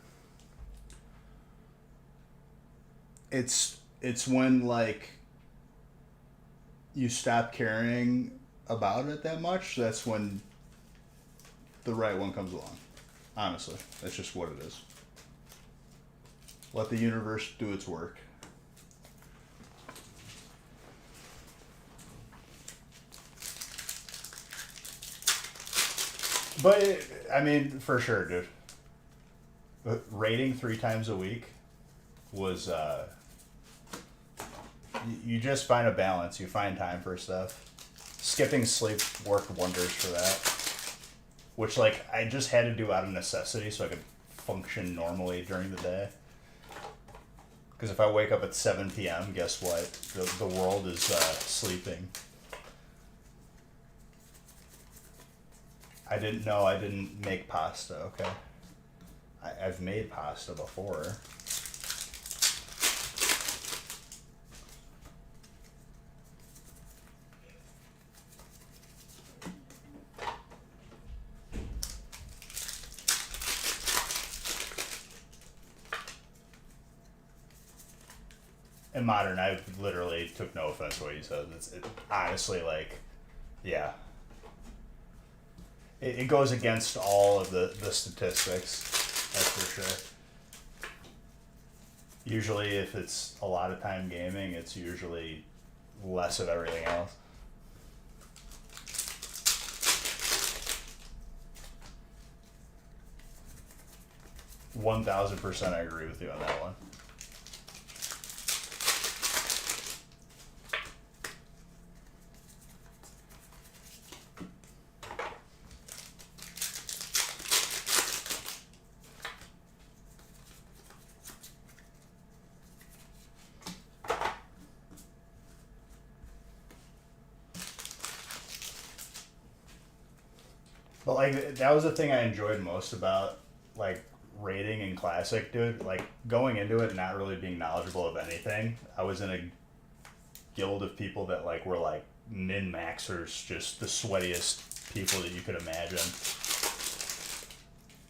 It's when like you stop caring about it that much, that's when the right one comes along. Honestly, that's just what it is. Let the universe do its work. But, I mean, for sure, dude. But rating 3 times a week was, you just find a balance. You find time for stuff. Skipping sleep worked wonders for that. Which, like, I just had to do out of necessity so I could function normally during the day. Because if I wake up at 7 p.m., guess what? The world is sleeping. I didn't know I didn't make pasta, okay? I've made pasta before. In modern, I literally took no offense to what you said. It's honestly like, yeah. It goes against all of the statistics, that's for sure. Usually, if it's a lot of time gaming, it's usually less of everything else. %1,000% I agree with you on that one. But like that was the thing I enjoyed most about like raiding in Classic, dude. Like going into it not really being knowledgeable of anything. I was in a guild of people that like were like min-maxers, just the sweatiest people that you could imagine.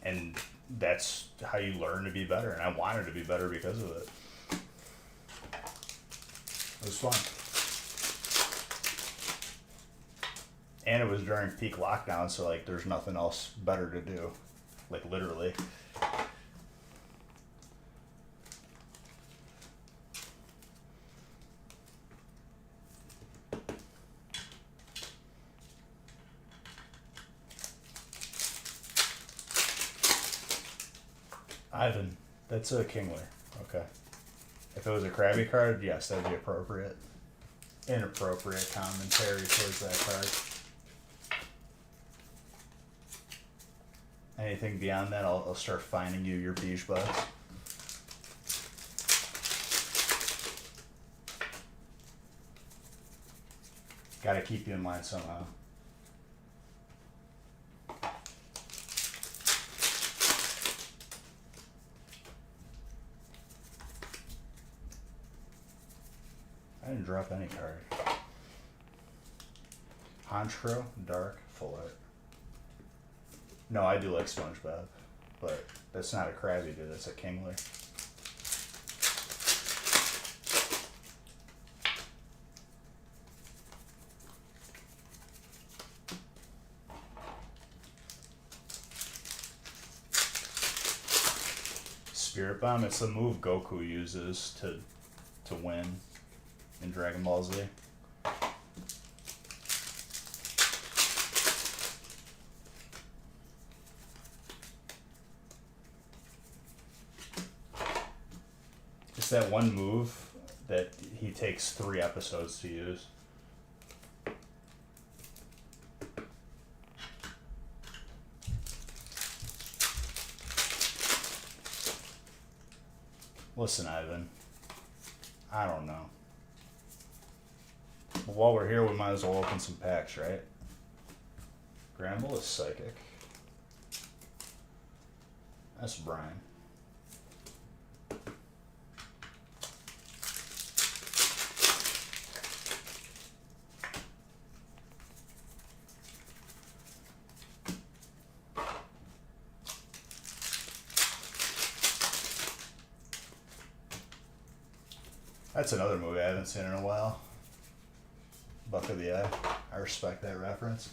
And that's how you learn to be better, and I wanted to be better because of it. It was fun. And it was during peak lockdown, so like there's nothing else better to do. Like literally. Ivan, that's a Kingler. Okay. If it was a Krabby card, yes, that'd be appropriate. Inappropriate commentary towards that card. Anything beyond that, I'll start fining you your beige bucks. Gotta keep you in mind somehow. I didn't drop any card. Honchkrow, Dark, Full Art. No, I do like SpongeBob, but that's not a Krabby dude, that's a Kingler. Spirit Bomb, it's the move Goku uses to win in Dragon Ball Z. It's that one move that he takes 3 episodes to use. Listen, Ivan, I don't know. But while we're here, we might as well open some packs, right? Granville is Psychic. That's Brian. That's another movie I haven't seen in a while. Buck of the Eye. I respect that reference.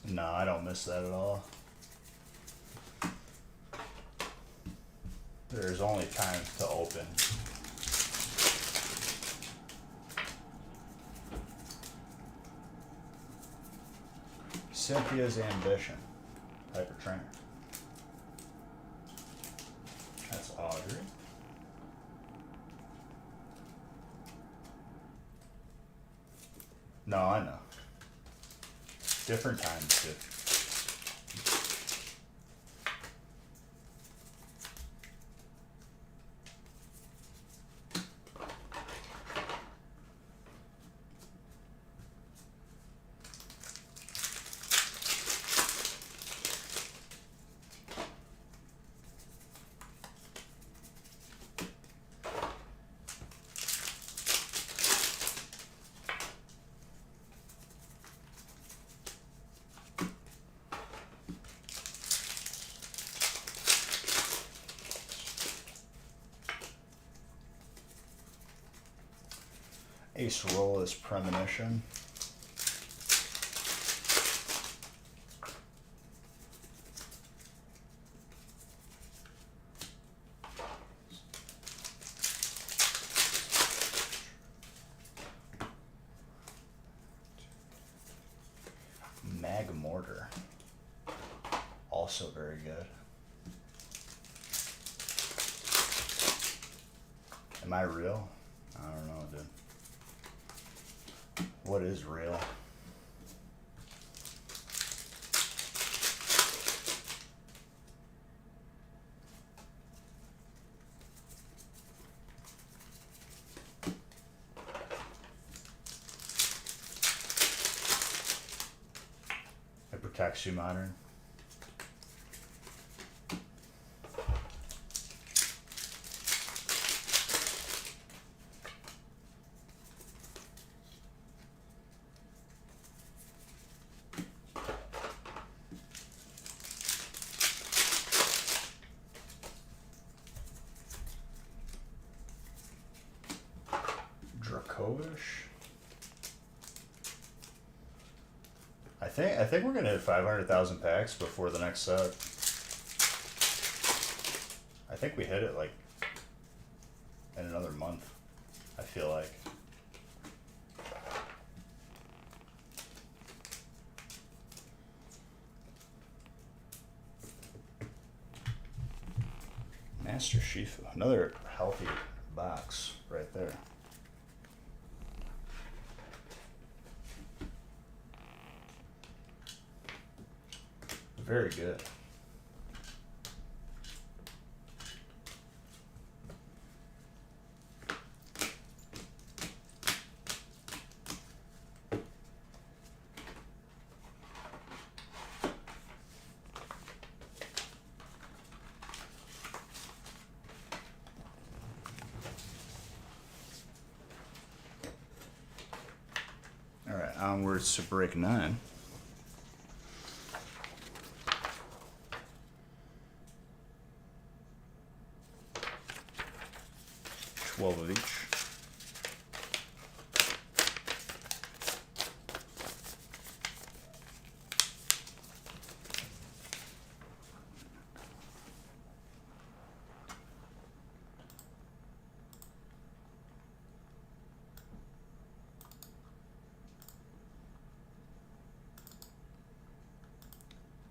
No, I don't miss that at all. There's only time to open. Cynthia's Ambition. Hyper Trainer. That's Audrey. No, I know. Different times, too. Ace roll is Premonition. Mag Mortar. Also very good. Am I real? I don't know, dude. What is real? It protects you, Modern. Dracovish. I think we're gonna hit 500,000 packs before the next set. I think we hit it like in another month. I feel like. Master Shifu, another healthy box right there. Very good. All right, onwards to break 9. 12 of each.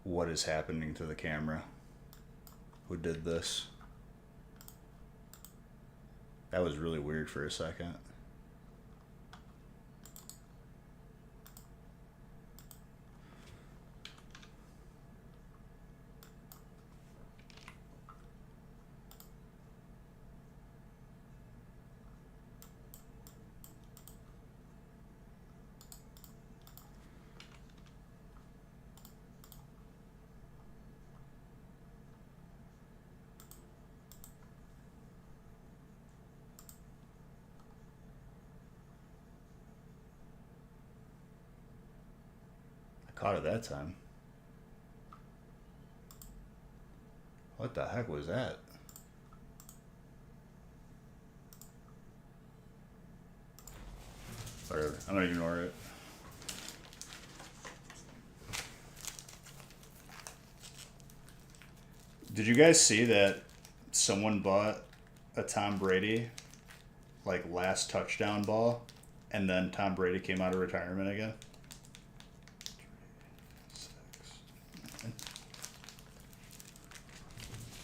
What is happening to the camera? Who did this? That was really weird for a second. Caught it that time. What the heck was that? Whatever, I'm gonna ignore it. Did you guys see that someone bought a Tom Brady like last touchdown ball and then Tom Brady came out of retirement again?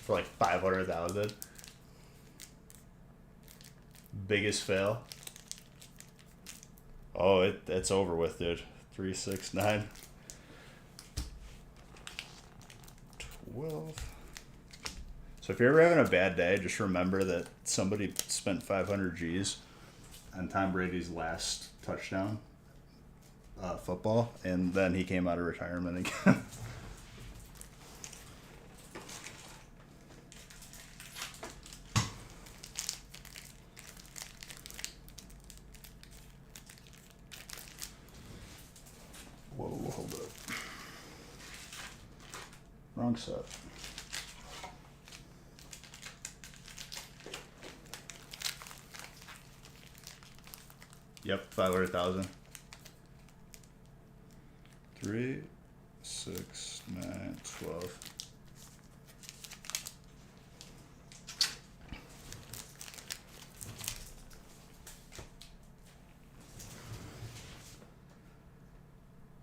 For like 500,000. Biggest fail. Oh, it's over with, dude. 3, 6, 9, 12. So if you're ever having a bad day, just remember that somebody spent 500 G's on Tom Brady's last touchdown football, and then he came out of retirement again. Whoa, hold up. Wrong set. Yep, 500,000. 3, 6, 9, 12.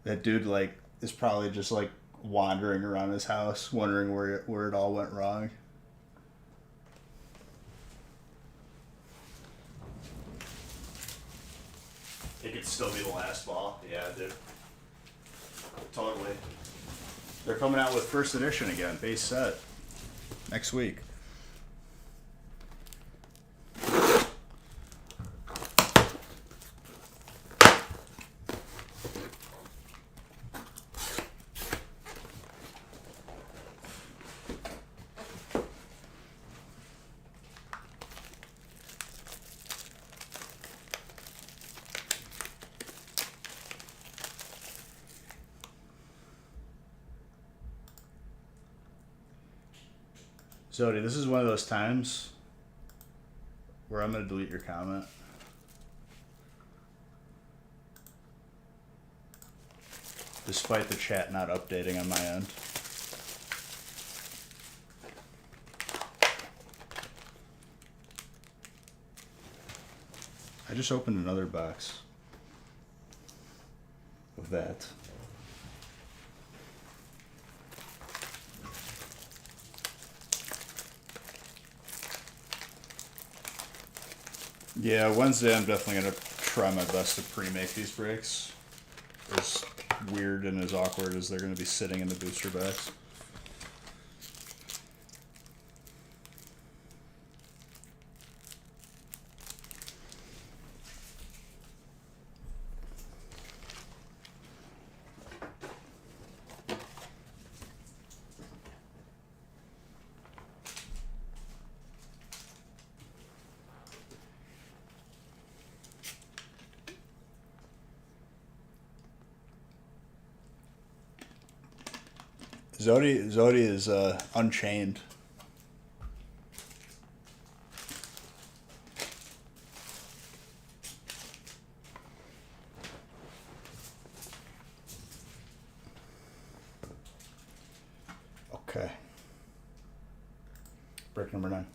That dude like is probably just like wandering around his house, wondering where it all went wrong. It could still be the last ball. Yeah, dude. Totally. They're coming out with first edition again, base set, next week. Zodi, this is one of those times where I'm going to delete your comment. Despite the chat not updating on my end. I just opened another box of that. Yeah, Wednesday I'm definitely gonna try my best to pre-make these breaks. As weird and as awkward as they're gonna be sitting in the booster bags. Zodi is unchained. Okay. Break number 9.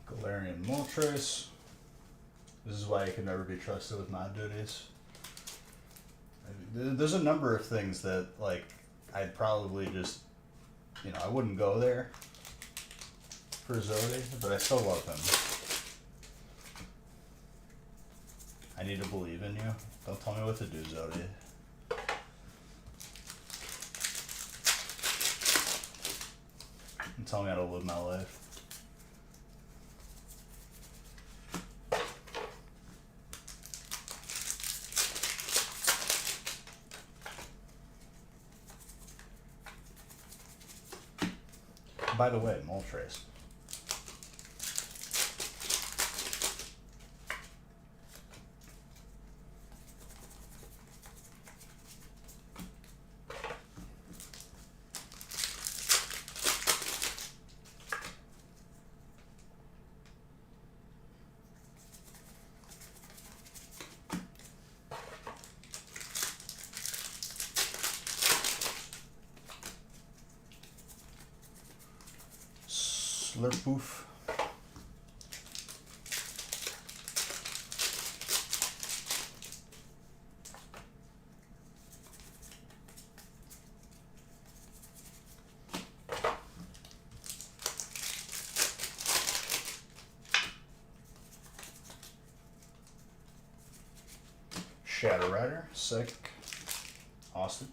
Galarian Moltres. This is why you can never be trusted with mod duties. There's a number of things that, like, I'd probably just, I wouldn't go there for Zodi, but I still love him. I need to believe in you. Don't tell me what to do, Zodi. And tell me how to live my life. By the way, Moltres. Slurpoof. Shadow Rider, sick. Austin.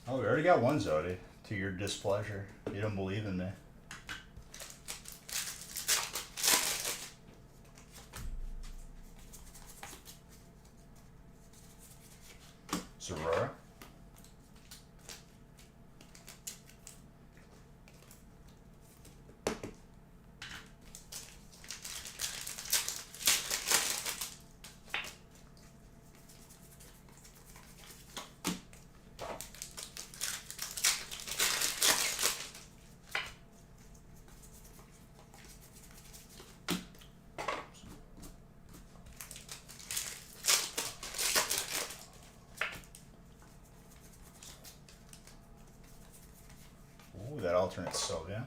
Oh, we already got one Zodi. To your displeasure. You don't believe in me. Zorora. Ooh, that alternate Sylvia.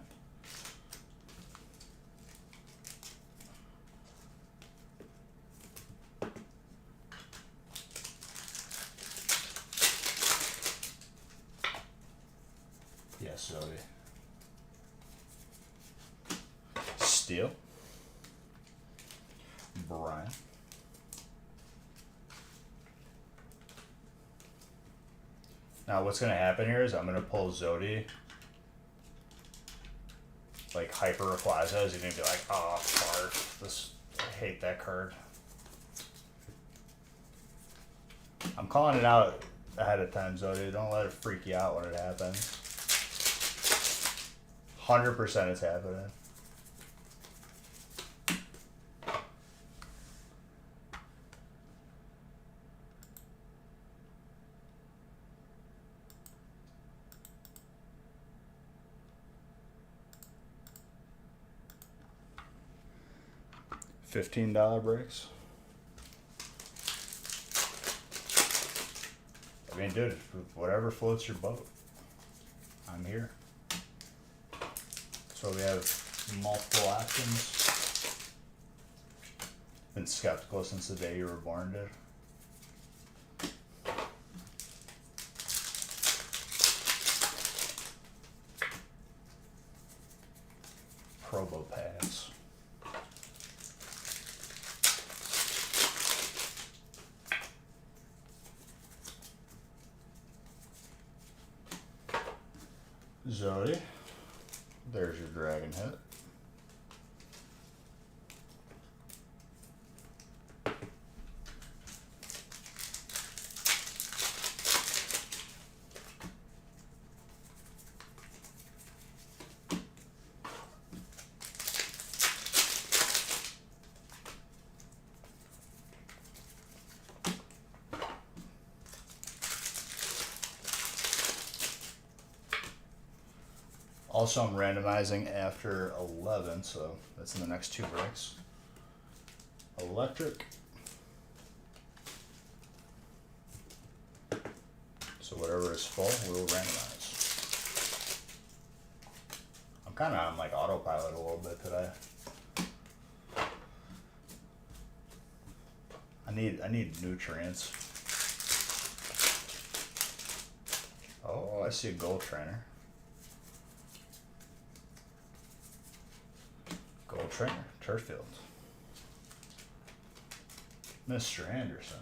Yes, Sylvia. Steel. Brian. Now what's going to happen here is I'm going to pull Zodi, like Hyper Rayquaza, is going to be like, oh, fart. I hate that card. I'm calling it out ahead of time, Zodi. Don't let it freak you out when it happens. 100% it's happening. $15 breaks. I mean, dude, whatever floats your boat. I'm here. So we have multiple options. Been skeptical since the day you were born, dude. Probo pads. Zoe, there's your dragon hit. Also, I'm randomizing after 11, so that's in the next 2 breaks. Electric. So whatever is full, we'll randomize. I'm kind of on like autopilot a little bit today. I need nutrients. Oh, I see a gold trainer. Gold trainer, Turfield. Mr. Anderson.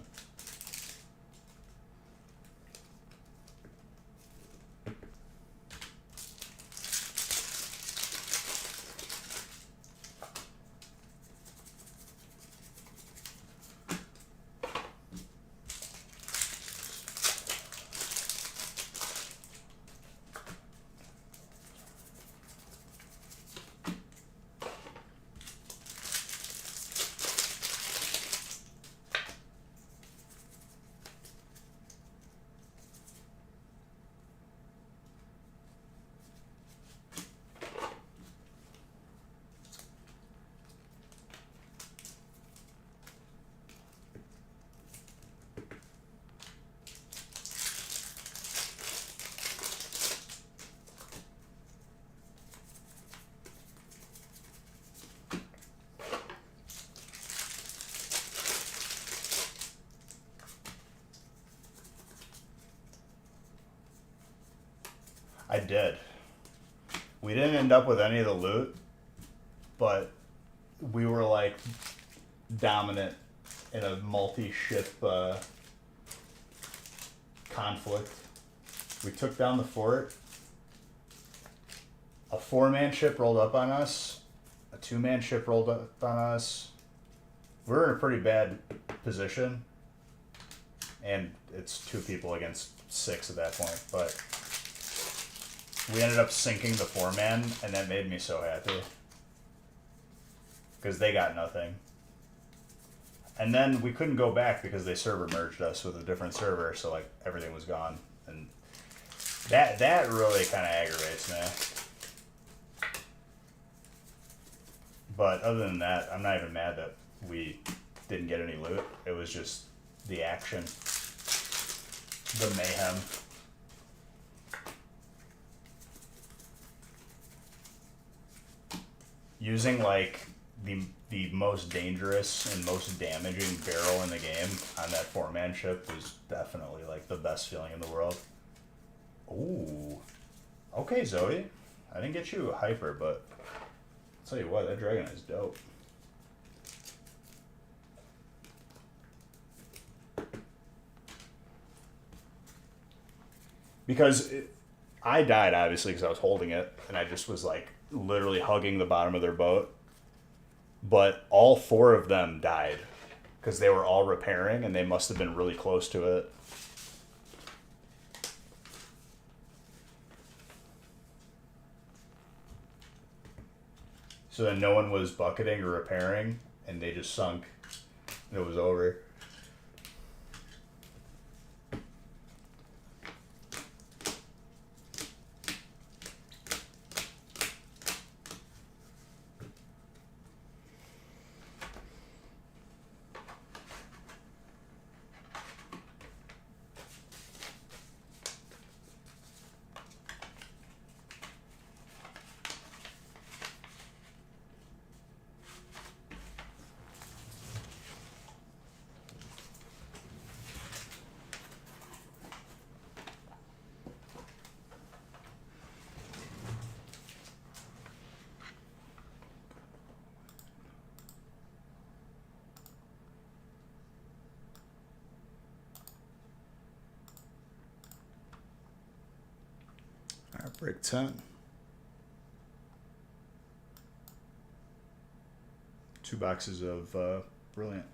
I did. We didn't end up with any of the loot, but we were like dominant in a multi-ship conflict. We took down the fort. A 4-man ship rolled up on us. A 2-man ship rolled up on us. We were in a pretty bad position. And it's 2 people against 6 at that point, but we ended up sinking the 4-man, and that made me so happy. Because they got nothing. And then we couldn't go back because they server merged us with a different server, so like everything was gone. And that really kind of aggravates me. But other than that, I'm not even mad that we didn't get any loot. It was just the action. The mayhem. Using like the most dangerous and most damaging barrel in the game on that 4-man ship was definitely like the best feeling in the world. Ooh. Okay, Zoe. I didn't get you a hyper, but I'll tell you what, that dragon is dope. Because I died, obviously, because I was holding it, and I just was like literally hugging the bottom of their boat. But all 4 of them died because they were all repairing, and they must have been really close to it. So then no one was bucketing or repairing, and they just sunk, and it was over. All right, break 10. 2 boxes of Brilliant.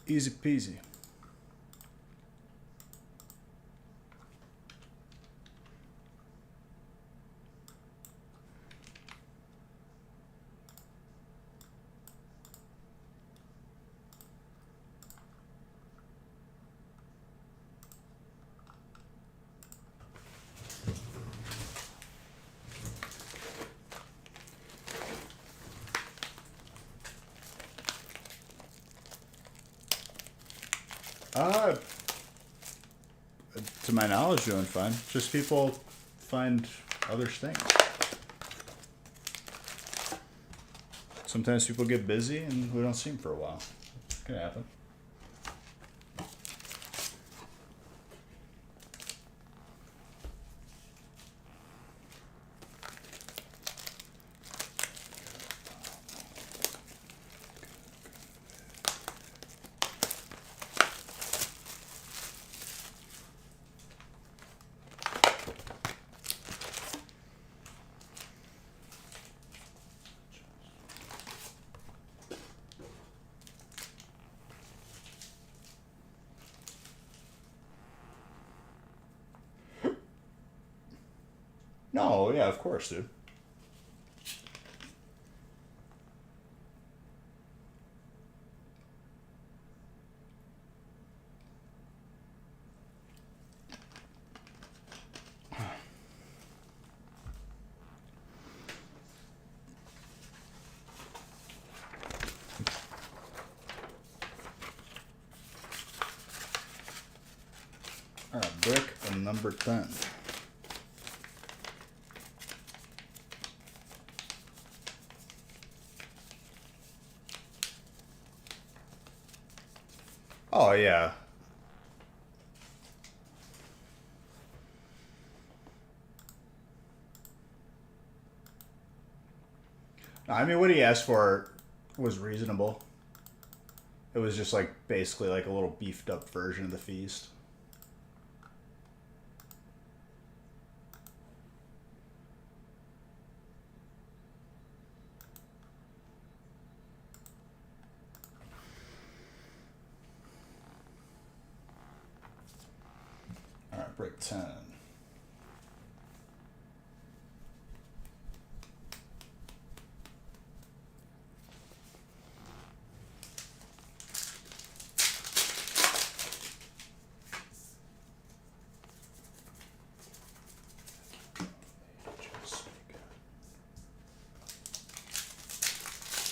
Easy peasy. Uh, to my knowledge, doing fine. Just people find other things. Sometimes people get busy and we don't see them for a while. It can happen. No, yeah, of course, dude. All right, brick and number 10. Oh, yeah. I mean, what he asked for was reasonable. It was just like basically like a little beefed up version of the feast. All right, break 10.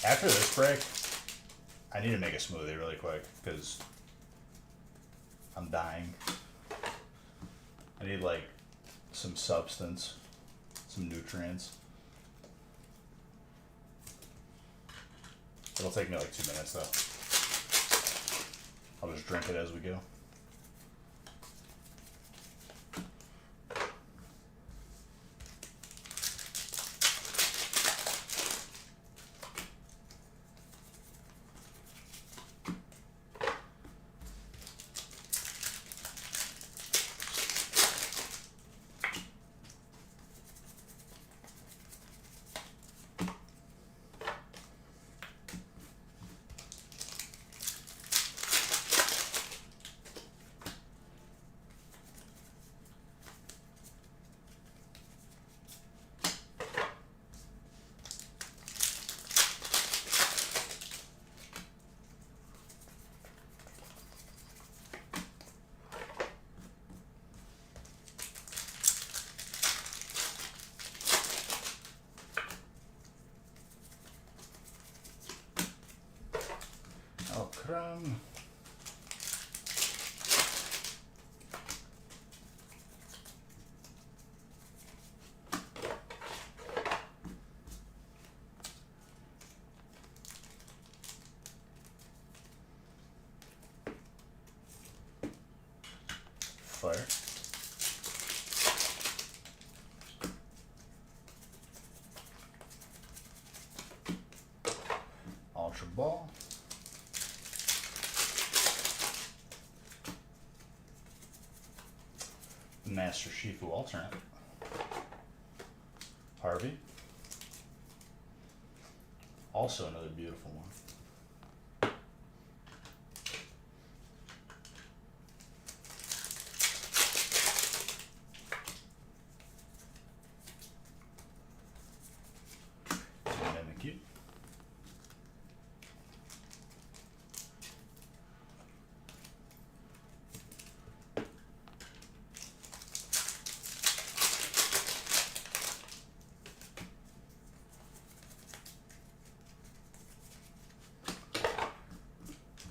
After this break, I need to make a smoothie really quick because I'm dying. I need like some substance, some nutrients. It'll take me like 2 minutes though. I'll just drink it as we go. Shukran. Fire. Ultra Ball. Master Shifu alternate. Harvey. Also another beautiful one. Mimikyu.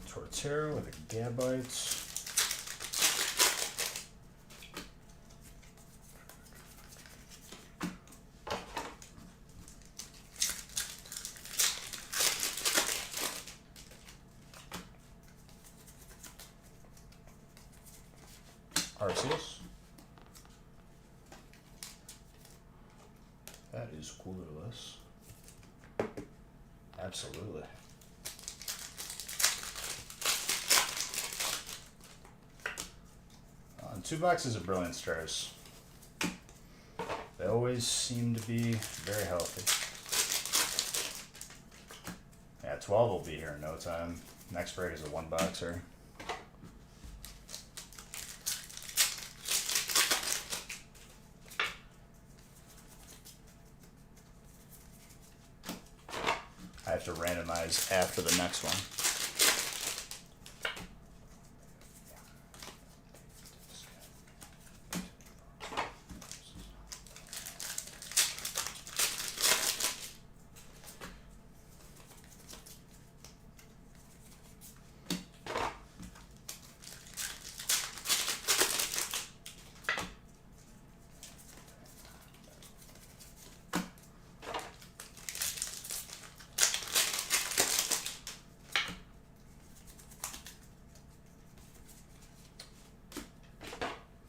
Torterra with a Gabite. Arceus. That is colorless. Absolutely. And 2 boxes of Brilliant Stars. They always seem to be very healthy. Yeah, 12 will be here in no time. Next break is a 1-boxer. I have to randomize after the next one.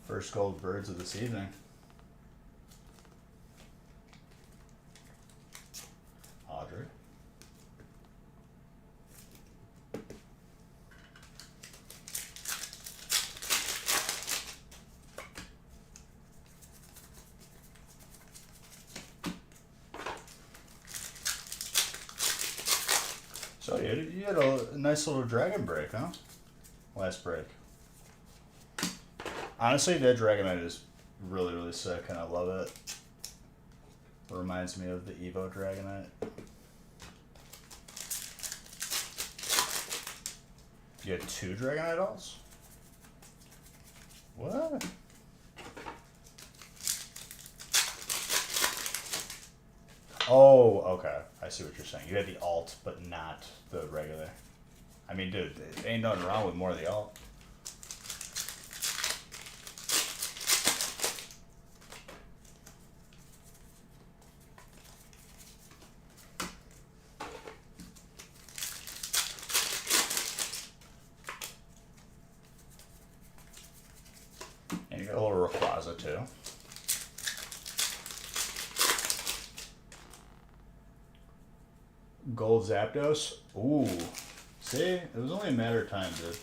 First gold birds of this evening. Audrey. So you had a nice little dragon break, huh? Last break. Honestly, that Dragonite is really, really sick, and I love it. It reminds me of the Evo Dragonite. You had 2 Dragonite dolls? What? Oh, okay. I see what you're saying. You had the alt, but not the regular. I mean, dude, ain't nothing wrong with more of the alt. And you got a little Rayquaza too. Gold Zapdos. Ooh. See? It was only a matter of time, dude.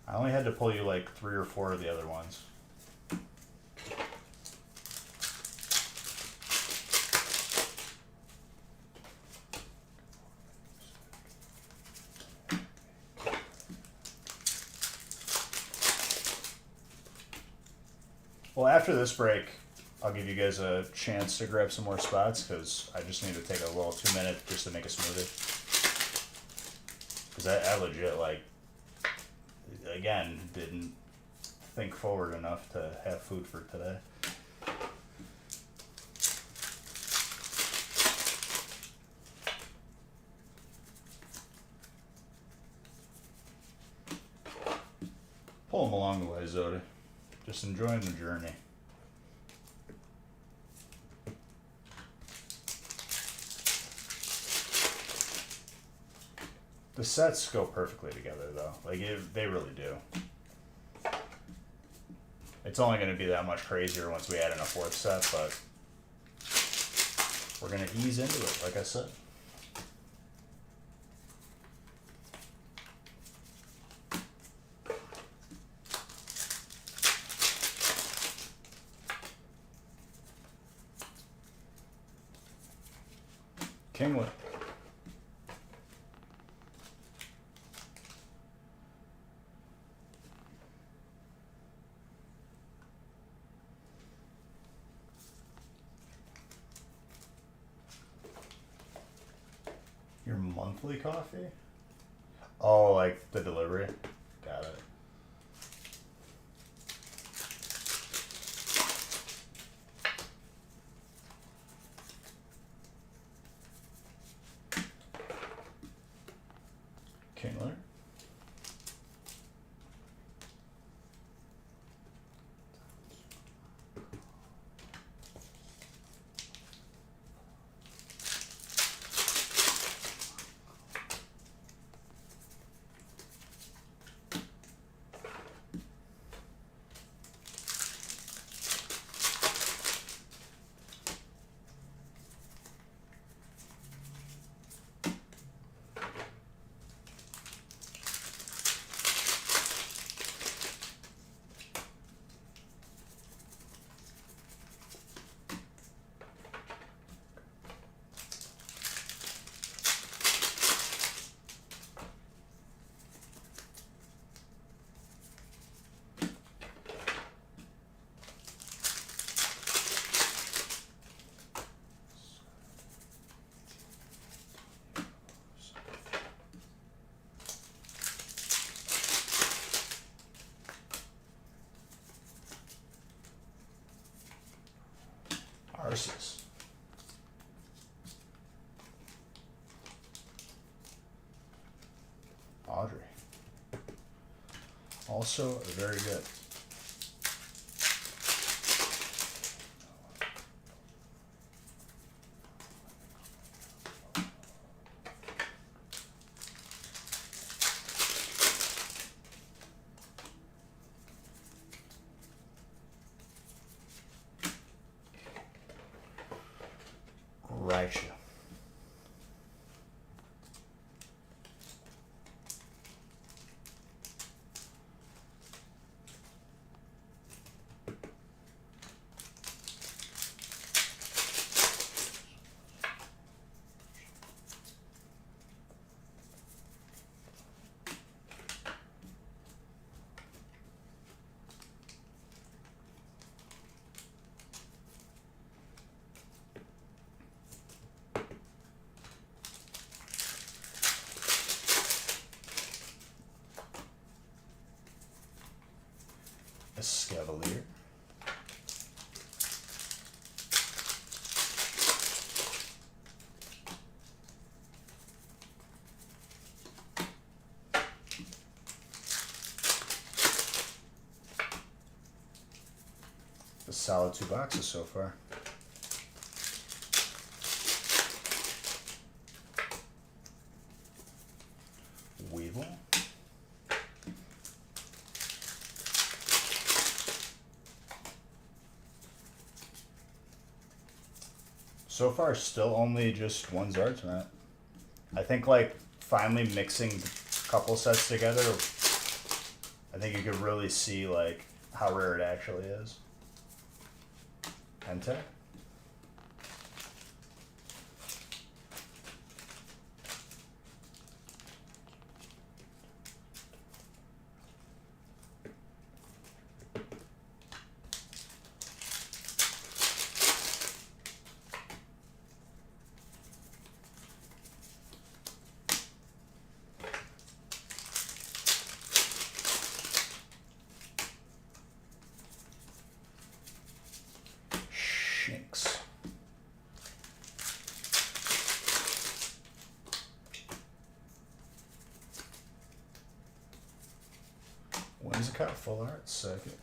I only had to pull you like 3 or 4 of the other ones. Well, after this break, I'll give you guys a chance to grab some more spots because I just need to take a little 2-minute just to make a smoothie. Because I legit, like, again, didn't think forward enough to have food for today. Pull them along the way, Zodi. Just enjoying the journey. The sets go perfectly together, though. Like, they really do. It's only going to be that much crazier once we add in a fourth set, but we're going to ease into it, like I said. Kinglet. Your monthly coffee? Oh, like the delivery? Got it. Kingler. Arceus. Audrey. Also very good. Raichu. Escavalier. A solid 2 boxes so far. Weevil. So far, still only just one Zartanat. I think, like, finally mixing a couple sets together, I think you could really see, like, how rare it actually is. Entei? Full art, psychic.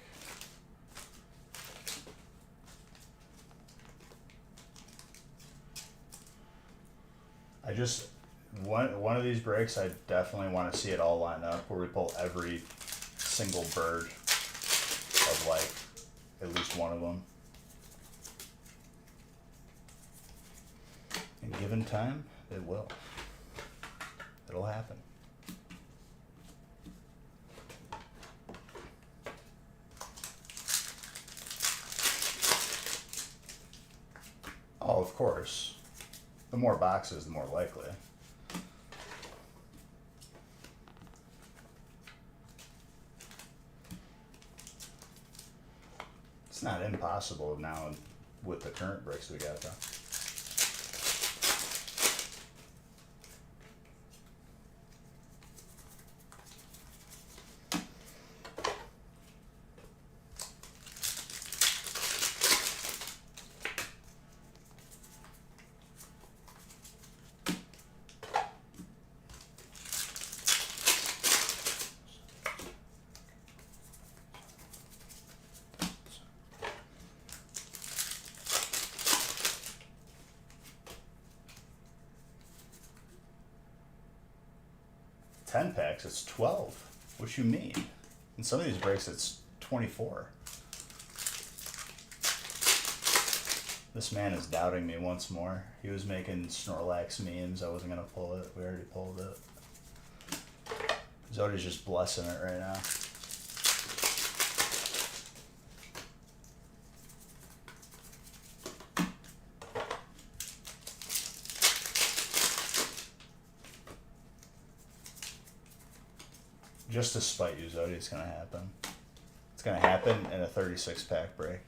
I just one of these breaks I definitely want to see it all line up where we pull every single bird of like at least one of them. And given time, it will. It'll happen. Oh, of course. The more boxes, the more likely. It's not impossible now with the current bricks we got though. Packs, it's 12. What you mean? In some of these breaks, it's 24. This man is doubting me once more. He was making Snorlax memes. I wasn't gonna pull it. We already pulled it. Zody's just blessing it right now. Just to spite you, Zodi, it's gonna happen. It's gonna happen in a 36 pack break.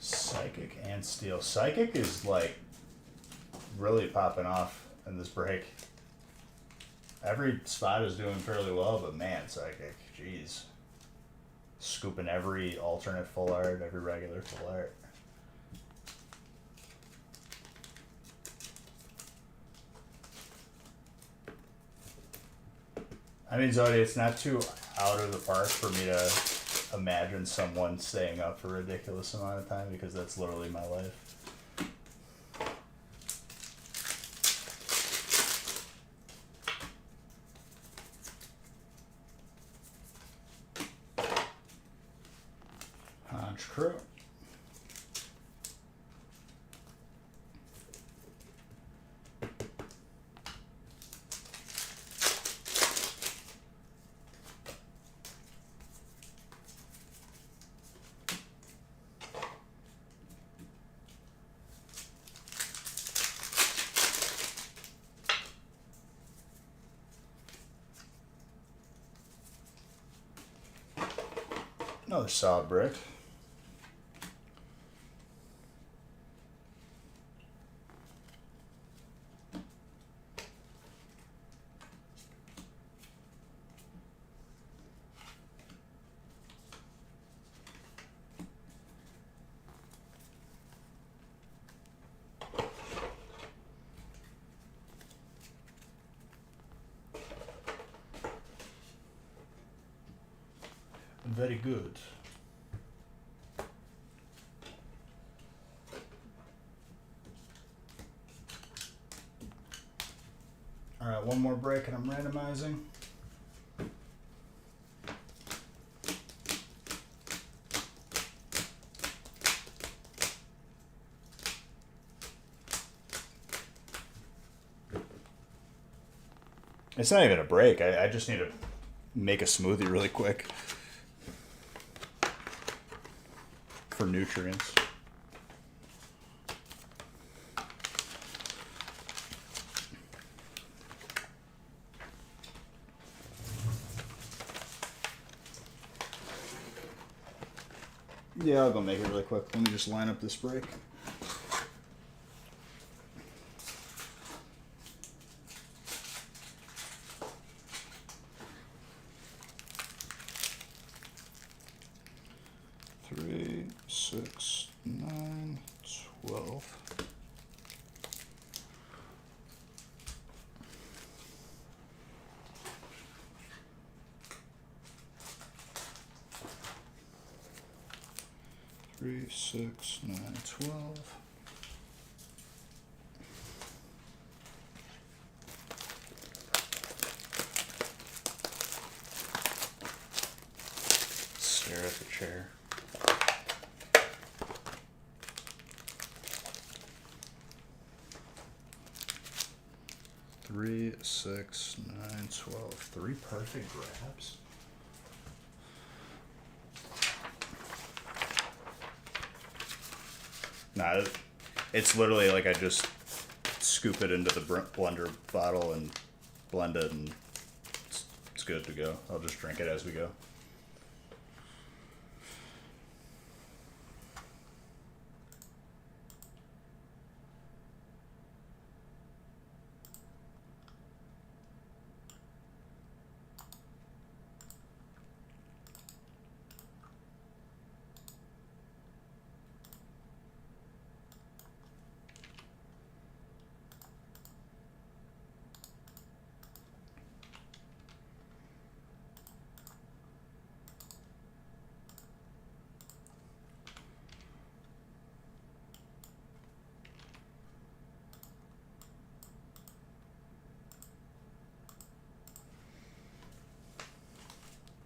Psychic and Steel. Psychic is like really popping off in this break. Every spot is doing fairly well, but man, Psychic, jeez. Scooping every alternate full art, every regular full art. I mean, Zodi, it's not too out of the park for me to imagine someone staying up for a ridiculous amount of time because that's literally my life. Hunch Crew. Another solid brick. Very good. All right, one more break and I'm randomizing. It's not even a break. I just need to make a smoothie really quick for nutrients. Yeah, I'll go make it really quick. Let me just line up this break. Three, 6, 9, 12. Three, 6, 9, 12. Stare at the chair. Three, 6, 9, 12. Three perfect grabs. Nah, it's literally like I just scoop it into the blender bottle and blend it, and it's good to go. I'll just drink it as we go.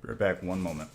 Be right back, one moment.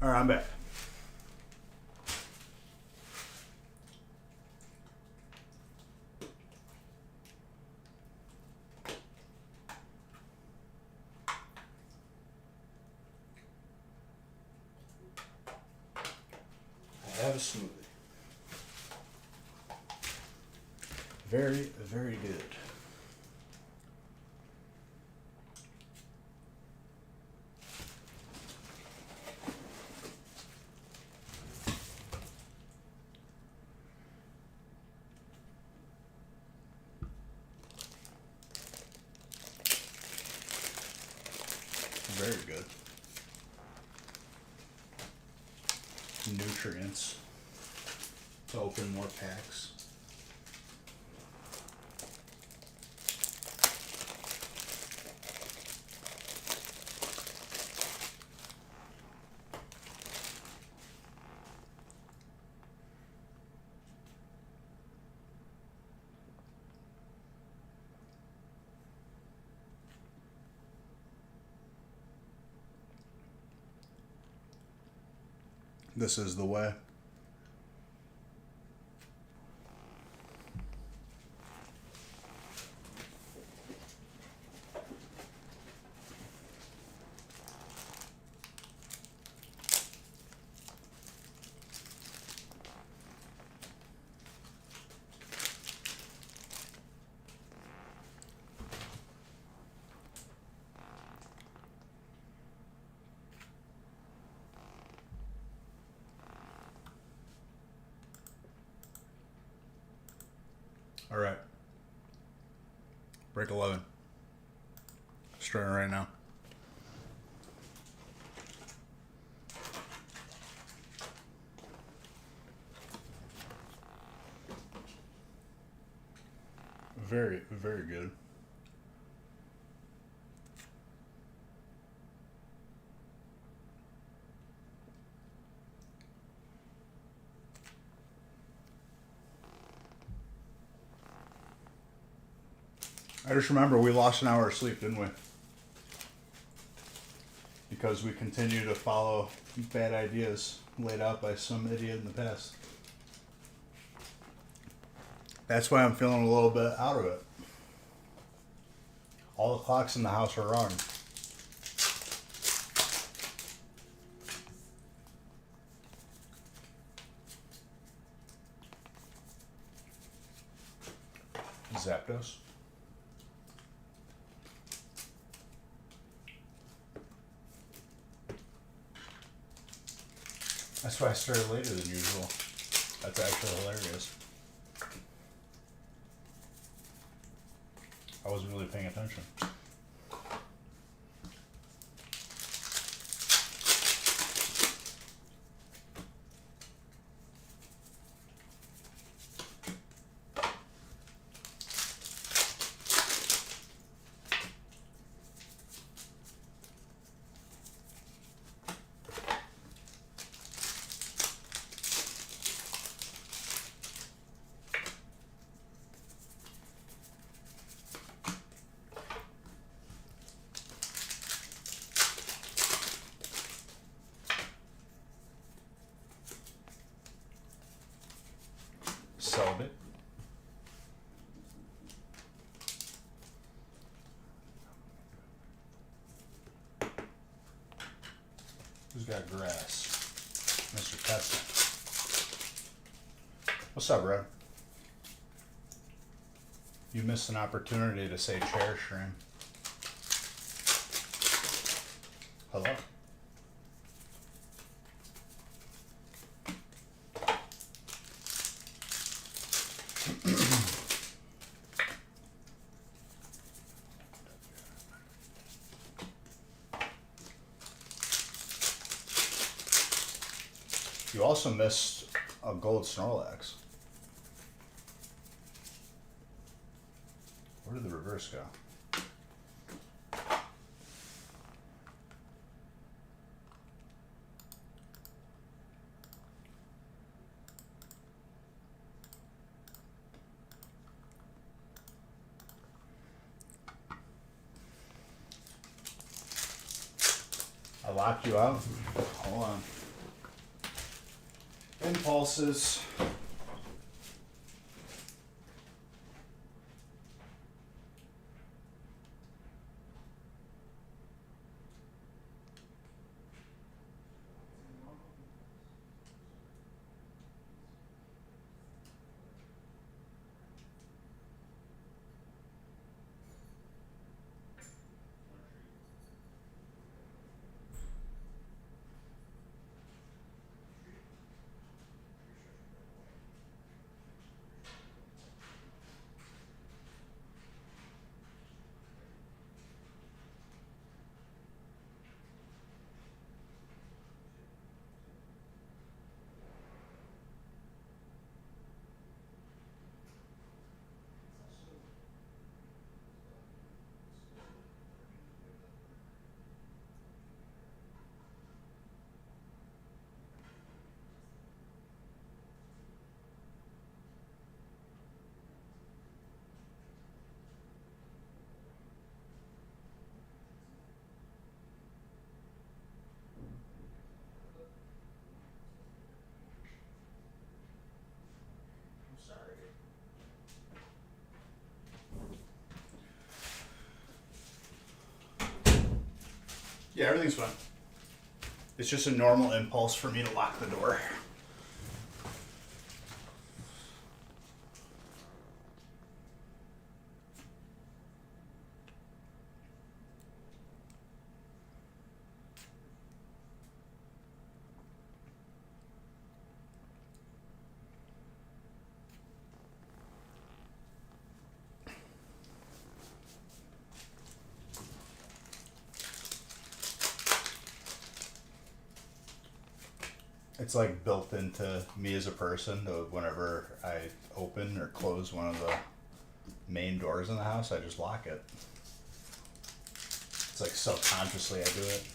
All right, I'm back. I have a smoothie. Very, very good. Very good. Nutrients. To open more packs. This is the way. All right. Break 11. Starting right now. Very, very good. I just remember we lost an hour of sleep, didn't we? Because we continue to follow bad ideas laid out by some idiot in the past. That's why I'm feeling a little bit out of it. All the clocks in the house are wrong. Zapdos. That's why I started later than usual. That's actually hilarious. I wasn't really paying attention. Celibate. Who's got grass? Mr. Tesla. What's up, bro? You missed an opportunity to say chair stream. Hello? You also missed a gold Snorlax. Where did the reverse go? I locked you out? Hold on. Impulses. Yeah, everything's fine. It's just a normal impulse for me to lock the door. It's like built into me as a person. Whenever I open or close one of the main doors in the house, I just lock it. It's like subconsciously I do it.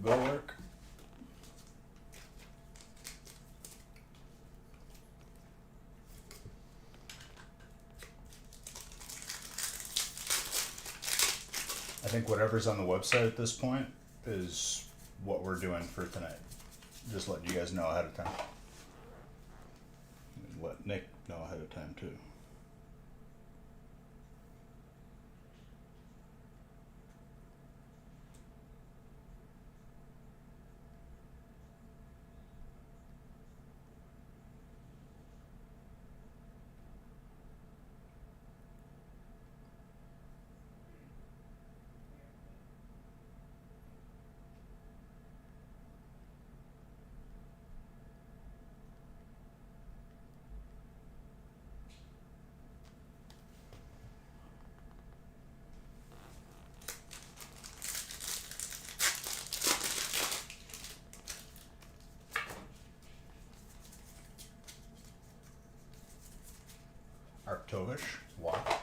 Go work. I think whatever's on the website at this point is what we're doing for tonight. Just letting you guys know ahead of time. And let Nick know ahead of time too. Arctovish, walk.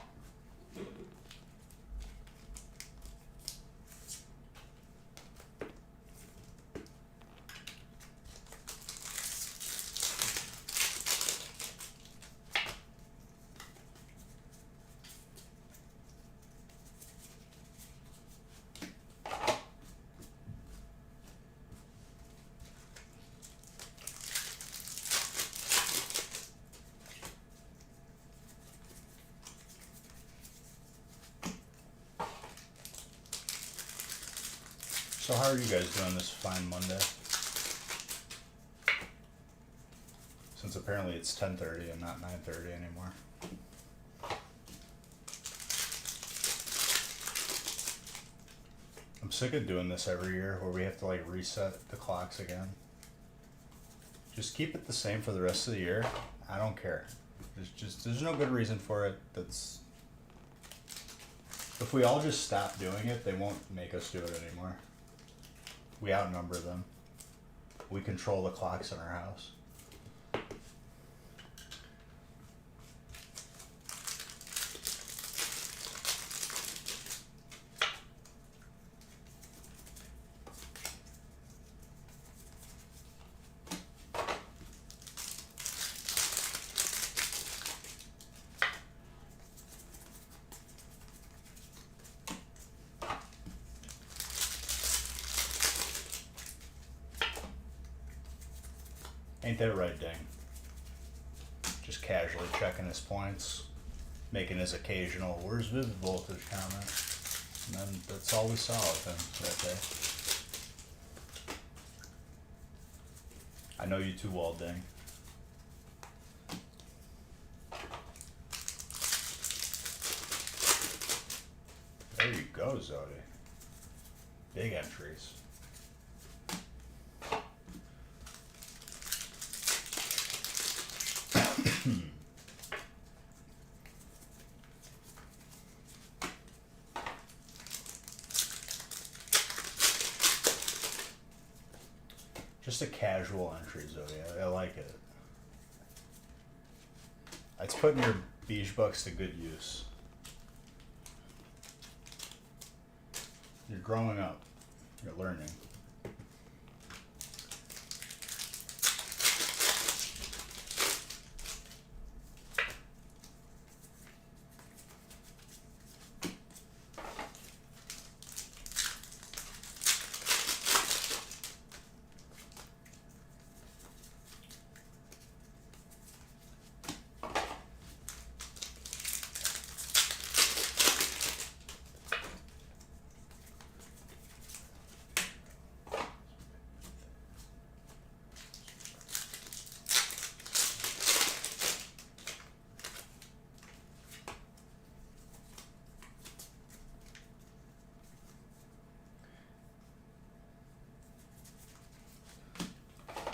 So how are you guys doing this fine Monday? Since apparently it's 10:30 and not 9:30 anymore. I'm sick of doing this every year where we have to like reset the clocks again. Just keep it the same for the rest of the year. I don't care. There's no good reason for it. If we all just stop doing it, they won't make us do it anymore. We outnumber them. We control the clocks in our house. Ain't that right, Ding? Just casually checking his points, making his occasional "where's Vivid Voltage" comment, and then that's all we saw of him that day. I know you too well, Ding. There you go, Zodi. Big entries. Just a casual entry, Zodi. I like it. It's putting your beach bucks to good use. You're growing up. You're learning.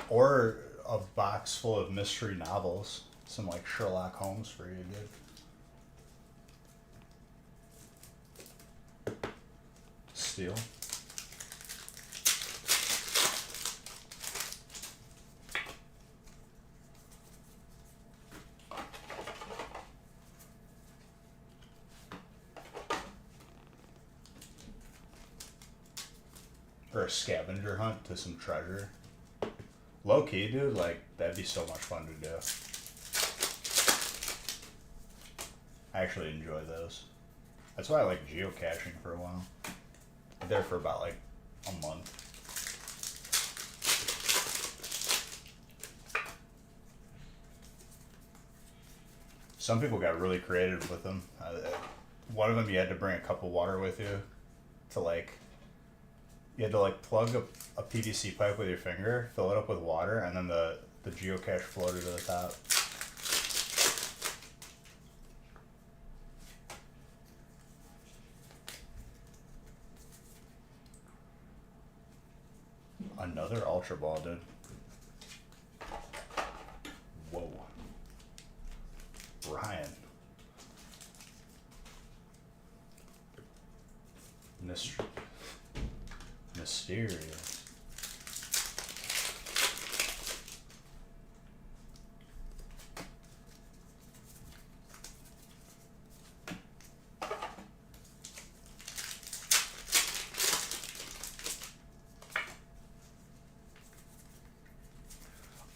Or a box full of mystery novels. Some like Sherlock Holmes for you, dude. Steal. Or a scavenger hunt to some treasure. Low key, dude, like, that'd be so much fun to do. I actually enjoy those. That's why I like geocaching for a while. I'm there for about like a month. Some people got really creative with them. One of them, you had to bring a cup of water with you to like, you had to like plug a PVC pipe with your finger, fill it up with water, and then the geocache floated to the top. Another Ultra Ball, dude. Whoa. Ryan. Mysterious.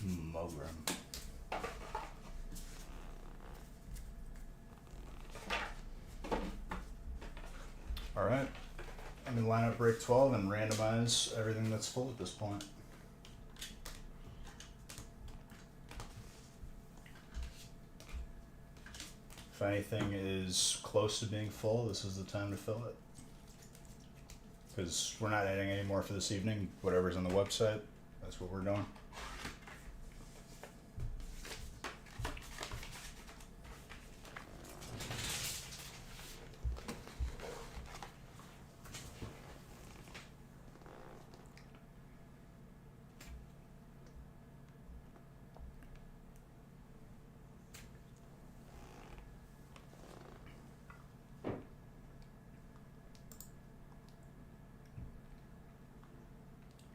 Mogrim. Alright. I'm gonna line up break 12 and randomize everything that's full at this point. If anything is close to being full, this is the time to fill it. Because we're not adding any more for this evening. Whatever's on the website, that's what we're doing.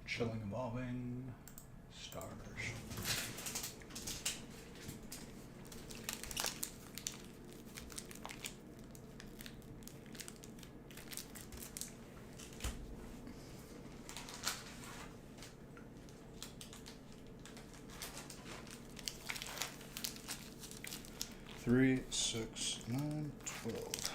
Chilling Evolving Stars. Three, 6, 9, 12.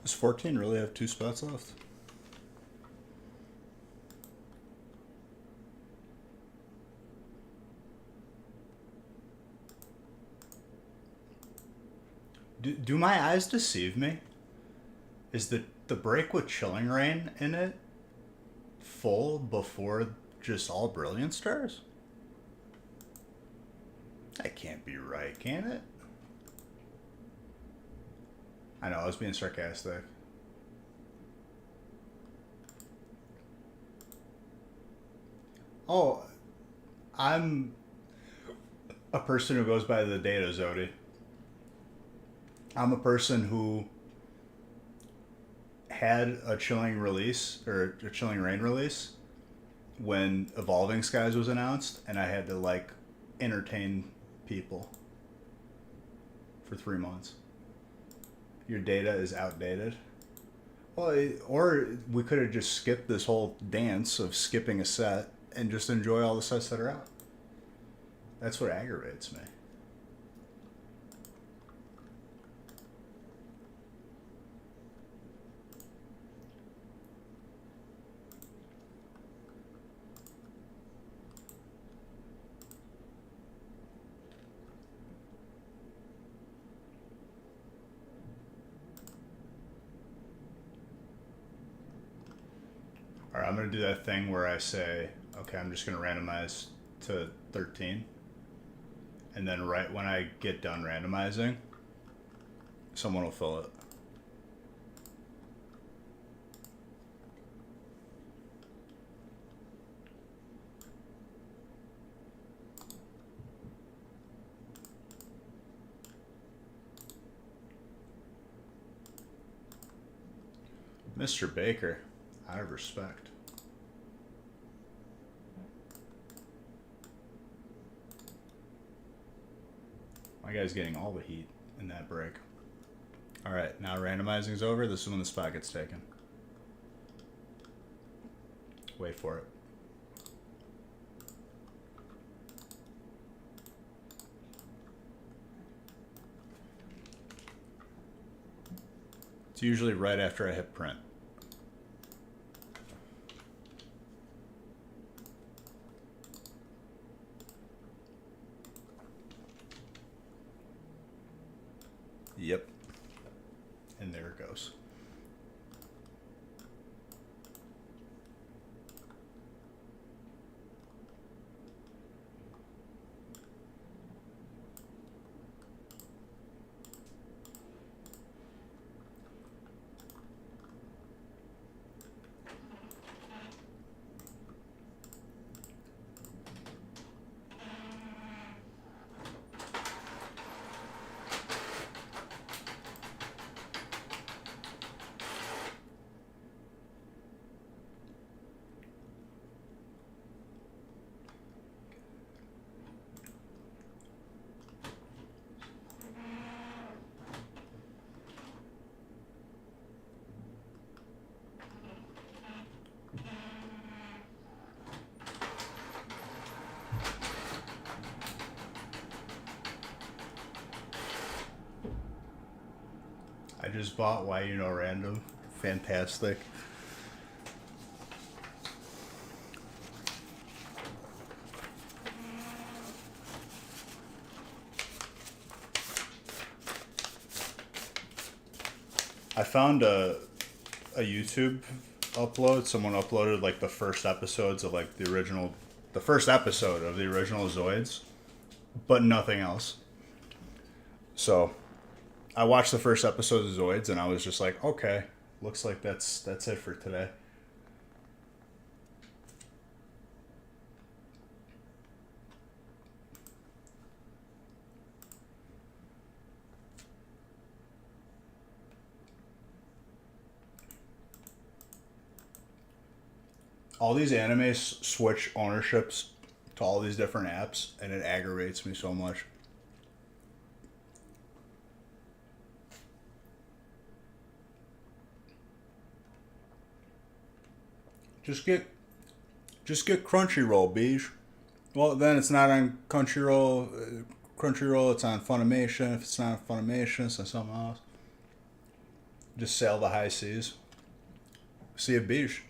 Does 14 really have 2 spots left? Do my eyes deceive me? Is the break with Chilling Reign in it full before just all Brilliant Stars? That can't be right, can it? I know, I was being sarcastic. Oh, I'm a person who goes by the data, Zodi. I'm a person who had a Chilling release, or a Chilling Reign release, when Evolving Skies was announced, and I had to, like, entertain people for 3 months. Your data is outdated. Well, or we could have just skipped this whole dance of skipping a set and just enjoy all the sets that are out. That's what aggravates me. Alright, I'm going to do that thing where I say, okay, I'm just going to randomize to 13. And then right when I get done randomizing, someone will fill it. Mr. Baker, out of respect. My guy's getting all the heat in that break. Alright, now randomizing's over. This is when the spot gets taken. Wait for it. It's usually right after I hit print. Yep. And there it goes. I just bought Why You Know Random. Fantastic. I found a YouTube upload. Someone uploaded like the first episodes of like the first episode of the original Zoids, but nothing else. So I watched the first episode of Zoids and I was just like, okay, looks like that's it for today. All these animes switch ownerships to all these different apps, and it aggravates me so much. Just get Crunchyroll, beige. Well, then it's not on Crunchyroll. Crunchyroll, it's on Funimation. If it's not on Funimation, it's on something else. Just sail the high seas. See a beach.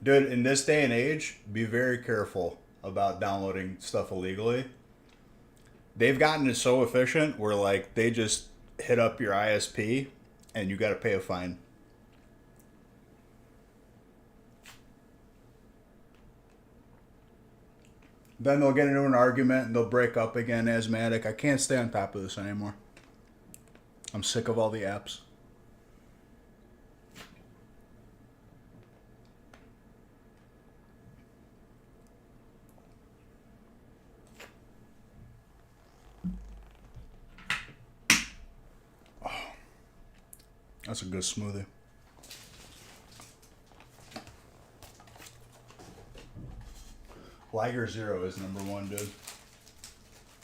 Dude, in this day and age, be very careful about downloading stuff illegally. They've gotten it so efficient where, like, they just hit up your ISP and you got to pay a fine. Then they'll get into an argument and they'll break up again, asthmatic. I can't stay on top of this anymore. I'm sick of all the apps. That's a good smoothie. Liger Zero is number one, dude.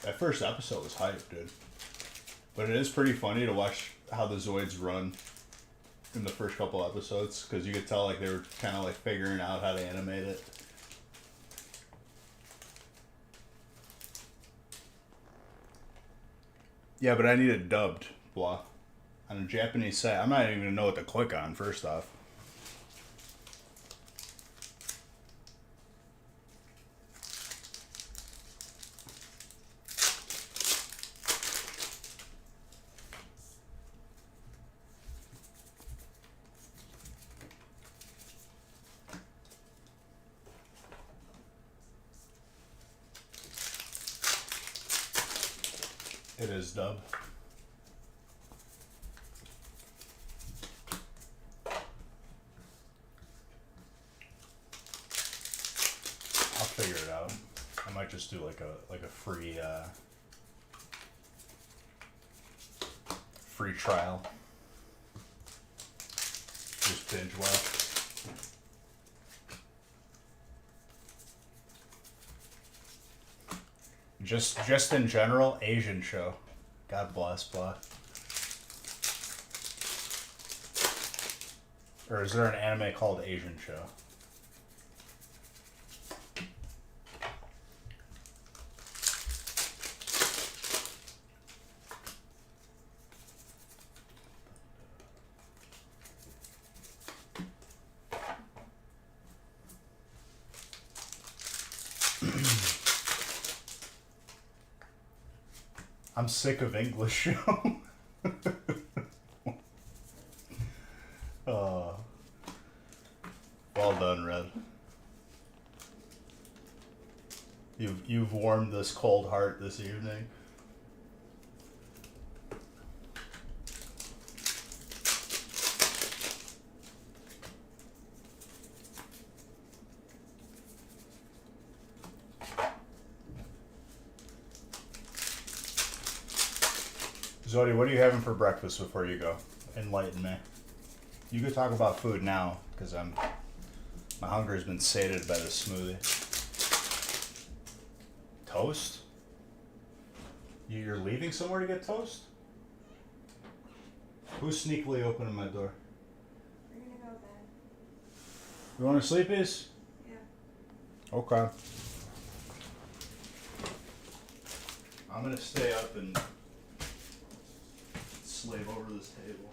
That first episode was hype, dude. But it is pretty funny to watch how the Zoids run in the first couple episodes, because you could tell like they were kind of like figuring out how to animate it. Yeah, but I need it dubbed, blah. On a Japanese site, I'm not even gonna know what to click on, first off. It is dubbed. I'll figure it out. I might just do like a free free trial. Just binge watch. Just in general, Asian show. God bless, blah. Or is there an anime called Asian show? I'm sick of English show. Well done, Red. You've warmed this cold heart this evening. Zodi, what are you having for breakfast before you go? Enlighten me. You could talk about food now, because my hunger has been sated by this smoothie. Toast? You're leaving somewhere to get toast? Who's sneakily opening my door? We're gonna go to bed. You want to sleepies? Yeah. Okay. I'm gonna stay up and slave over this table.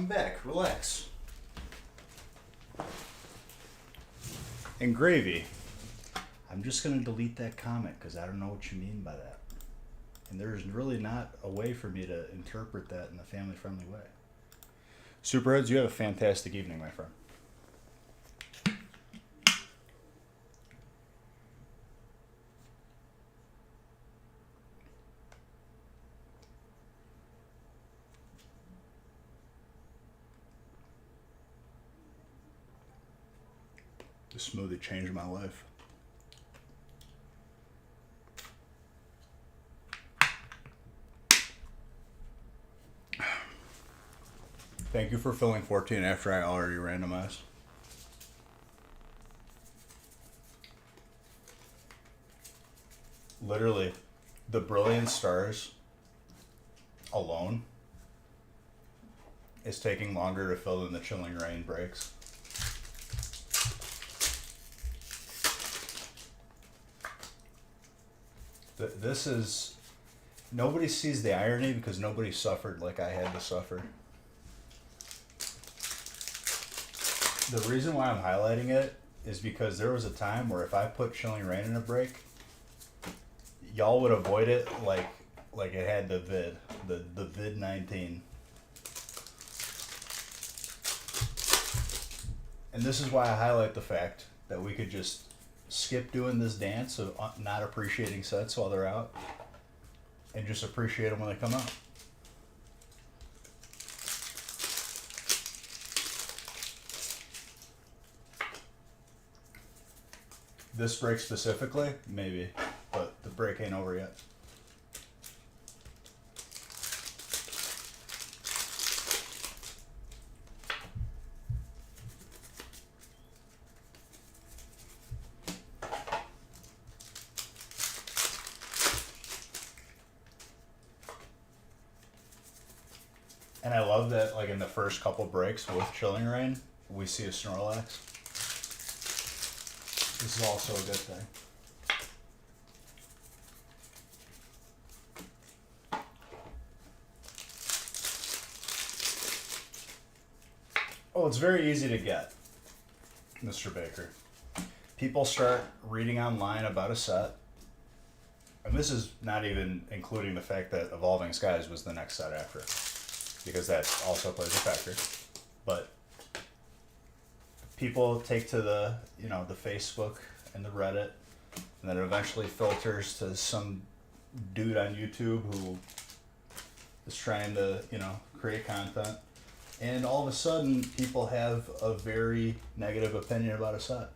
I'm back. Relax. And Gravy, I'm just going to delete that comment because I don't know what you mean by that. And there's really not a way for me to interpret that in a family-friendly way. Superheads, you have a fantastic evening, my friend. This smoothie changed my life. Thank you for filling 14 after I already randomized. Literally, the Brilliant Stars alone is taking longer to fill than the Chilling Rain breaks. This is... Nobody sees the irony because nobody suffered like I had to suffer. The reason why I'm highlighting it is because there was a time where if I put Chilling Rain in a break, y'all would avoid it like it had the vid 19. And this is why I highlight the fact that we could just skip doing this dance of not appreciating sets while they're out and just appreciate them when they come out. This break specifically, maybe, but the break ain't over yet. And I love that, like in the first couple breaks with Chilling Rain, we see a Snorlax. This is also a good thing. Oh, it's very easy to get, Mr. Baker. People start reading online about a set, and this is not even including the fact that Evolving Skies was the next set after, because that also plays a factor. But people take to the Facebook and the Reddit, and then it eventually filters to some dude on YouTube who is trying to create content, and all of a sudden people have a very negative opinion about a set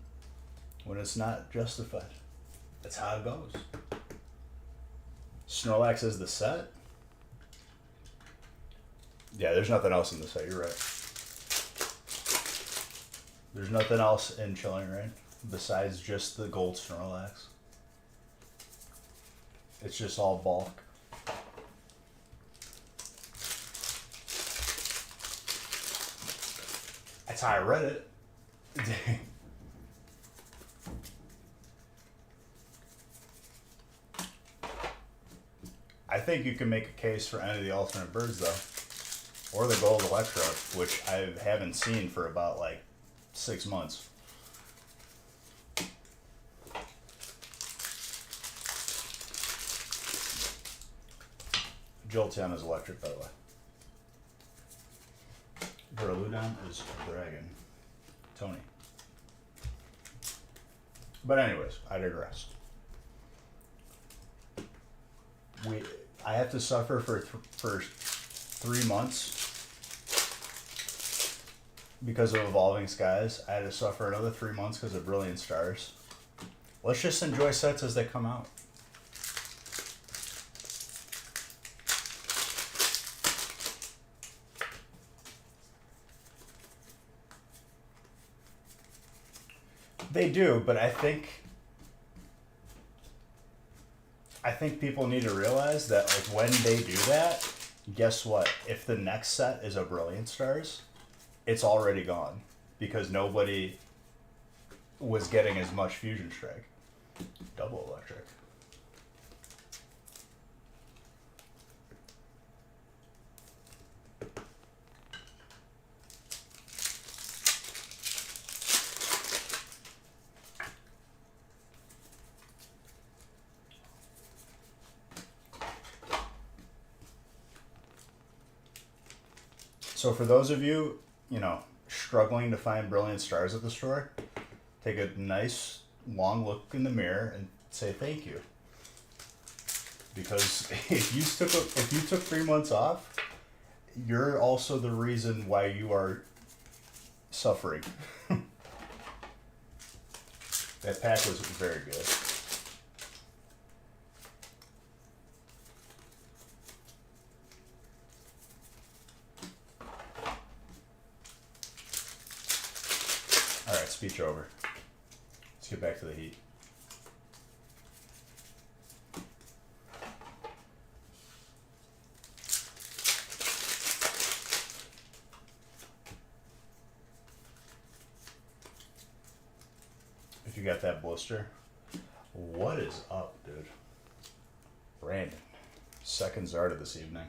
when it's not justified. That's how it goes. Snorlax is the set. Yeah, there's nothing else in the set. You're right. There's nothing else in Chilling Rain besides just the gold Snorlax. It's just all bulk. That's how I read it. I think you can make a case for any of the alternate birds though. Or the gold Electro, which I haven't seen for about like 6 months. Jolteon is electric, by the way. Duraludon is a dragon. Tony. But anyways, I digress. I have to suffer for 3 months because of Evolving Skies. I had to suffer another 3 months because of Brilliant Stars. Let's just enjoy sets as they come out. They do, but I think people need to realize that like when they do that, guess what? If the next set is a Brilliant Stars, it's already gone because nobody was getting as much Fusion Strike. Double electric. So for those of you, struggling to find brilliant stars at the store, take a nice long look in the mirror and say thank you. Because if you took 3 months off, you're also the reason why you are suffering. That pack was very good. Alright, speech over. Let's get back to the heat. If you got that blister, what is up, dude? Brandon, second Zarda this evening.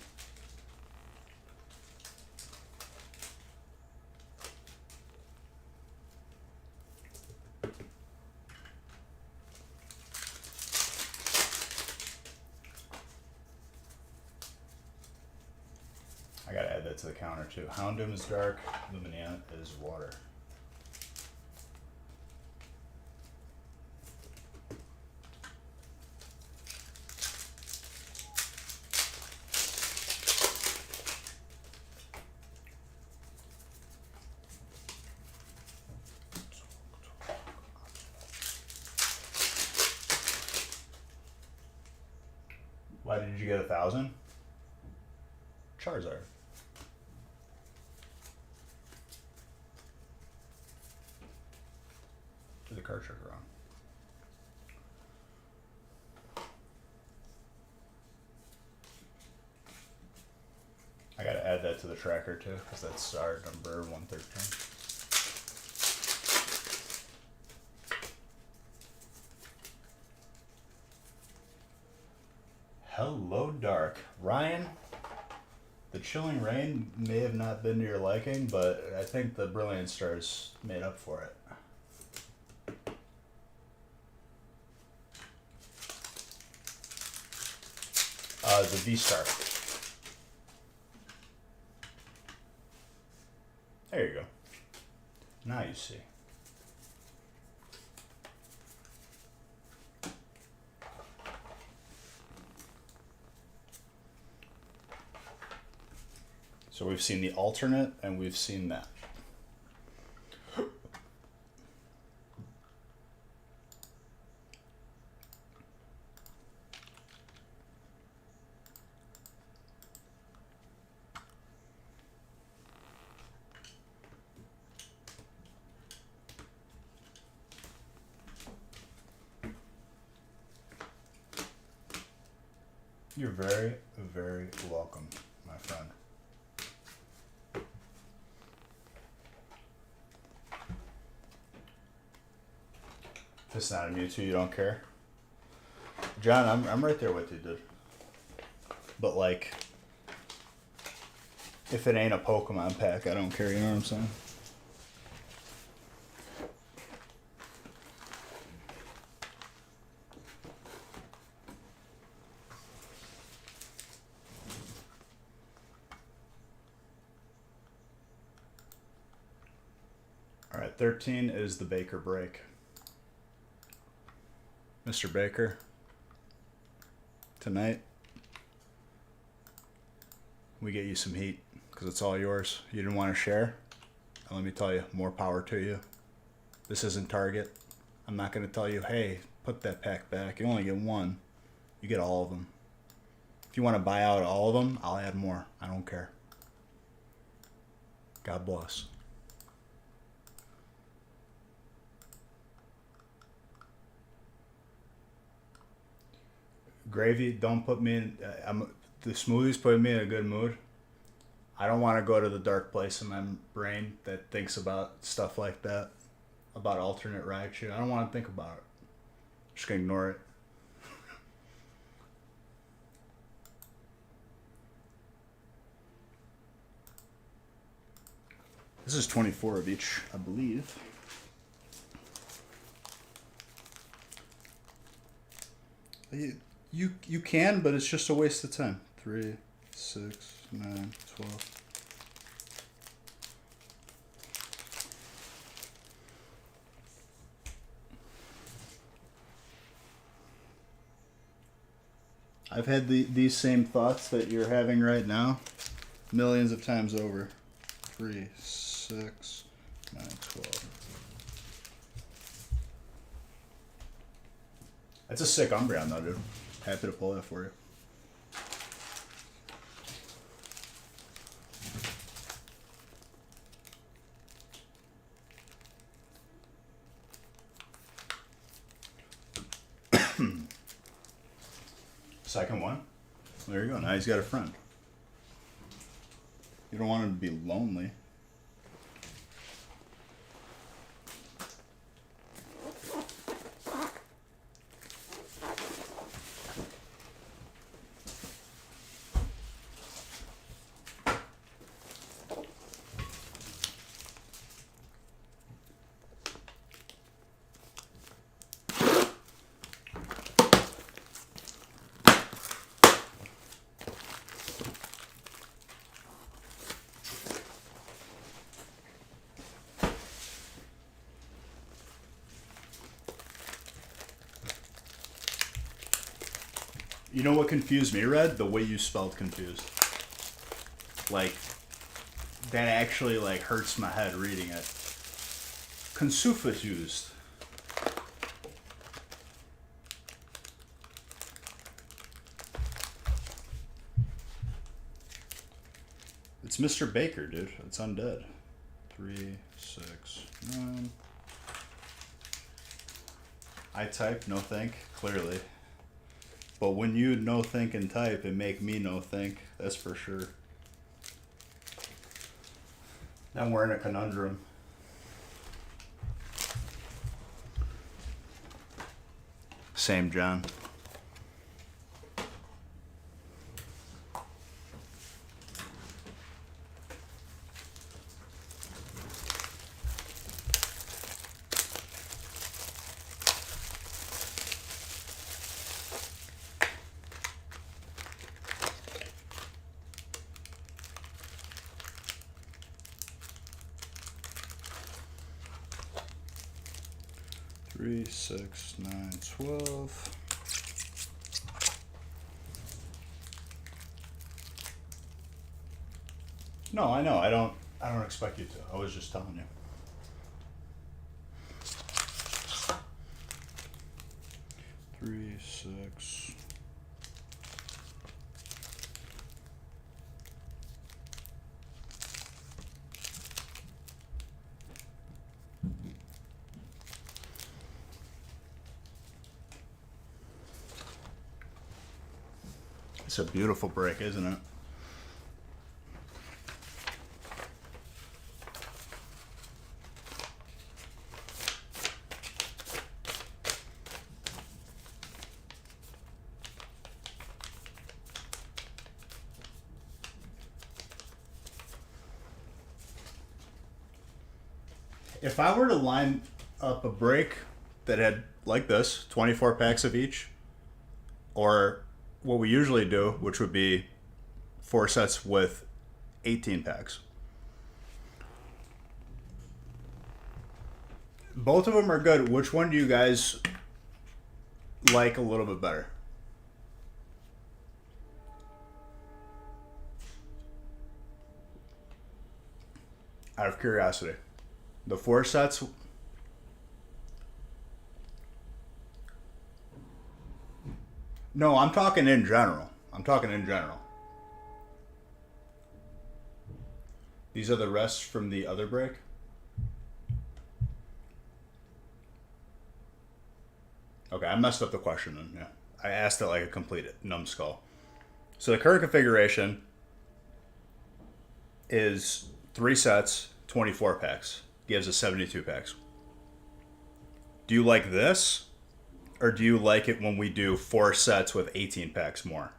I gotta add that to the counter too. Houndoom is dark, Luminia is water. Why did you get 1,000? Charizard. Do the card trick wrong. I gotta add that to the tracker too, because that's star number 113. Hello, Dark. Ryan, the Chilling Rain may have not been to your liking, but I think the Brilliant Stars made up for it. The V-Star. There you go. Now you see. So we've seen the alternate and we've seen that. You're very, very welcome, my friend. If it's not a Mewtwo, you don't care? John, I'm right there with you, dude. But like, if it ain't a Pokemon pack, I don't care, you know what I'm saying? Alright, 13 is the Baker break. Mr. Baker, tonight we get you some heat because it's all yours. You didn't want to share? And let me tell you, more power to you. This isn't Target. I'm not going to tell you, hey, put that pack back. You only get one. You get all of them. If you want to buy out all of them, I'll add more. I don't care. God bless. Gravy, don't put me in. The smoothie's putting me in a good mood. I don't want to go to the dark place in my brain that thinks about stuff like that, about alternate Raichu. I don't want to think about it. I'm just gonna ignore it. This is 24 of each, I believe. You can, but it's just a waste of time. 3, 6, 9, 12. I've had these same thoughts that you're having right now millions of times over. 3, 6, 9, 12. That's a sick Umbreon though, dude. Happy to pull that for you. Second one. There you go. Now he's got a friend. You don't want him to be lonely. You know what confused me, Red? The way you spelled confused. Like, that actually, like, hurts my head reading it. Confused. It's Mr. Baker, dude. It's undead. 3, 6, 9. I type, no think, clearly. But when you no think and type, it make me no think. That's for sure. Now we're in a conundrum. Same, John. Three, 6, 9, 12. No, I know. I don't expect you to. I was just telling you. Three, 6. It's a beautiful break, isn't it? If I were to line up a break that had, like this, 24 packs of each, or what we usually do, which would be 4 sets with 18 packs. Both of them are good. Which one do you guys like a little bit better? Out of curiosity. The 4 sets... No, I'm talking in general. These are the rests from the other break? Okay, I messed up the question then, yeah. I asked it like a complete numbskull. So the current configuration is 3 sets, 24 packs. Gives us 72 packs. Do you like this? Or do you like it when we do 4 sets with 18 packs more?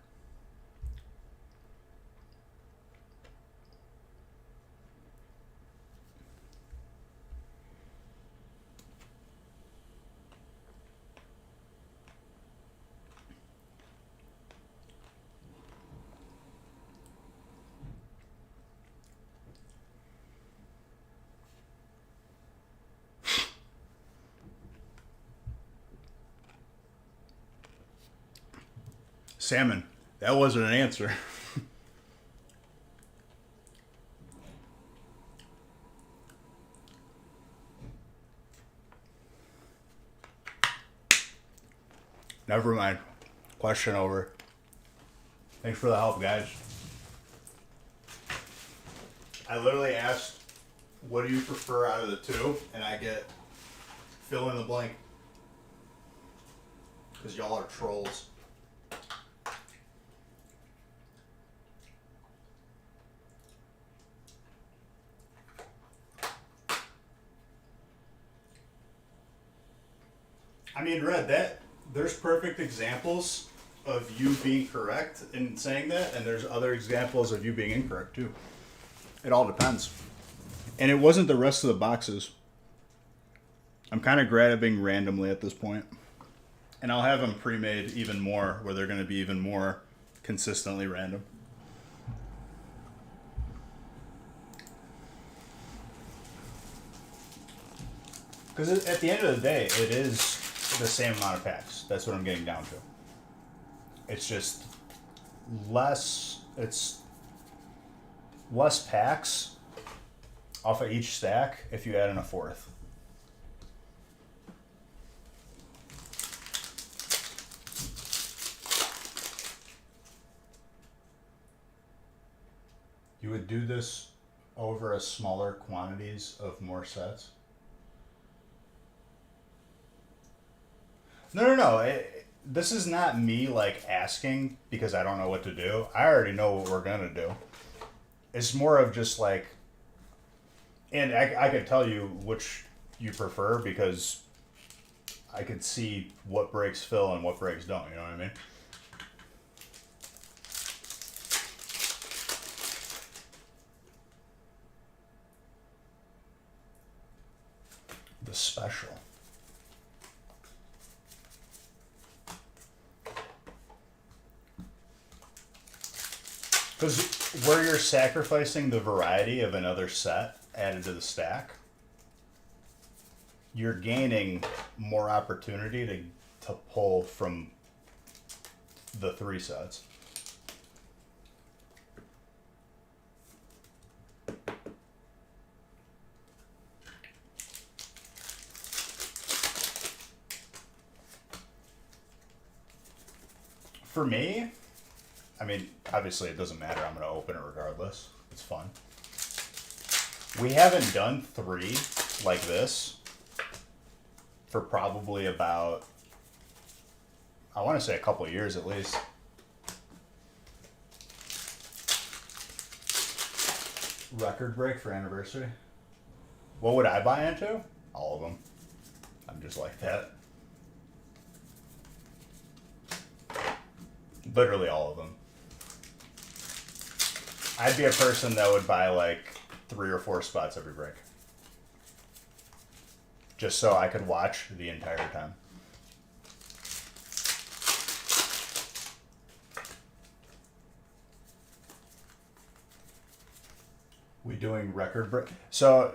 Salmon. That wasn't an answer. Never mind. Question over. Thanks for the help, guys. I literally asked, what do you prefer out of the two? And I get fill in the blank. Because y'all are trolls. I mean, Red, there's perfect examples of you being correct in saying that, and there's other examples of you being incorrect too. It all depends. And it wasn't the rest of the boxes. I'm kind of grabbing randomly at this point. And I'll have them pre-made even more, where they're going to be even more consistently random. Because at the end of the day, it is the same amount of packs. That's what I'm getting down to. It's just less. It's less packs off of each stack if you add in a fourth. You would do this over a smaller quantities of more sets? No. This is not me like asking because I don't know what to do. I already know what we're gonna do. It's more of just like, and I could tell you which you prefer because I could see what breaks fill and what breaks don't. You know what I mean? The special. Because where you're sacrificing the variety of another set added to the stack, you're gaining more opportunity to pull from the three sets. For me, I mean, obviously it doesn't matter. I'm going to open it regardless. It's fun. We haven't done three like this for probably about, I want to say a couple of years at least. Record break for anniversary. What would I buy into? All of them. I'm just like that. Literally all of them. I'd be a person that would buy like 3 or 4 spots every break. Just so I could watch the entire time. We doing record break? So,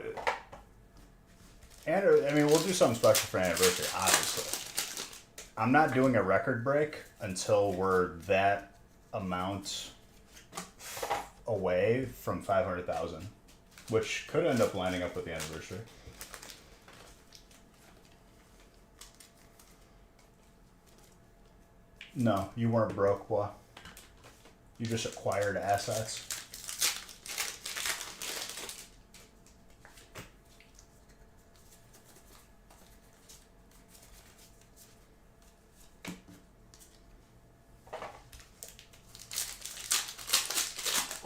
and I mean, we'll do something special for anniversary, obviously. I'm not doing a record break until we're that amount away from 500,000, which could end up lining up with the anniversary. No, you weren't broke, boy. You just acquired assets.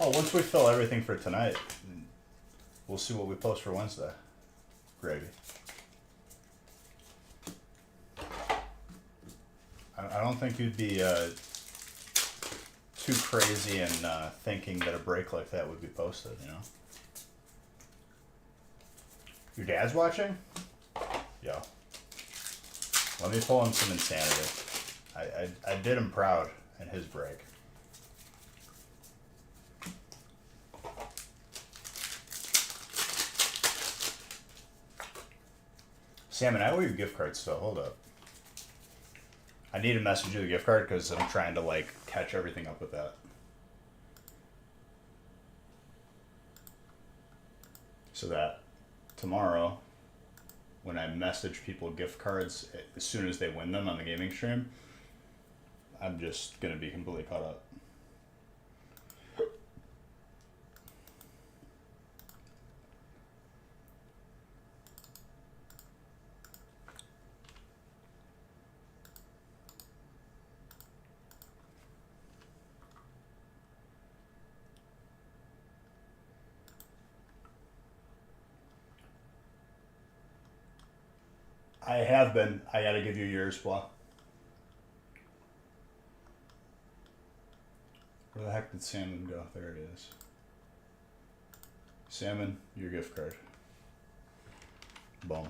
Oh, once we fill everything for tonight, we'll see what we post for Wednesday. Gravy. I don't think you'd be too crazy in thinking that a break like that would be posted, you know? Your dad's watching? Yo. Let me pull him some insanity. I did him proud in his break. Sam, and I owe you gift cards still. Hold up. I need to message you the gift card because I'm trying to like catch everything up with that. So that tomorrow, when I message people gift cards as soon as they win them on the gaming stream, I'm just gonna be completely caught up. I have been. I gotta give you yours, Blah. Where the heck did Salmon go? There it is. Salmon, your gift card. Boom.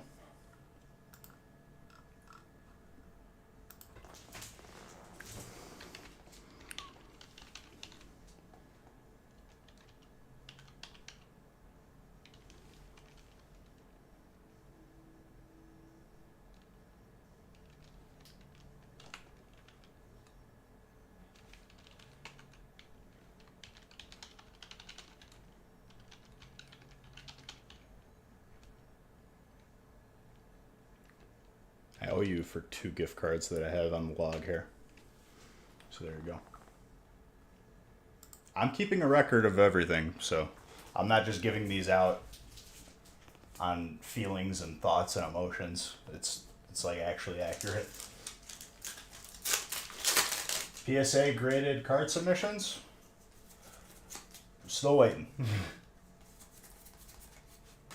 I owe you for 2 gift cards that I have on the log here. So there you go. I'm keeping a record of everything, so I'm not just giving these out on feelings and thoughts and emotions. It's like actually accurate. PSA graded card submissions. I'm still waiting.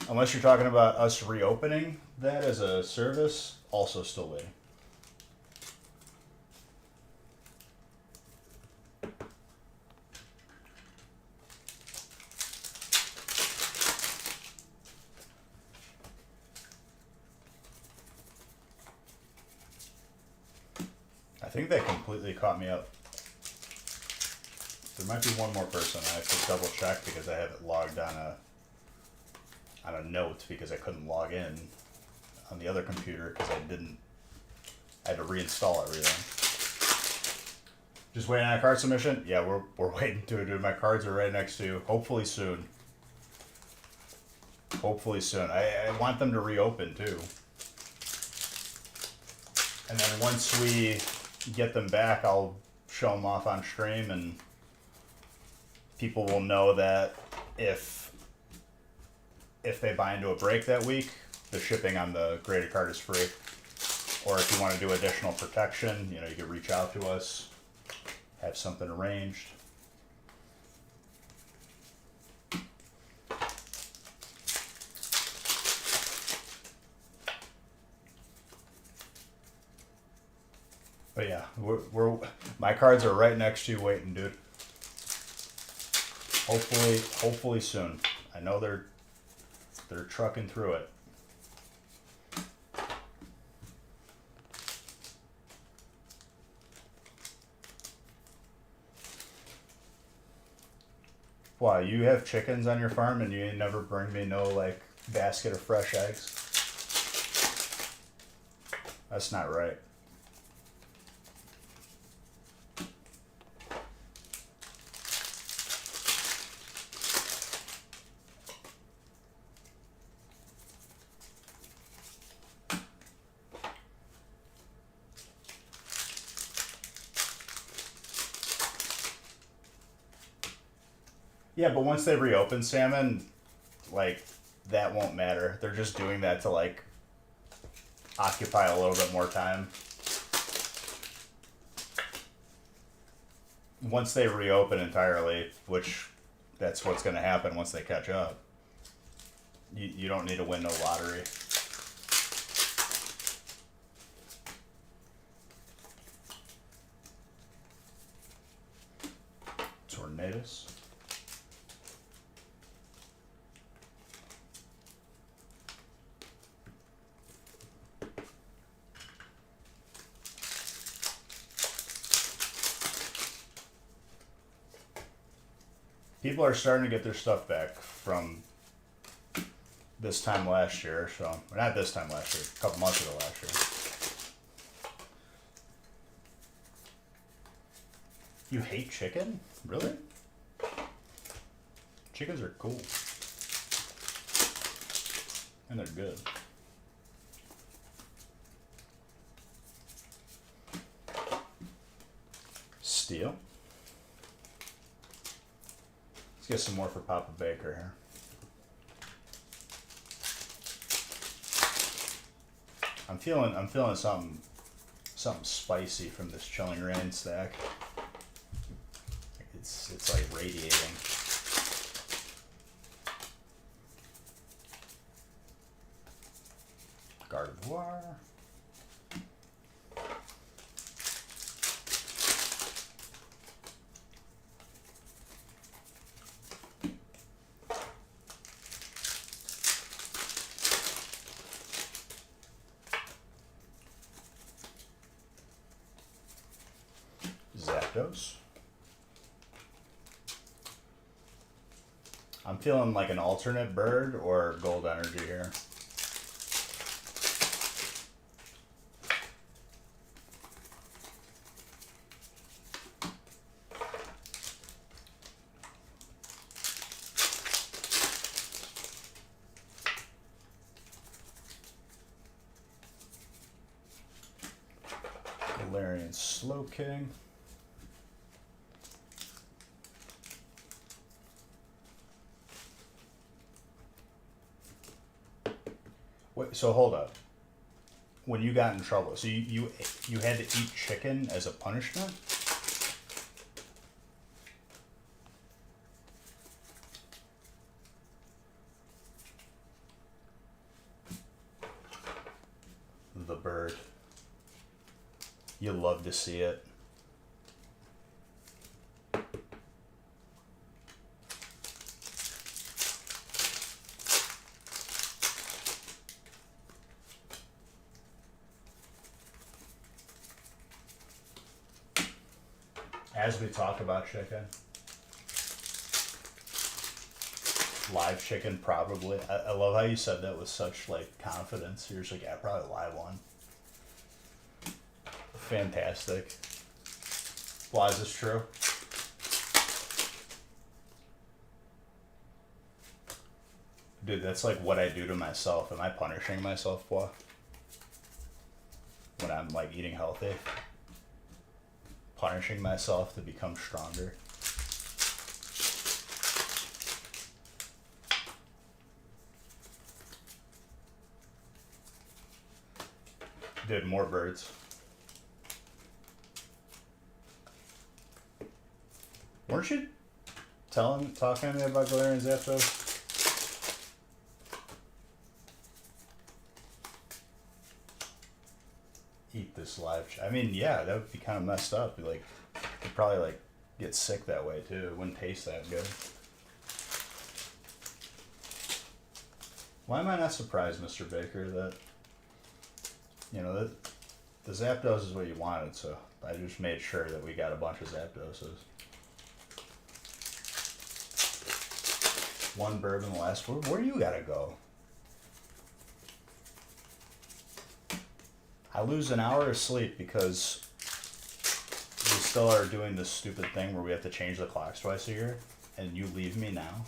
Unless you're talking about us reopening that as a service, also still waiting. I think they completely caught me up. There might be one more person. I have to double check because I have it logged on a note because I couldn't log in on the other computer because I had to reinstall everything. Just waiting on a card submission? Yeah, we're waiting to it, dude. My cards are right next to you. Hopefully soon. Hopefully soon. I want them to reopen too. And then once we get them back, I'll show them off on stream and people will know that if they buy into a break that week, the shipping on the graded card is free. Or if you want to do additional protection, you can reach out to us, have something arranged. But yeah, my cards are right next to you waiting, dude. Hopefully soon. I know they're trucking through it. Wow, you have chickens on your farm and you ain't never bring me no like basket of fresh eggs? That's not right. Yeah, but once they reopen Salmon, like, that won't matter. They're just doing that to, like, occupy a little bit more time. Once they reopen entirely, which that's what's going to happen once they catch up, you don't need to win no lottery. Tornadoes. People are starting to get their stuff back from this time last year, so not this time last year, a couple months ago last year. You hate chicken? Really? Chickens are cool. And they're good. Steel. Let's get some more for Papa Baker here. I'm feeling something spicy from this Chilling Reign stack. It's like radiating. Gardevoir. Zapdos. I'm feeling like an alternate bird or gold energy here. Galarian Slowking. Wait, so hold up. When you got in trouble, so you had to eat chicken as a punishment? The bird. You love to see it. As we talk about chicken, live chicken probably. I love how you said that with such like confidence. You're just like, yeah, probably live one. Fantastic. Why is this true? Dude, that's like what I do to myself. Am I punishing myself, boy? When I'm like eating healthy? Punishing myself to become stronger. Dude, more birds. Weren't you talking to me about Galarian Zapdos? Eat this live. I mean, yeah, that would be kind of messed up. Like, you'd probably like get sick that way too. It wouldn't taste that good. Why am I not surprised, Mr. Baker, that that the Zapdos is what you wanted? So I just made sure that we got a bunch of Zapdoses. One bourbon last. Where do you gotta go? I lose an hour of sleep because we still are doing this stupid thing where we have to change the clocks twice a year, and you leave me now.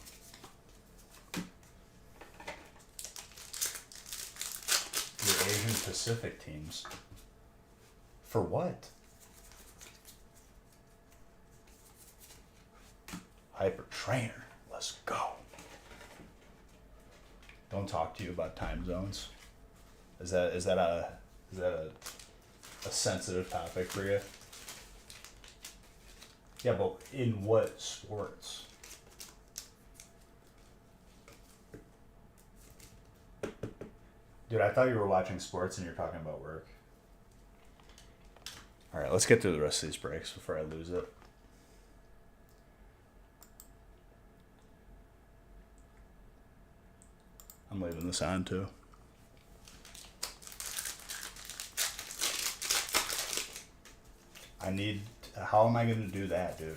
Your Asian Pacific teams. For what? Hyper Trainer. Let's go. Don't talk to you about time zones. Is that a sensitive topic for you? Yeah, but in what sports? Dude, I thought you were watching sports and you're talking about work. Alright, let's get through the rest of these breaks before I lose it. I'm leaving this on too. How am I going to do that, dude?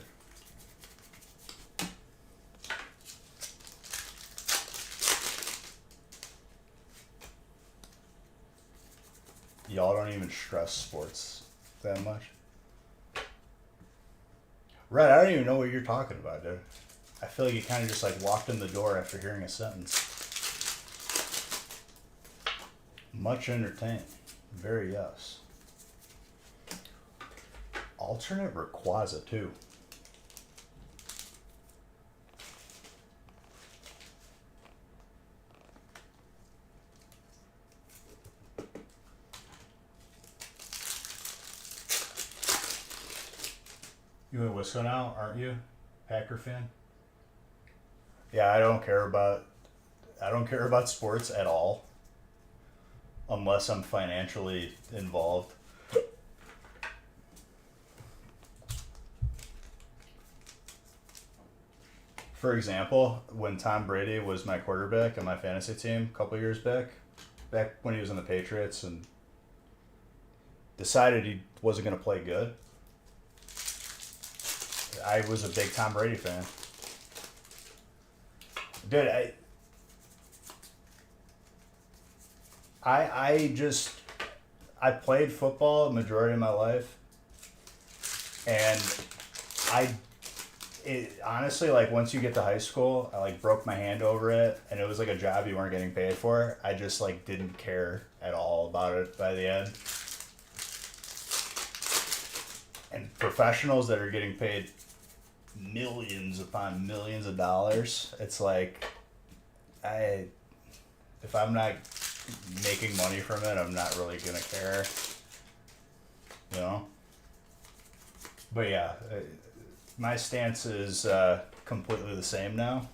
Y'all don't even stress sports that much. Red, I don't even know what you're talking about, dude. I feel like you kind of just like walked in the door after hearing a sentence. Much entertained. Very yes. Alternate Rayquaza too. You in Wisco now, aren't you? Packer fan? Yeah, I don't care about sports at all. Unless I'm financially involved. For example, when Tom Brady was my quarterback on my fantasy team a couple years back when he was in the Patriots and decided he wasn't going to play good, I was a big Tom Brady fan. Dude, I played football the majority of my life, and honestly, like, once you get to high school, I like broke my hand over it, and it was like a job you weren't getting paid for. I just like didn't care at all about it by the end. And professionals that are getting paid millions upon millions of dollars, it's like, if I'm not making money from it, I'm not really gonna care, you know. But yeah, my stance is completely the same now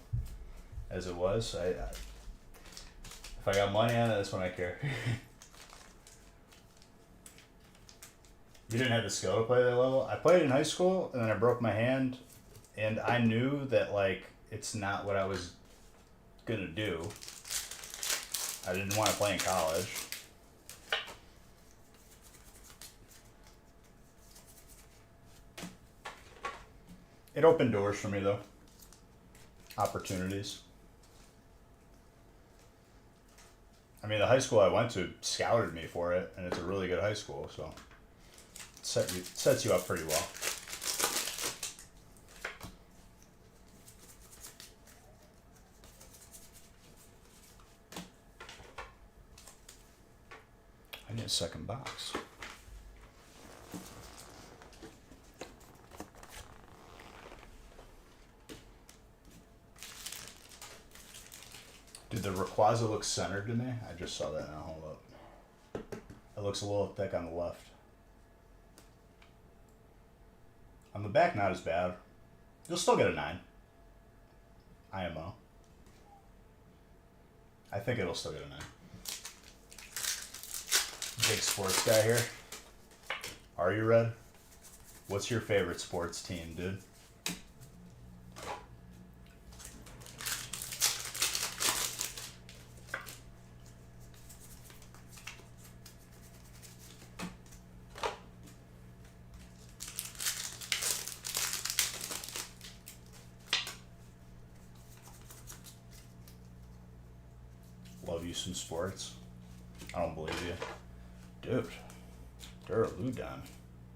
as it was. If I got money on it, that's when I care. You didn't have the skill to play that level. I played in high school, and then I broke my hand, and I knew that like it's not what I was gonna do. I didn't want to play in college. It opened doors for me though. Opportunities. I mean, the high school I went to scouted me for it, and it's a really good high school, so it sets you up pretty well. I need a second box. Did the Rayquaza look centered to me? I just saw that now. Hold up. It looks a little thick on the left. On the back, not as bad. You'll still get a 9. IMO. I think it'll still get a 9. Big sports guy here. Are you, Red? What's your favorite sports team, dude? Love you some sports. I don't believe you. Dude, Duraludon.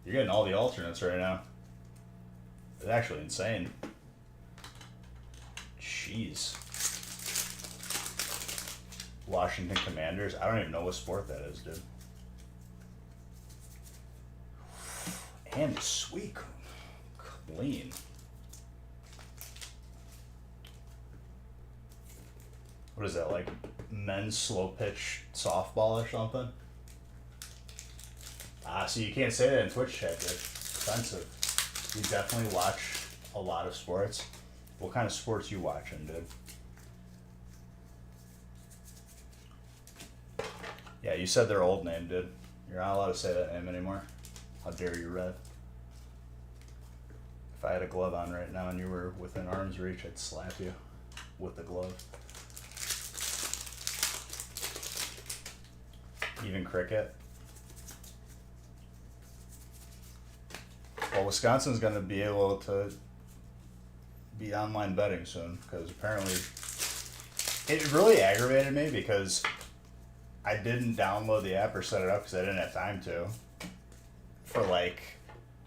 You're getting all the alternates right now. It's actually insane. Jeez. Washington Commanders. I don't even know what sport that is, dude. And sweet. Clean. What is that, like men's slow pitch softball or something? So you can't say that in Twitch chat, dude. Offensive. You definitely watch a lot of sports. What kind of sports you watching, dude? Yeah, you said their old name, dude. You're not allowed to say that name anymore. How dare you, Red? If I had a glove on right now and you were within arm's reach, I'd slap you with the glove. Even cricket. Well, Wisconsin's going to be able to be online betting soon, because apparently it really aggravated me because I didn't download the app or set it up because I didn't have time to, for like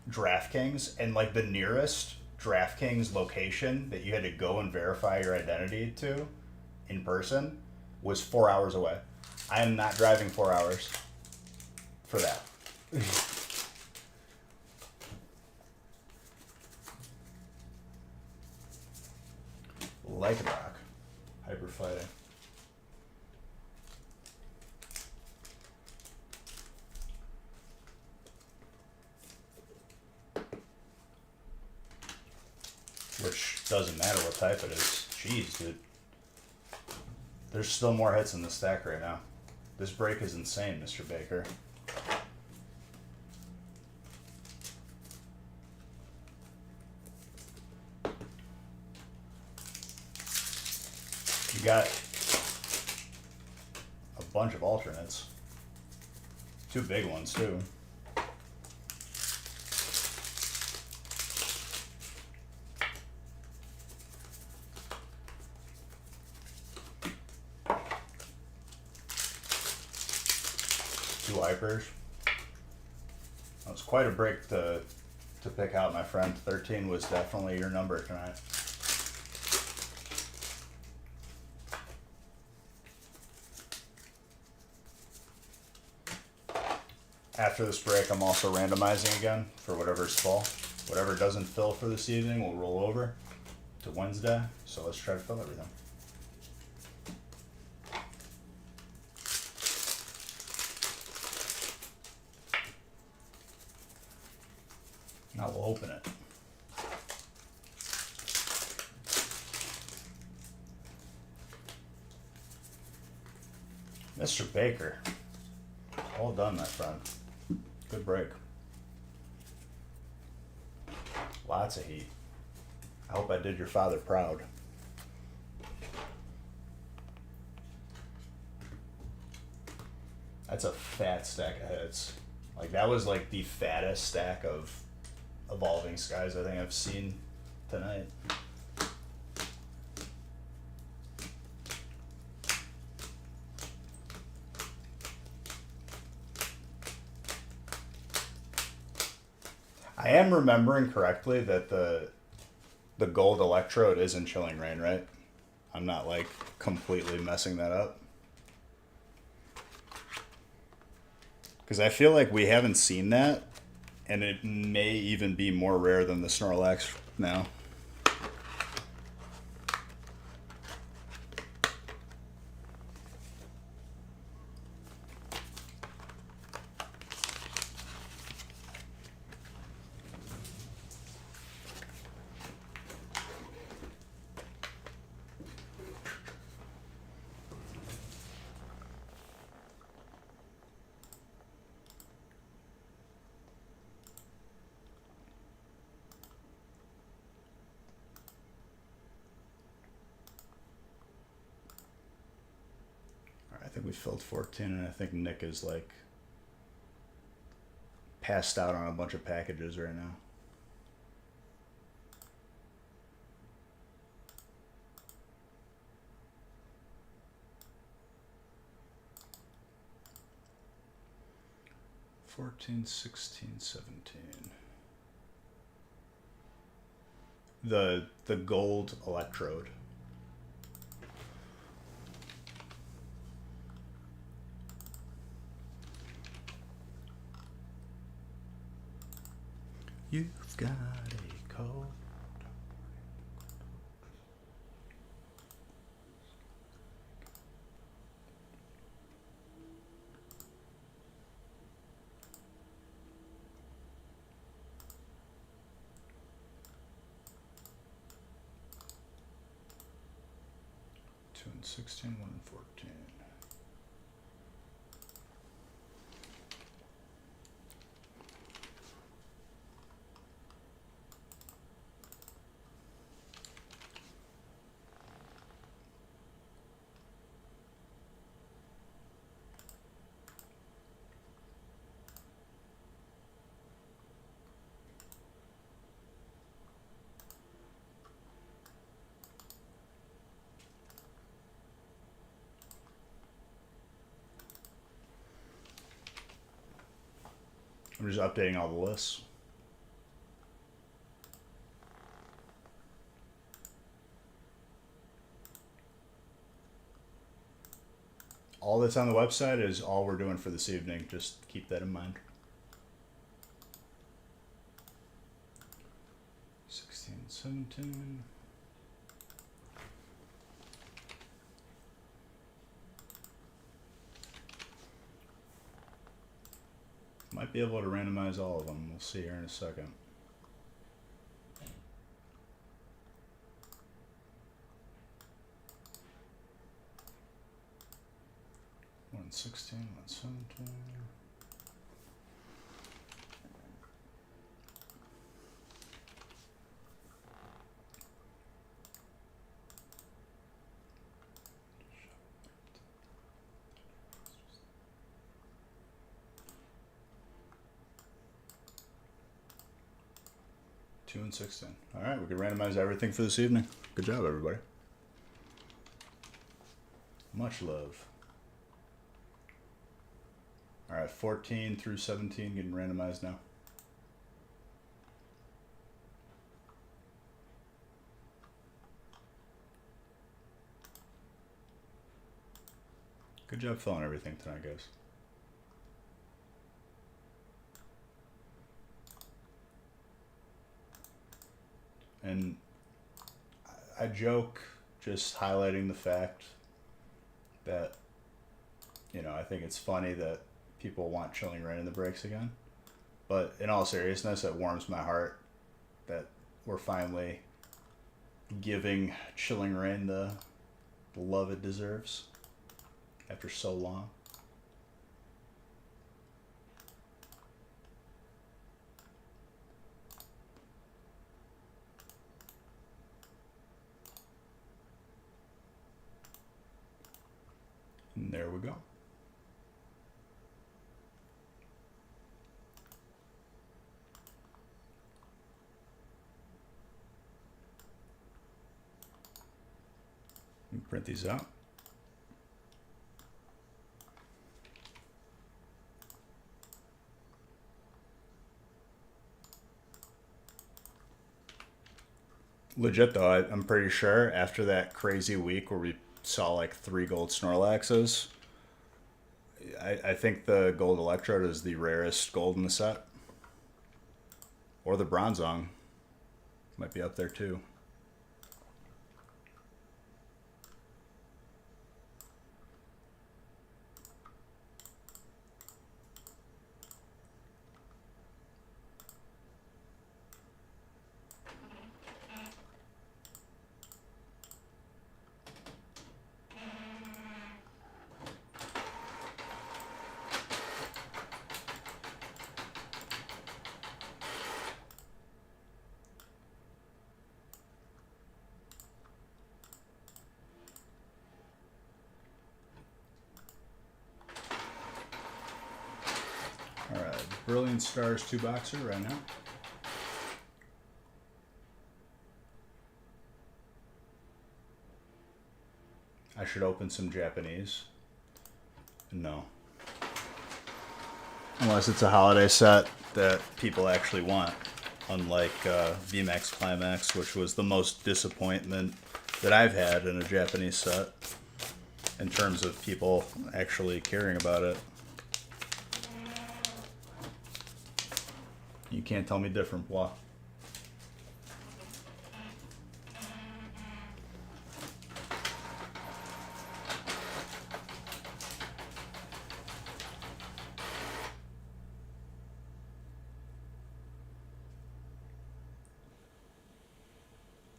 DraftKings, and like the nearest DraftKings location that you had to go and verify your identity to in person was 4 hours away. I am not driving 4 hours for that. Lycanroc. Hyper fighting. Which doesn't matter what type it is. Jeez, dude. There's still more hits in the stack right now. This break is insane, Mr. Baker. You got a bunch of alternates. 2 big ones, too. Two wipers. That was quite a break to pick out, my friend. 13 was definitely your number tonight. After this break, I'm also randomizing again for whatever's full. Whatever doesn't fill for this evening will roll over to Wednesday. So let's try to fill everything. Now we'll open it. Mr. Baker. All done, my friend. Good break. Lots of heat. I hope I did your father proud. That's a fat stack of hits. Like, that was like the fattest stack of Evolving Skies I think I've seen tonight. I am remembering correctly that the gold electrode is in Chilling Reign, right? I'm not like completely messing that up. Because I feel like we haven't seen that, and it may even be more rare than the Snorlax now. I think we filled 14, and I think Nick is like passed out on a bunch of packages right now. $14, $16, $17. The gold electrode. You've got a cold. Two and 16, 1 and 14. I'm just updating all the lists. all that's on the website is all we're doing for this evening. Just keep that in mind. 16, 17. Might be able to randomize all of them. We'll see here in a second. One 16, 117. Two and 16. All right, we can randomize everything for this evening. Good job, everybody. Much love. All right, 14 through 17 getting randomized now. Good job filling everything tonight, guys. And I joke just highlighting the fact that, you know, I think it's funny that people want Chilling Reign in the breaks again. But in all seriousness, it warms my heart that we're finally giving Chilling Reign the love it deserves after so long. And there we go. Let me print these out. Legit though, I'm pretty sure after that crazy week where we saw like 3 gold Snorlaxes, I think the gold Electrode is the rarest gold in the set. Or the Bronzong might be up there too. Alright, Brilliant Stars 2-boxer right now. I should open some Japanese. No. Unless it's a holiday set that people actually want. Unlike VMAX Climax, which was the most disappointment that I've had in a Japanese set in terms of people actually caring about it. You can't tell me different, Blah.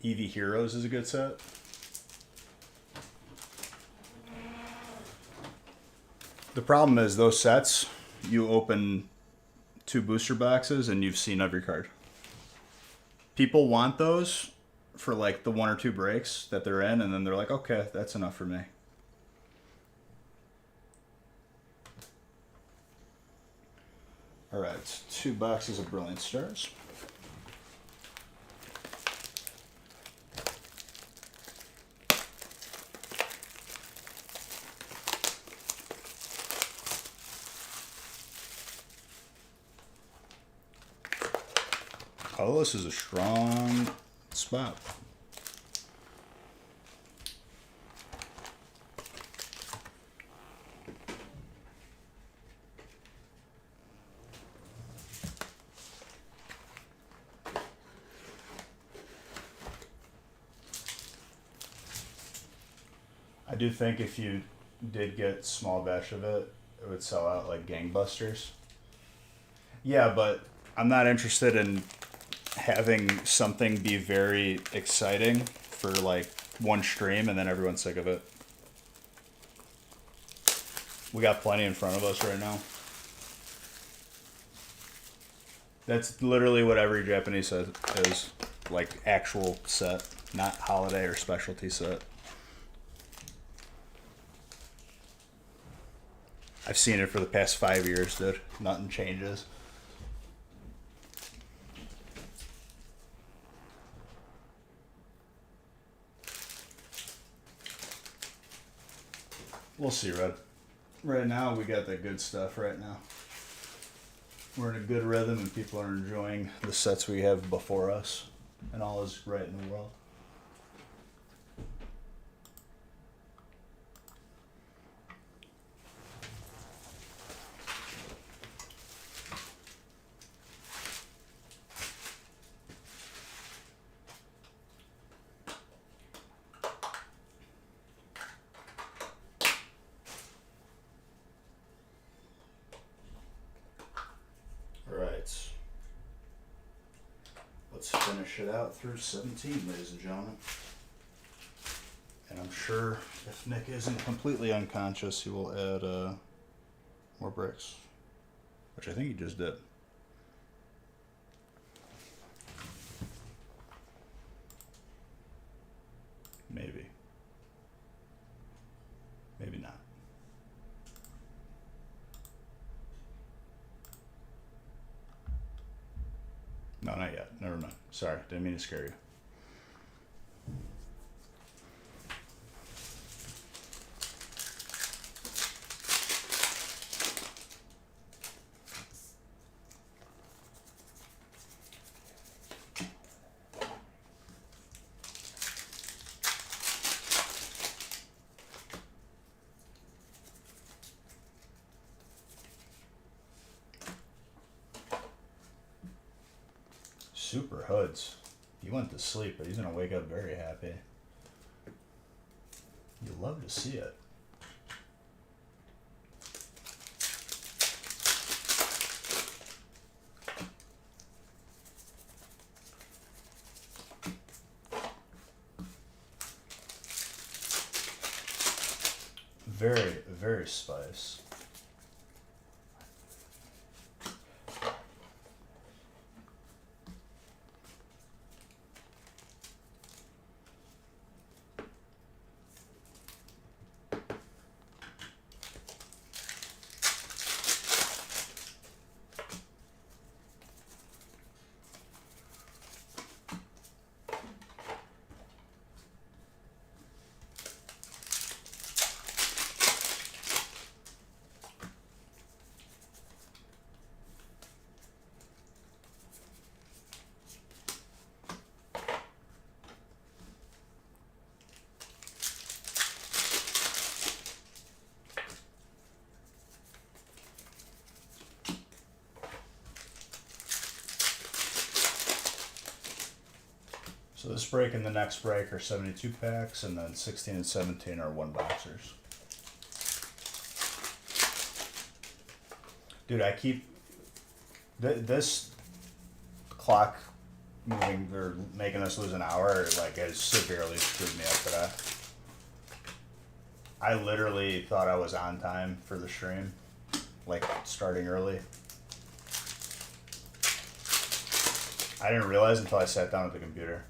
Eevee Heroes is a good set. The problem is those sets, you open 2 booster boxes and you've seen every card. People want those for like the 1 or 2 breaks that they're in, and then they're like, okay, that's enough for me. Alright, 2 boxes of Brilliant Stars. Oh, this is a strong spot. I do think if you did get small batch of it, it would sell out like gangbusters. Yeah, but I'm not interested in having something be very exciting for like one stream and then everyone's sick of it. We got plenty in front of us right now. That's literally what every Japanese set is. Like actual set, not holiday or specialty set. I've seen it for the past 5 years, dude. Nothing changes. We'll see, Red. Right now, we got the good stuff right now. We're in a good rhythm and people are enjoying the sets we have before us. And all is right in the world. Alright. Let's finish it out through 17, ladies and gentlemen. And I'm sure if Nick isn't completely unconscious, he will add more bricks. Which I think he just did. Maybe. Maybe not. No, not yet. Never mind. Sorry, didn't mean to scare you. Super Hoods. He went to sleep, but he's gonna wake up very happy. You love to see it. Very, very spice. So this break and the next break are 72 packs, and then 16 and 17 are one boxers. Dude, I keep this clock moving or making us lose an hour. Like, has severely screwed me up today. I literally thought I was on time for the stream, like starting early. I didn't realize until I sat down at the computer.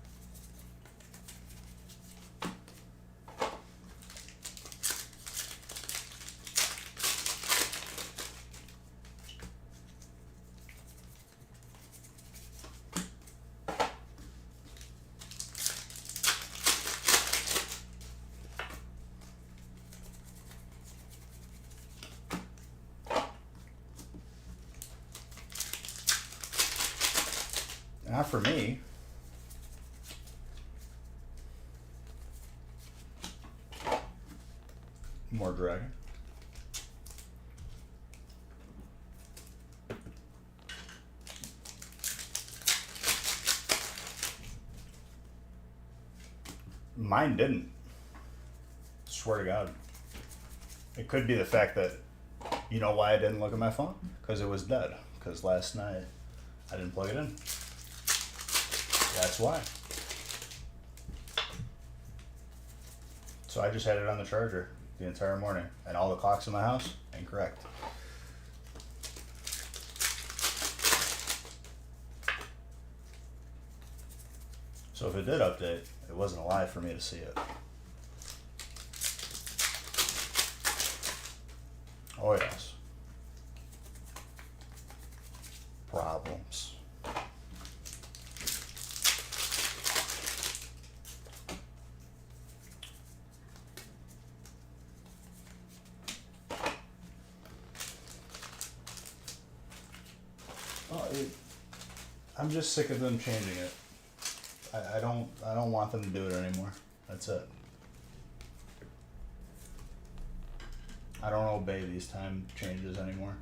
Not for me. More dragon. Mine didn't. Swear to God. It could be the fact that, you know why I didn't look at my phone? Because it was dead. Because last night I didn't plug it in. That's why. So I just had it on the charger the entire morning. And all the clocks in my house, incorrect. So if it did update, it wasn't a lie for me to see it. Oh yes. Problems. Oh, I'm just sick of them changing it. I don't want them to do it anymore. That's it. I don't obey these time changes anymore.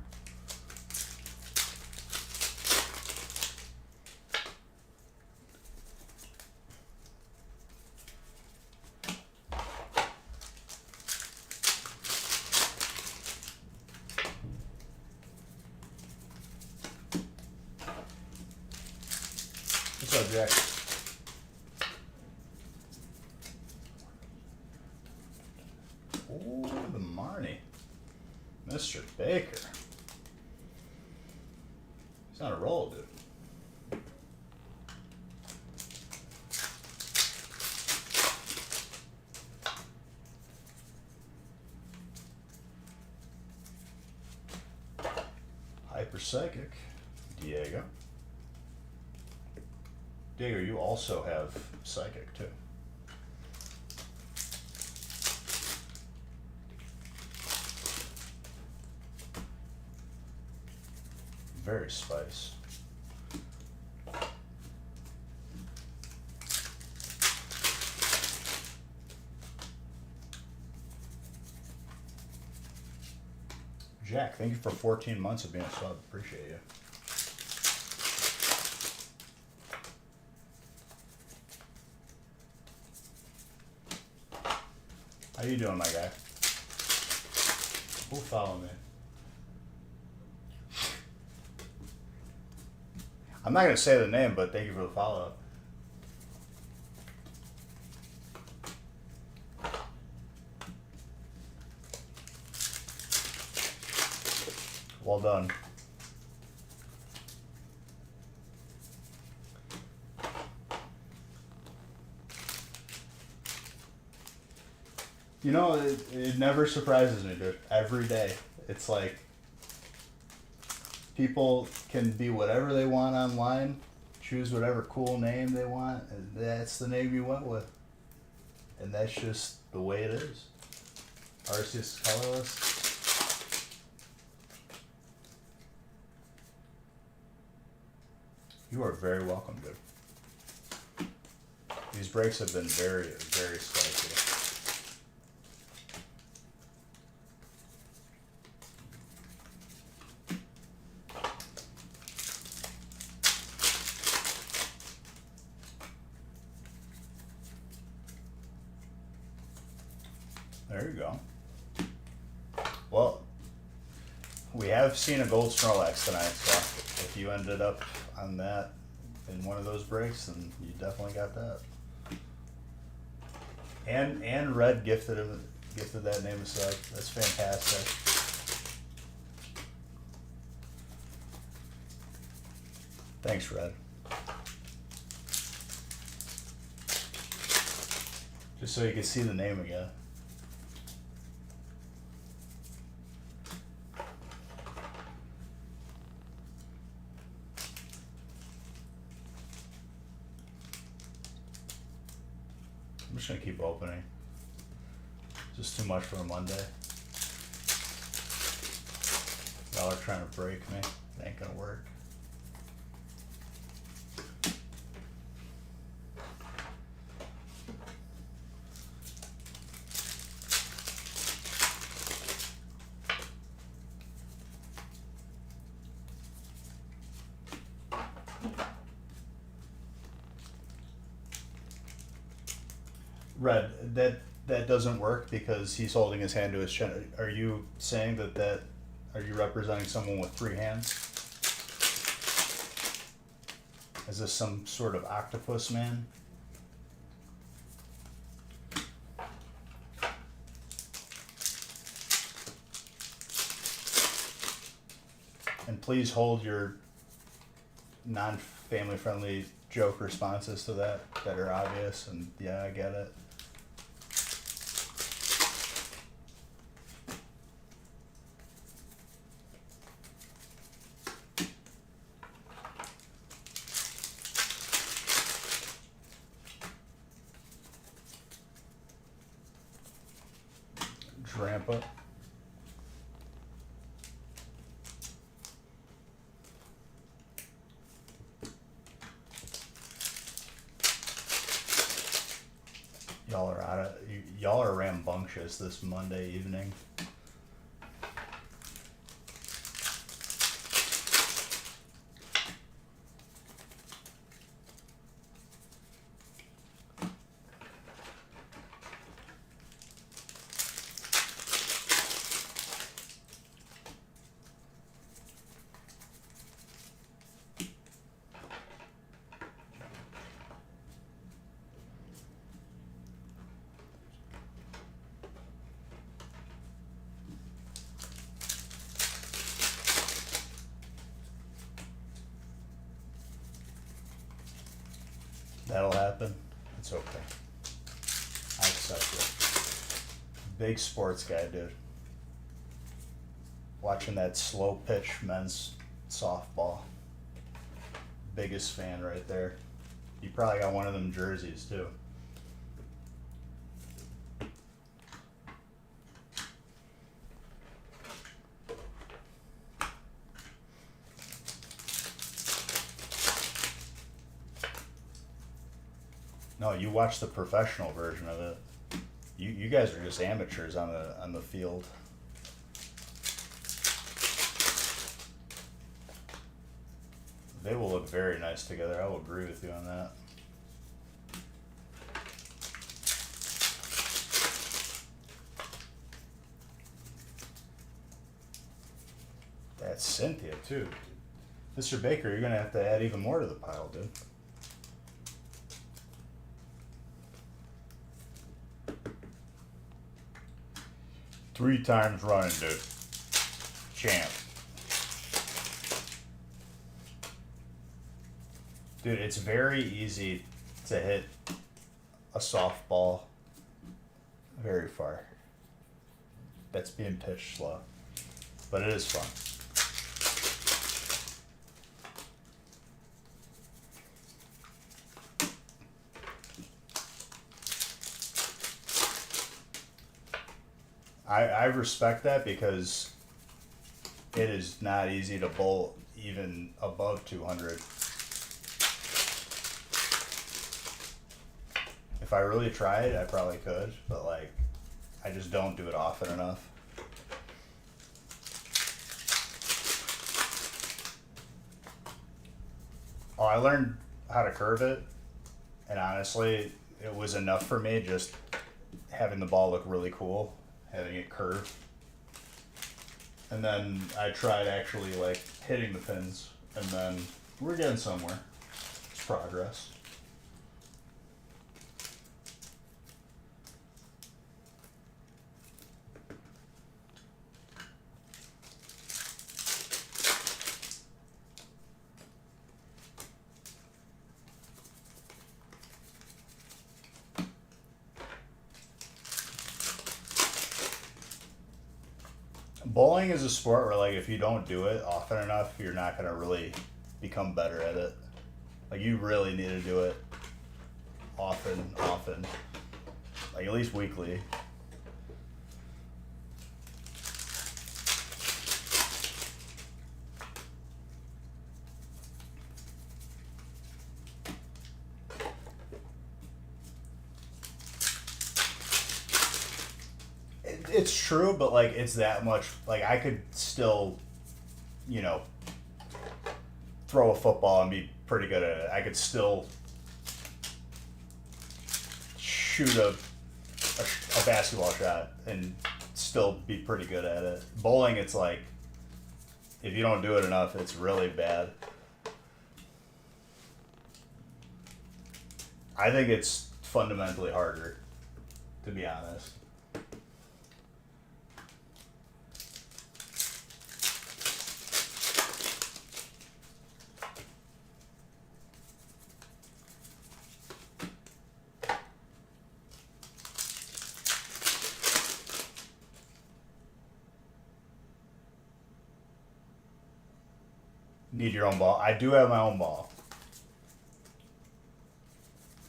What's up, Jack? Oh, the Marnie. Mr. Baker. He's on a roll, dude. Hyper Psychic. Diego. Diego, you also have Psychic, too. Very spice. Jack, thank you for 14 months of being a sub. Appreciate you. How you doing, my guy? Who follow me? I'm not gonna say the name, but thank you for the follow-up. Well done. You know, it never surprises me, dude. Every day. It's like, people can be whatever they want online, choose whatever cool name they want, and that's the name you went with. And that's just the way it is. Arceus colorless. You are very welcome, dude. These breaks have been very, very spicy. There you go. Well, we have seen a gold Snorlax tonight, so if you ended up on that in one of those breaks, then you definitely got that. And Red gifted that name aside. That's fantastic. Thanks, Red. Just so you can see the name again. I'm just gonna keep opening. Just too much for a Monday. Y'all are trying to break me. It ain't gonna work. Red, that that doesn't work because he's holding his hand to his chin. Are you saying that are you representing someone with three hands? Is this some sort of octopus man? And please hold your non-family friendly joke responses to that are obvious and yeah, I get it. Drampa. Y'all are rambunctious this Monday evening. That'll happen. It's okay. I accept it. Big sports guy, dude. Watching that slow pitch men's softball. Biggest fan right there. You probably got one of them jerseys too. No, you watch the professional version of it. You guys are just amateurs on the field. They will look very nice together. I will agree with you on that. That's Cynthia too. Mr. Baker, you're gonna have to add even more to the pile, dude. Three times running, dude. Champ. Dude, it's very easy to hit a softball very far. That's being pitched slow. But it is fun. I respect that because it is not easy to bowl even above 200. If I really tried, I probably could, but like, I just don't do it often enough. Oh, I learned how to curve it, and honestly, it was enough for me just having the ball look really cool, having it curve. And then I tried actually like hitting the pins, and then we're getting somewhere. It's progress. Bowling is a sport where like if you don't do it often enough, you're not gonna really become better at it. Like you really need to do it often, like at least weekly. It's true, but like it's that much. Like I could still, you know, throw a football and be pretty good at it. I could still shoot a a basketball shot and still be pretty good at it. Bowling, it's like if you don't do it enough, it's really bad. I think it's fundamentally harder, to be honest. Need your own ball. I do have my own ball.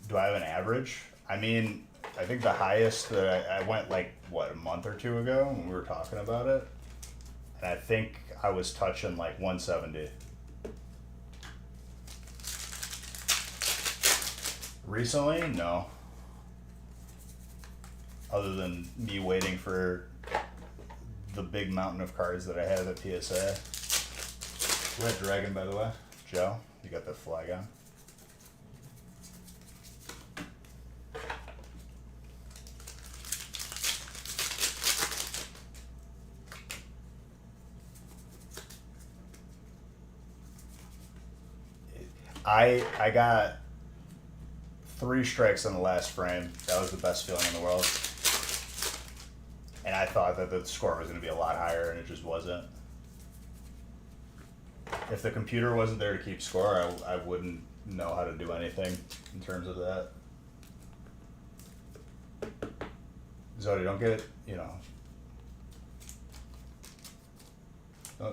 Do I have an average? I mean, I think the highest that I went like, what, a month or two ago when we were talking about it? And I think I was touching like 170. Recently? No. Other than me waiting for the big mountain of cards that I have at PSA. Red Dragon, by the way. Joe, you got the flag on. I got 3 strikes on the last frame. That was the best feeling in the world. And I thought that the score was going to be a lot higher, and it just wasn't. If the computer wasn't there to keep score, I wouldn't know how to do anything in terms of that. Zodi, don't get,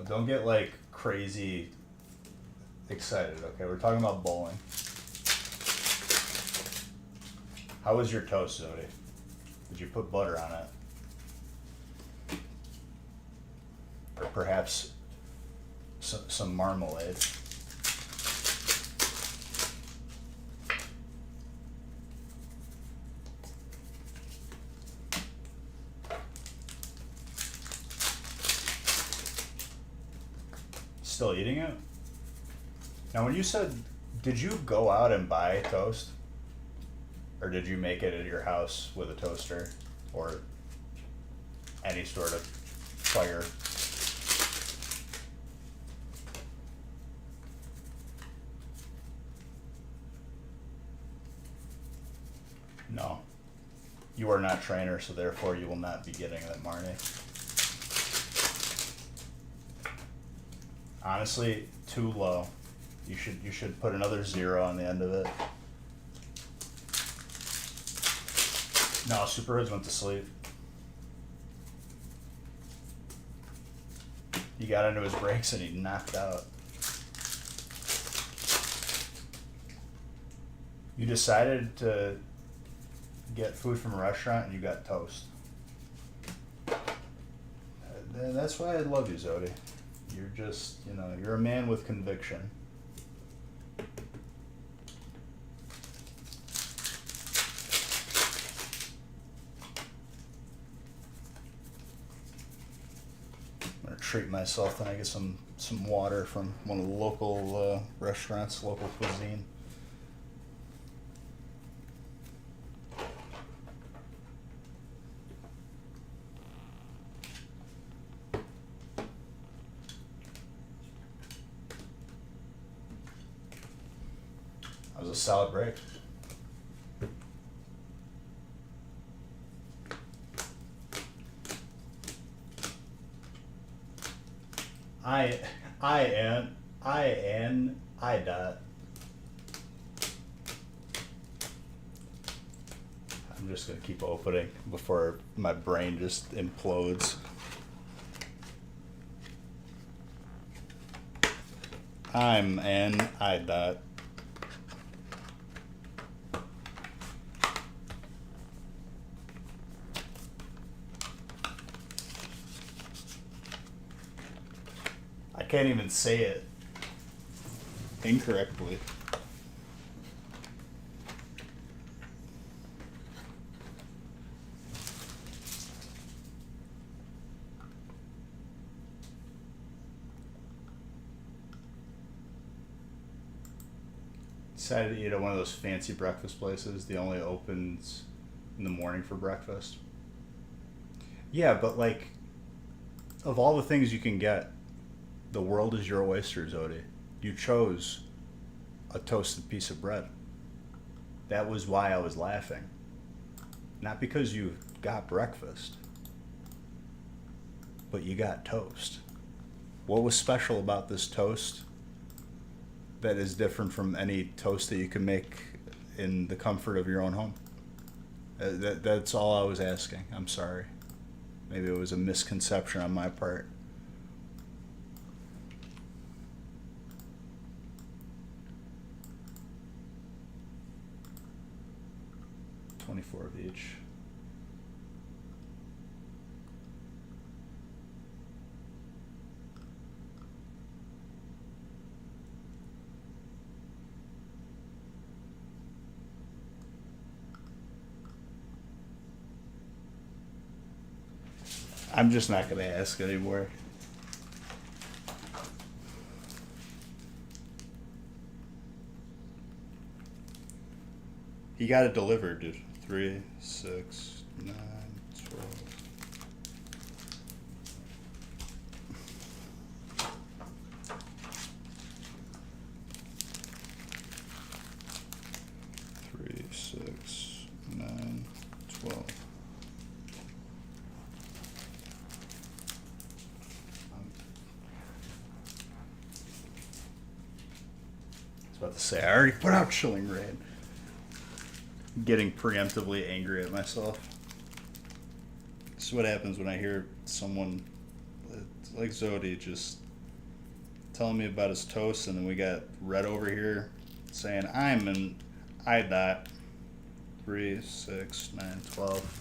don't get like crazy excited, okay? We're talking about bowling. How was your toast, Zodi? Did you put butter on it? Or perhaps some marmalade? Still eating it? Now, when you said, did you go out and buy toast? Or did you make it at your house with a toaster? Or any sort of fire? No. You are not trainer, so therefore you will not be getting that Marnie. Honestly, too low. You should put another 0 on the end of it. No, Super Hoods went to sleep. He got into his brakes and he knocked out. You decided to get food from a restaurant and you got toast. That's why I love you, Zodi. You're just, you're a man with conviction. I'm gonna treat myself and I get some water from one of the local restaurants, local cuisine. That was a solid break. I dot. I'm just gonna keep opening before my brain just implodes. I'm an I dot. I can't even say it incorrectly. Decided to eat at one of those fancy breakfast places. The only opens in the morning for breakfast. Yeah, but like, of all the things you can get, the world is your oyster, Zodi. You chose a toasted piece of bread. That was why I was laughing. Not because you got breakfast, but you got toast. What was special about this toast that is different from any toast that you can make in the comfort of your own home? That's all I was asking. I'm sorry. Maybe it was a misconception on my part. $24 of each. I'm just not going to ask anymore. He got it delivered, dude. 3, 6, 9, 12. Three, 6, 9, 12. I was about to say, I already put out Chilling Rain. Getting preemptively angry at myself. This is what happens when I hear someone like Zodi just telling me about his toast, and then we got Red over here saying I'm an IDOT. 3, 6, 9, 12.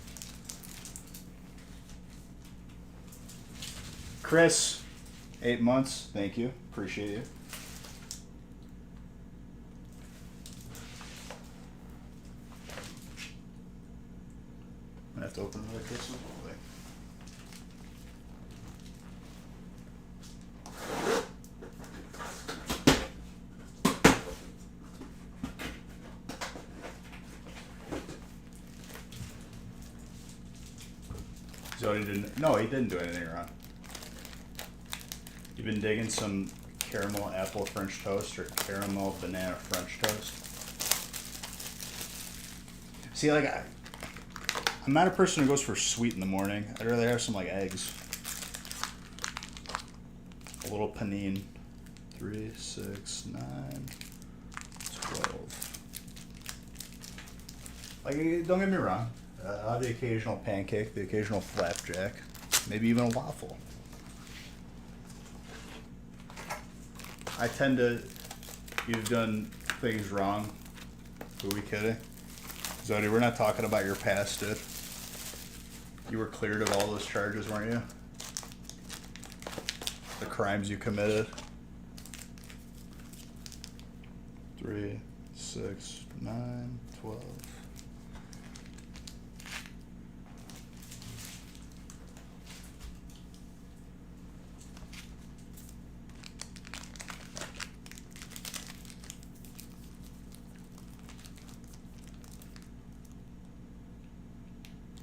Chris, 8 months. Thank you. Appreciate you. I have to open another Christmas book. Zodi didn't. No, he didn't do anything wrong. You've been digging some caramel apple French toast or caramel banana French toast. See, like I'm not a person who goes for sweet in the morning. I'd rather have some like eggs. A little panini. 3, 6, 9, 12. Like, don't get me wrong. I'll have the occasional pancake, the occasional flapjack, maybe even a waffle. I tend to. You've done things wrong. Who are we kidding? Zodi, we're not talking about your past, dude. You were cleared of all those charges, weren't you? The crimes you committed. 3, 6, 9, 12.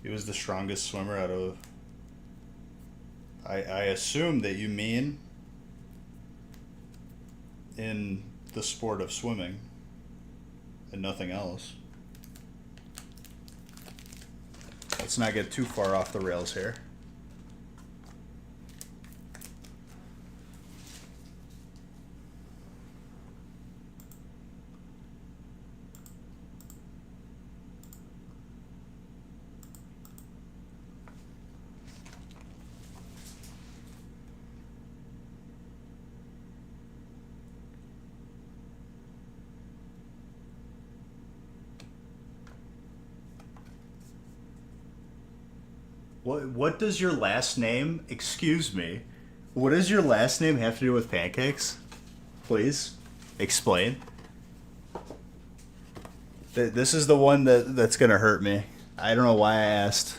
He was the strongest swimmer out of. I assume that you mean in the sport of swimming and nothing else. Let's not get too far off the rails here. What does your last name, excuse me, what does your last name have to do with pancakes? Please, explain. This is the one that's gonna hurt me. I don't know why I asked.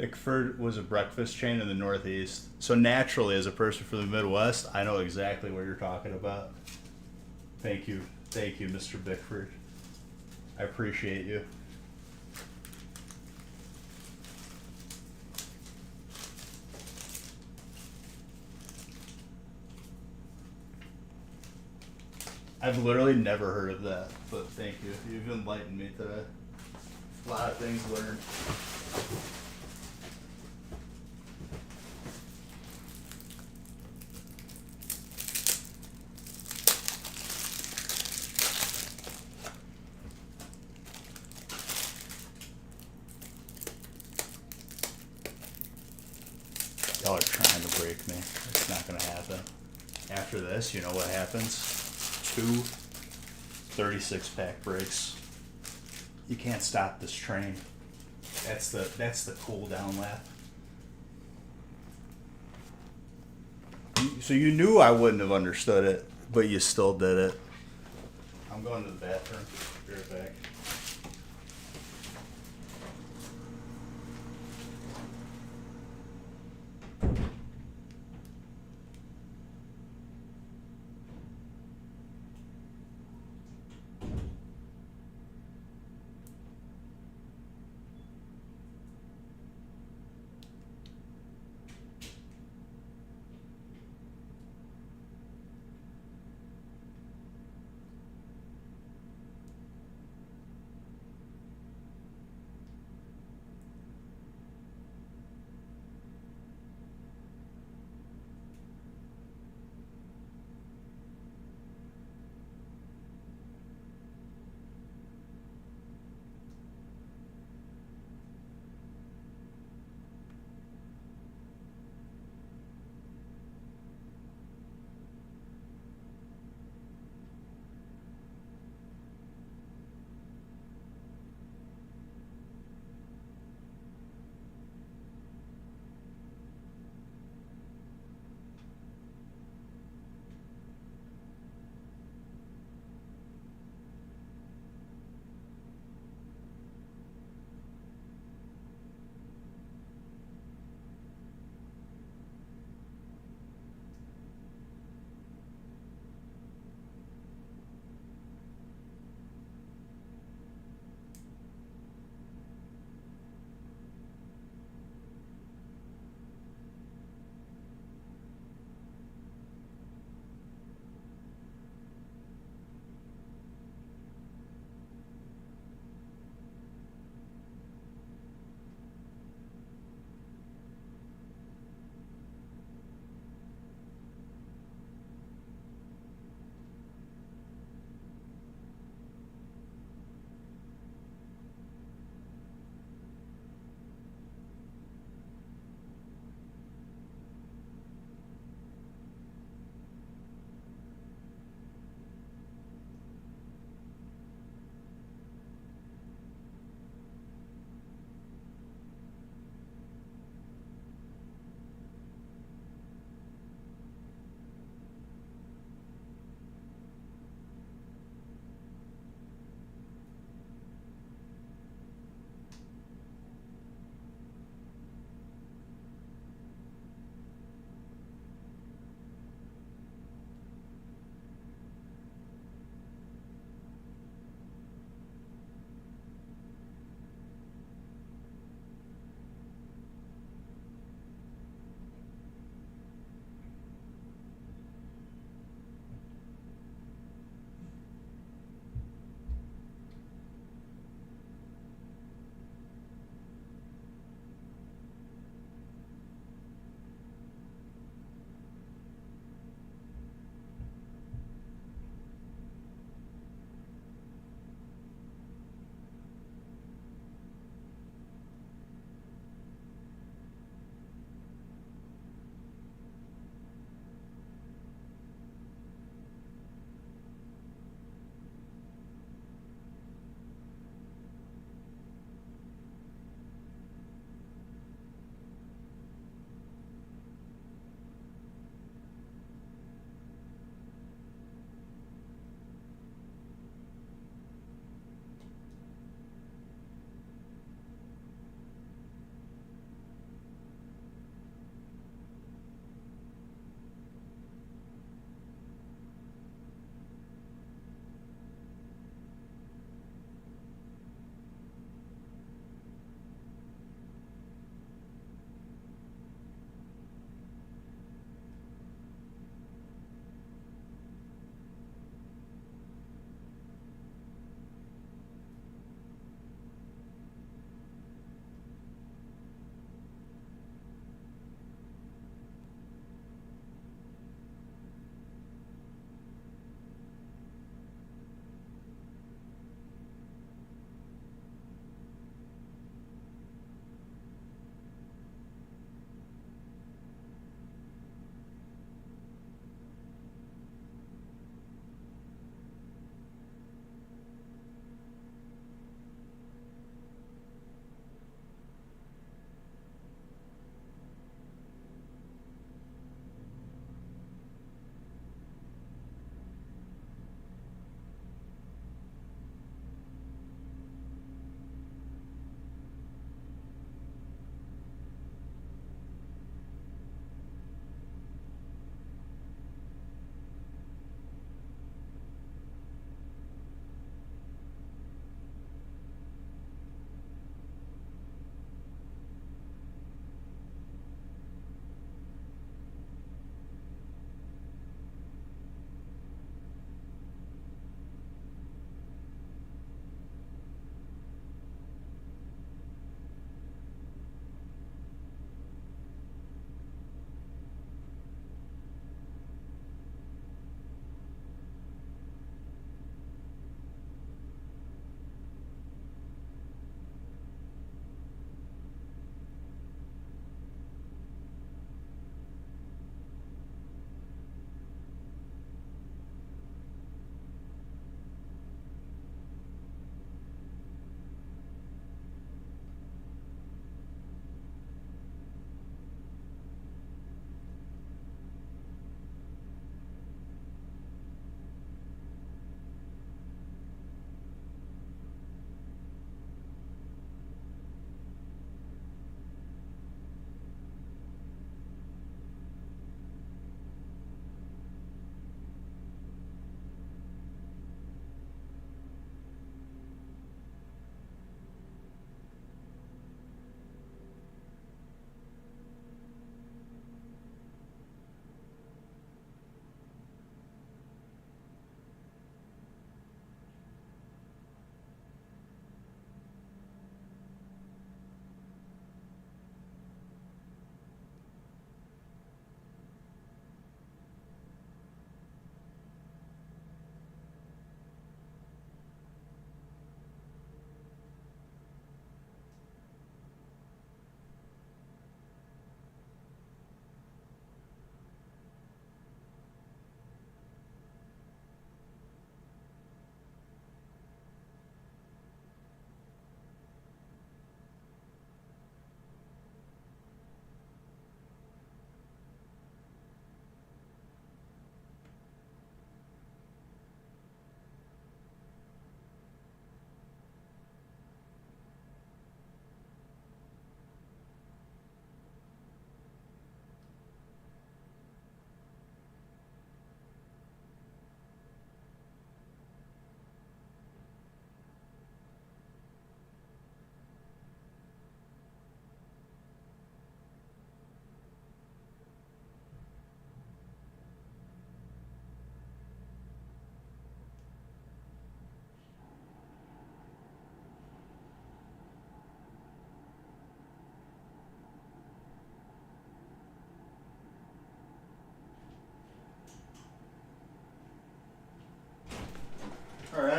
Bickford was a breakfast chain in the Northeast. So naturally, as a person from the Midwest, I know exactly what you're talking about. Thank you, Mr. Bickford. I appreciate you. I've literally never heard of that, but thank you. You've enlightened me today. A lot of things learned. Y'all are trying to break me. It's not gonna happen. After this, you know what happens? 2 36-pack breaks. You can't stop this train. That's the cool down lap. So you knew I wouldn't have understood it, but you still did it. I'm going to the bathroom. Be right back.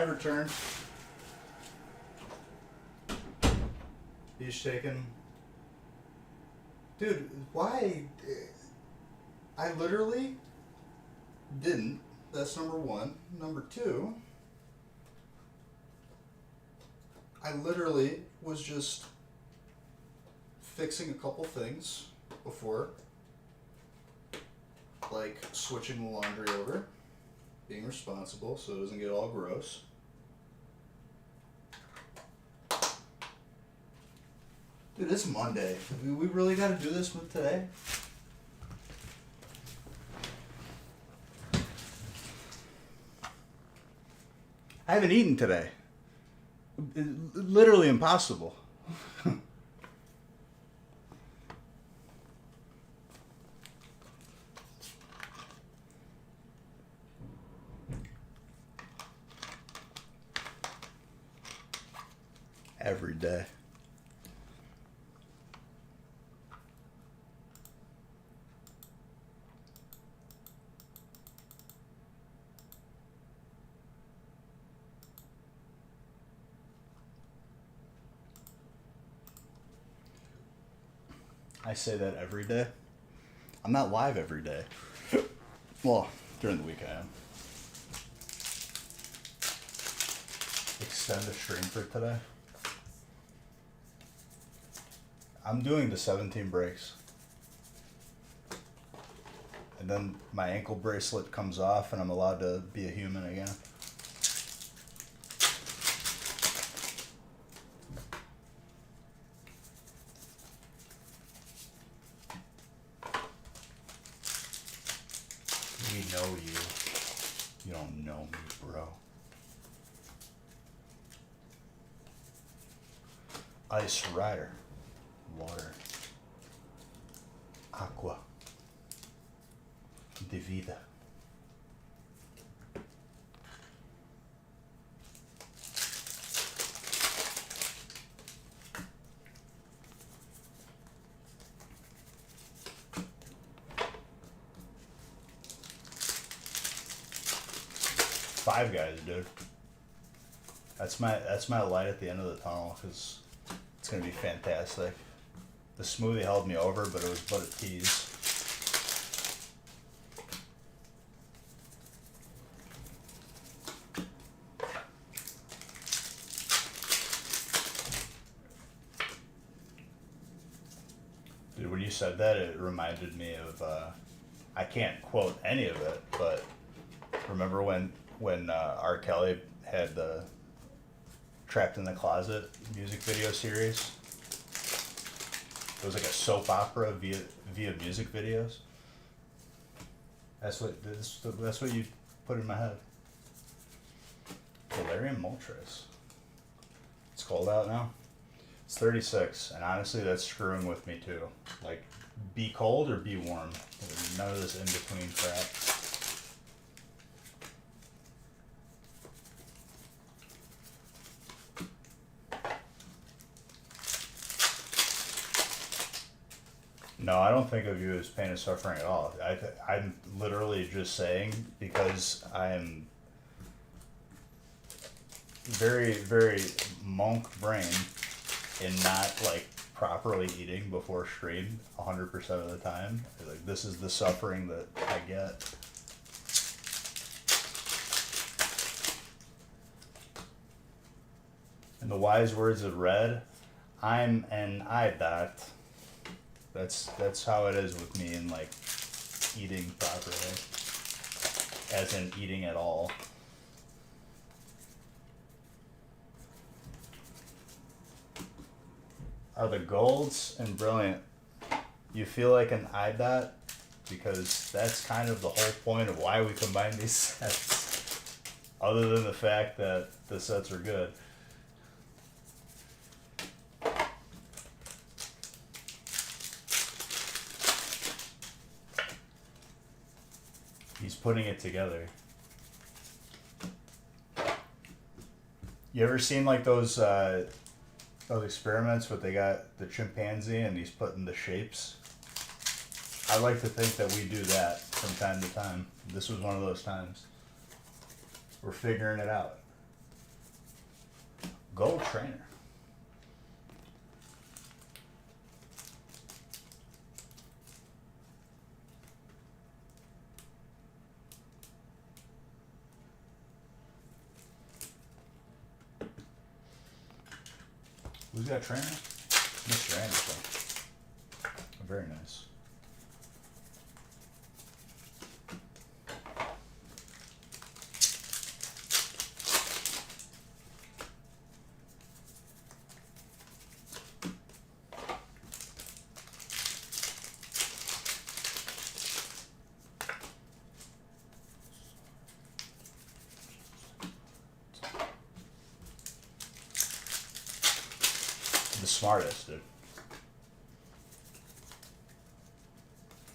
5 return. Beach taken. Dude, why? I literally didn't. That's number one. Number two, I literally was just fixing a couple things before, like switching the laundry over, being responsible so it doesn't get all gross. Dude, it's Monday. We really got to do this with today? I haven't eaten today. Literally impossible. Every day. I say that every day. I'm not live every day. Well, during the week I am. Extend the stream for today. I'm doing the 17 breaks. And then my ankle bracelet comes off and I'm allowed to be a human again. We know you. You don't know me, bro. Ice Rider. Water. Aqua. De vida. Five Guys, dude. That's my light at the end of the tunnel because it's gonna be fantastic. The smoothie held me over, but it was but a tease. Dude, when you said that, it reminded me of, I can't quote any of it, but remember when R. Kelly had the Trapped in the Closet music video series? It was like a soap opera via music videos. That's what you put in my head. Valerian Moltres. It's cold out now. It's 36, and honestly, that's screwing with me too. Like, be cold or be warm. None of this in between crap. No, I don't think of you as pain and suffering at all. I'm literally just saying because I'm very, very monk brain in not like properly eating before stream 100% of the time. Like, this is the suffering that I get. In the wise words of Red, I'm an IDOT. That's how it is with me in like eating properly, as in eating at all. Are the golds and brilliant? You feel like an IDOT because that's kind of the whole point of why we combine these sets. Other than the fact that the sets are good. He's putting it together. You ever seen like those experiments where they got the chimpanzee and he's putting the shapes? I like to think that we do that from time to time. This was one of those times. We're figuring it out. Go trainer. Who's got trainer? Mr. Anderson. Very nice. The smartest, dude.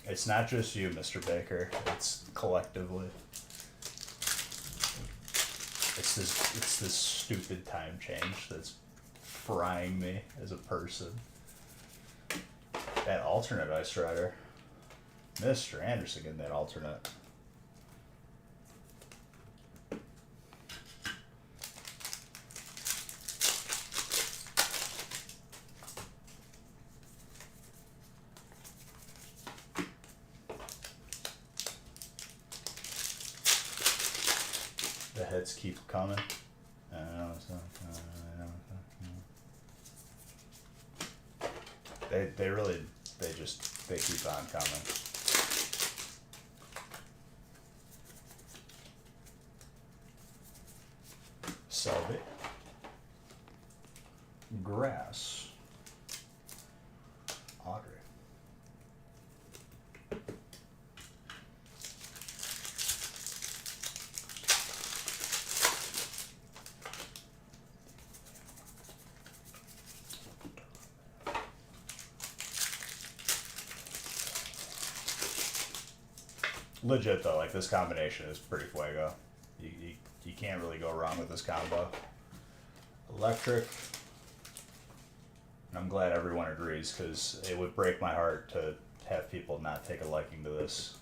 It's not just you, Mr. Baker. It's collectively. It's this stupid time change that's frying me as a person. That alternate Ice Rider. Mr. Anderson getting that alternate. The hits keep coming. They really, they keep on coming. Selby. Grass. Audrey. Legit though, like this combination is pretty fuego. You can't really go wrong with this combo. Electric. And I'm glad everyone agrees because it would break my heart to have people not take a liking to this.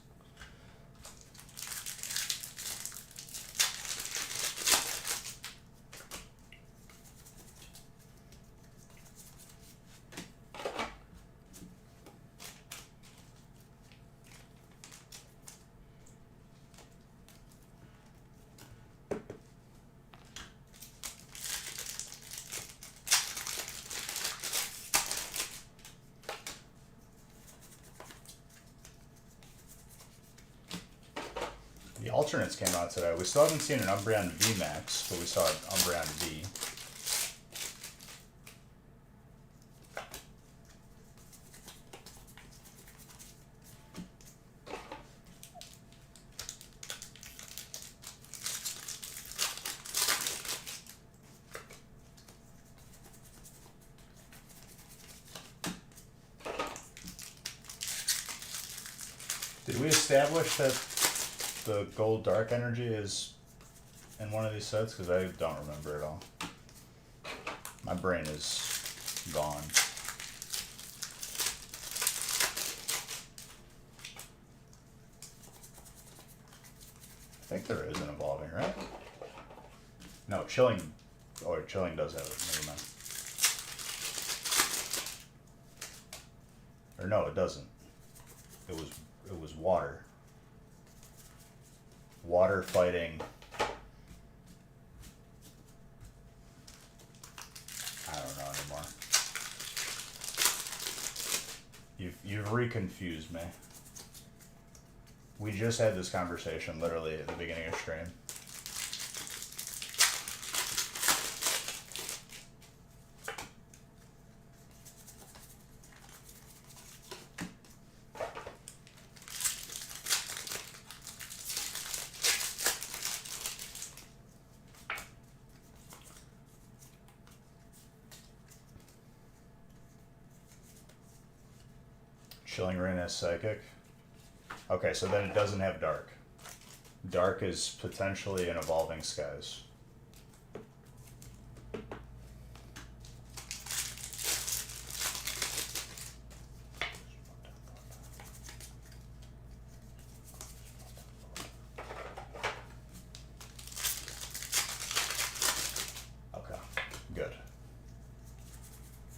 The alternates came out today. We still haven't seen an Umbreon V Max, but we saw an Umbreon V. Did we establish that the gold dark energy is in one of these sets? Because I don't remember at all. My brain is gone. I think there is an evolving, right? No, chilling. Oh, chilling does have it. Never mind. Or no, it doesn't. It was water. Water fighting. I don't know anymore. You've reconfused me. We just had this conversation literally at the beginning of stream. Chilling Rain has Psychic. Okay, so then it doesn't have Dark. Dark is potentially an Evolving Skies. Okay, Good.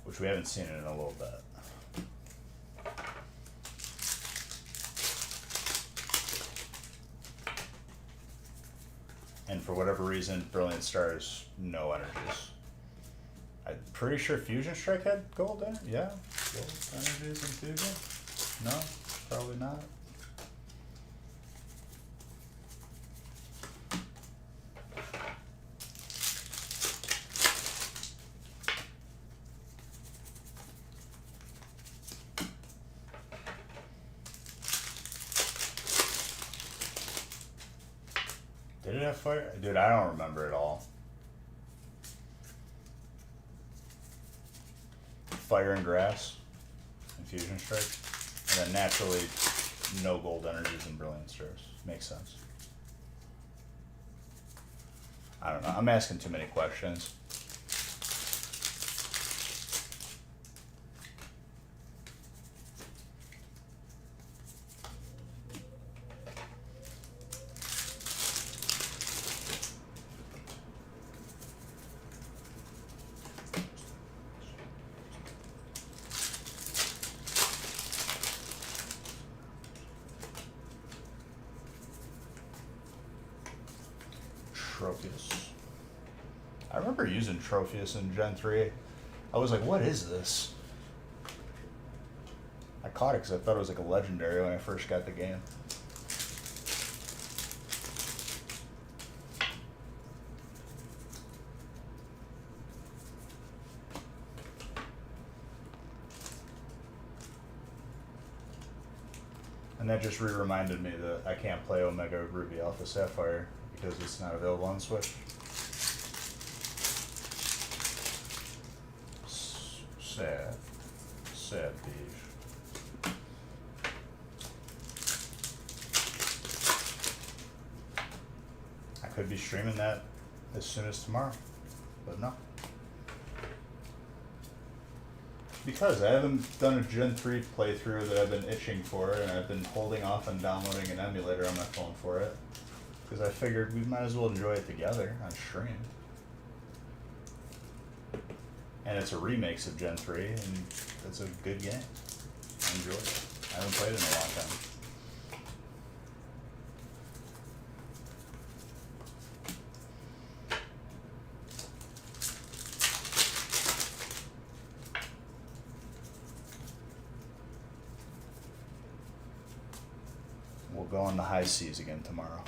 Which we haven't seen in a little bit. And for whatever reason, Brilliant Stars, no energies. I'm pretty sure Fusion Strike had gold in it. Yeah, gold energies in Fusion. No, probably not. Did it have fire? Dude, I don't remember at all. Fire and Grass, Infusion Strike, and then naturally no gold energies and Brilliant Stars. Makes sense. I don't know. I'm asking too many questions. Trophius. I remember using Trophius in Gen 3. I was like, what is this? I caught it because I thought it was like a legendary when I first got the game. And that just reminded me that I can't play Omega Ruby Alpha Sapphire because it's not available on Switch. Sad. Sad beef. I could be streaming that as soon as tomorrow, but no. Because I haven't done a Gen 3 playthrough that I've been itching for, and I've been holding off on downloading an emulator on my phone for it. Because I figured we might as well enjoy it together on stream. And it's a remix of Gen 3, and it's a good game. I enjoy it. I haven't played it in a long time. We'll go on the high seas again tomorrow.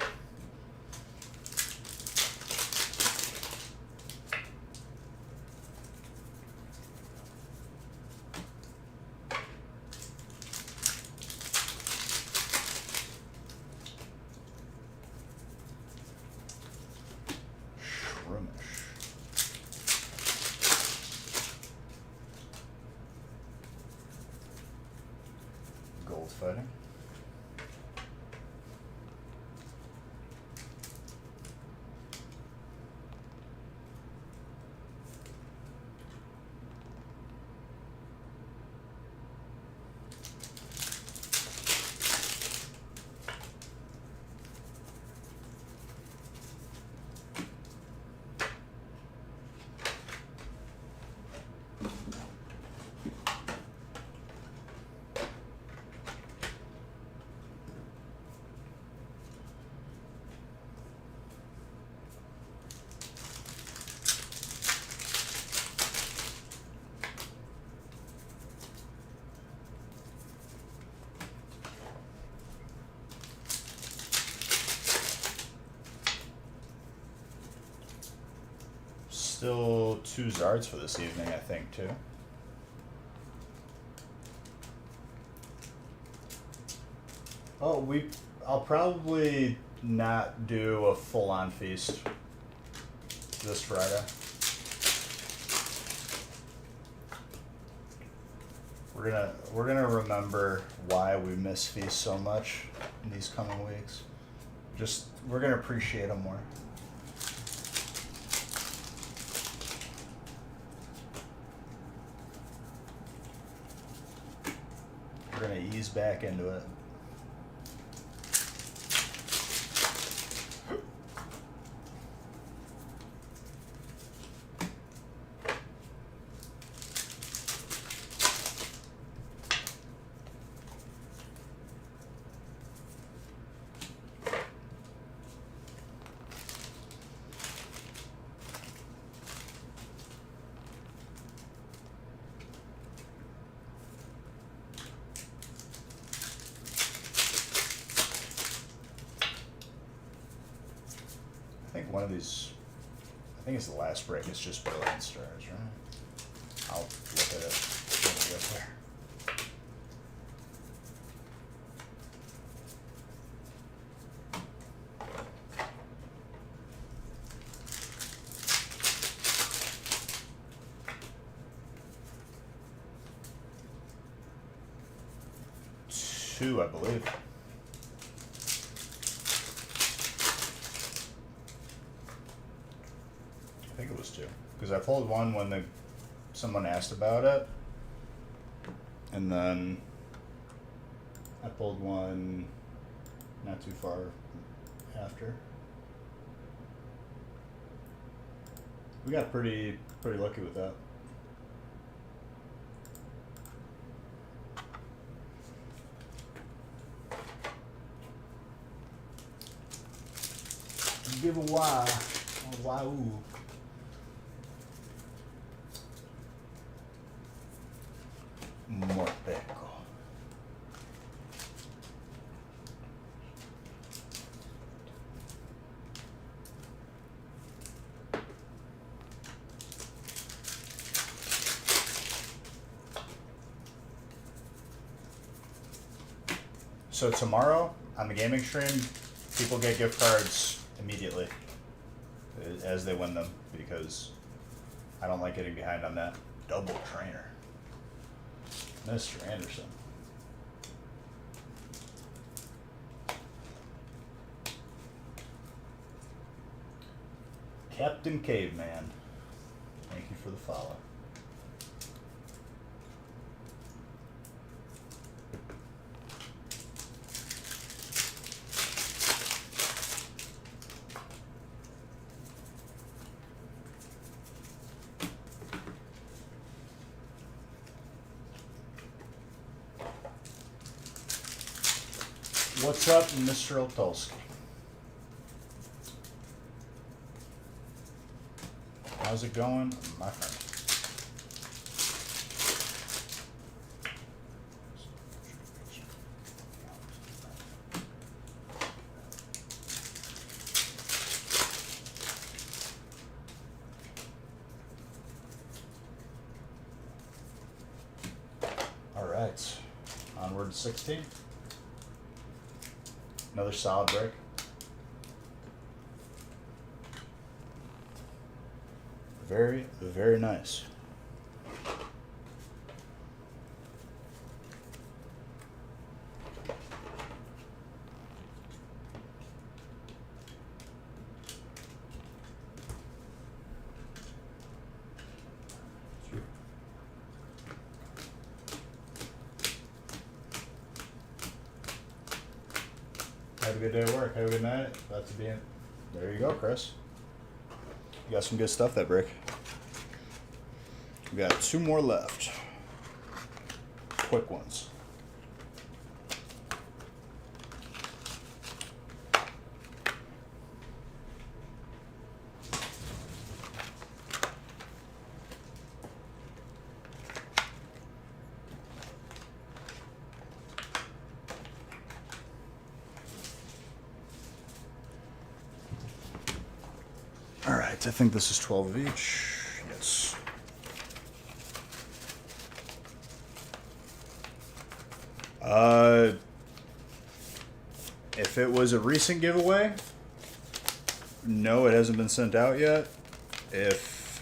Shroomish. Gold fighting. Still 2 Zards for this evening, I think, too. Oh, I'll probably not do a full-on feast this Friday. We're gonna remember why we miss feasts so much in these coming weeks. We're gonna appreciate them more. We're gonna ease back into it. of these. I think it's the last break. It's just Berlin Stars, right? I'll look at it when we get there. Two, I believe. I think it was two, because I pulled one when someone asked about it, and then I pulled one not too far after. We got pretty lucky with that. Give a why. Wow. Morpeko. So tomorrow on the gaming stream, people get gift cards immediately as they win them, because I don't like getting behind on that. Double trainer. Mr. Anderson. Captain Caveman. Thank you for the follow. What's up, Mr. Otolsky? How's it going, my friend? All right, onward to 16. Another solid break. Very, very nice. Have a good day at work. Have a good night. About to be in. There you go, Chris. You got some good stuff that break. We got two more left. Quick ones. All right, I think this is 12 of each. Yes. If it was a recent giveaway, no, it hasn't been sent out yet. If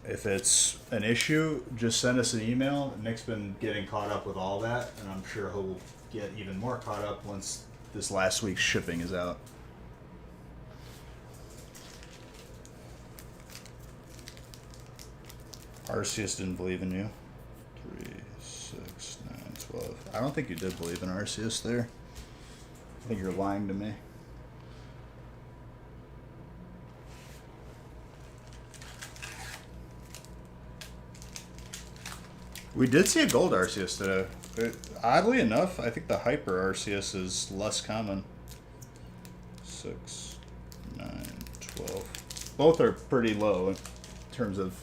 it's an issue, just send us an email. Nick's been getting caught up with all that, and I'm sure he'll get even more caught up once this last week's shipping is out. Arceus didn't believe in you. 3, 6, 9, 12. I don't think you did believe in Arceus there. I think you're lying to me. We did see a gold Arceus today. Oddly enough, I think the Hyper Arceus is less common. 6, 9, 12. Both are pretty low in terms of...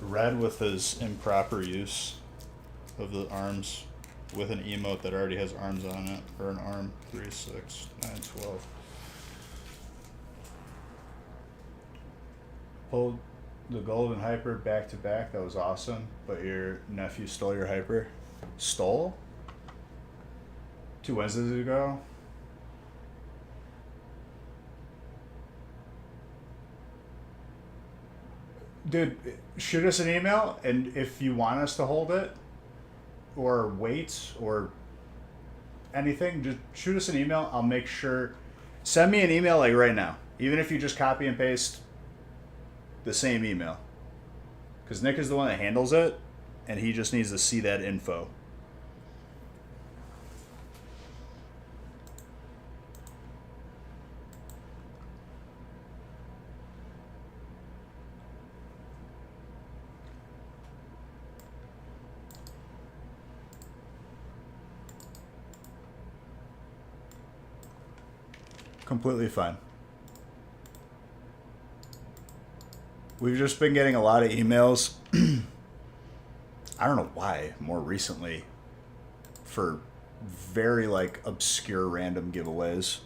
Red with his improper use of the arms with an emote that already has arms on it, or an arm. 3, 6, 9, 12. Pulled the golden hyper back to back. That was awesome. But your nephew stole your hyper. Stole? 2 Wednesdays ago? Dude, shoot us an email, and if you want us to hold it, or wait, or anything, just shoot us an email. I'll make sure. Send me an email like right now, even if you just copy and paste the same email, because Nick is the one that handles it, and he just needs to see that info. Completely fine. We've just been getting a lot of emails. I don't know why, more recently, for very like obscure random giveaways.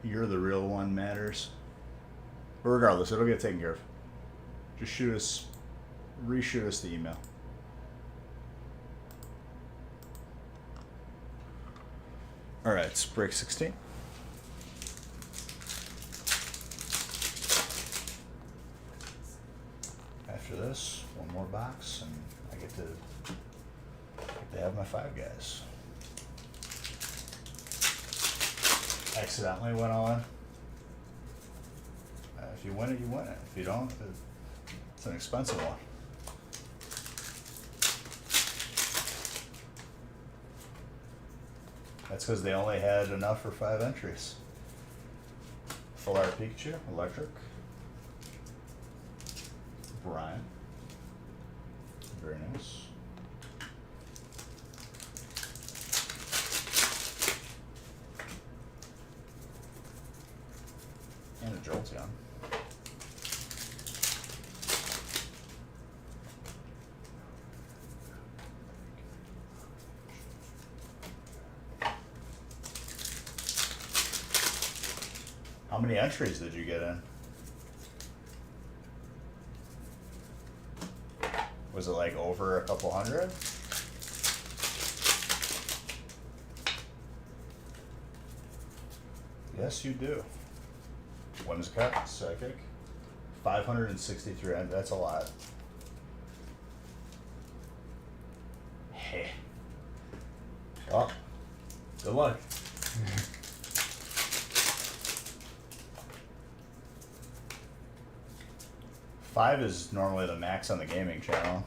You're the real one matters. But regardless, it'll get taken care of. Just reshoot us the email. All right, it's break 16. After this, one more box, and I get to have my 5 guys. Accidentally went on. If you win it, you win it. If you don't, it's an expensive one. That's because they only had enough for 5 entries. Full Art Pikachu, Electric, Brian, very nice. And a Jolteon. How many entries did you get in? Was it like over a couple hundred? Yes, you do. Whimsicott, Psychic. 563, that's a lot. Hey. Well, good luck. Five is normally the max on the gaming channel.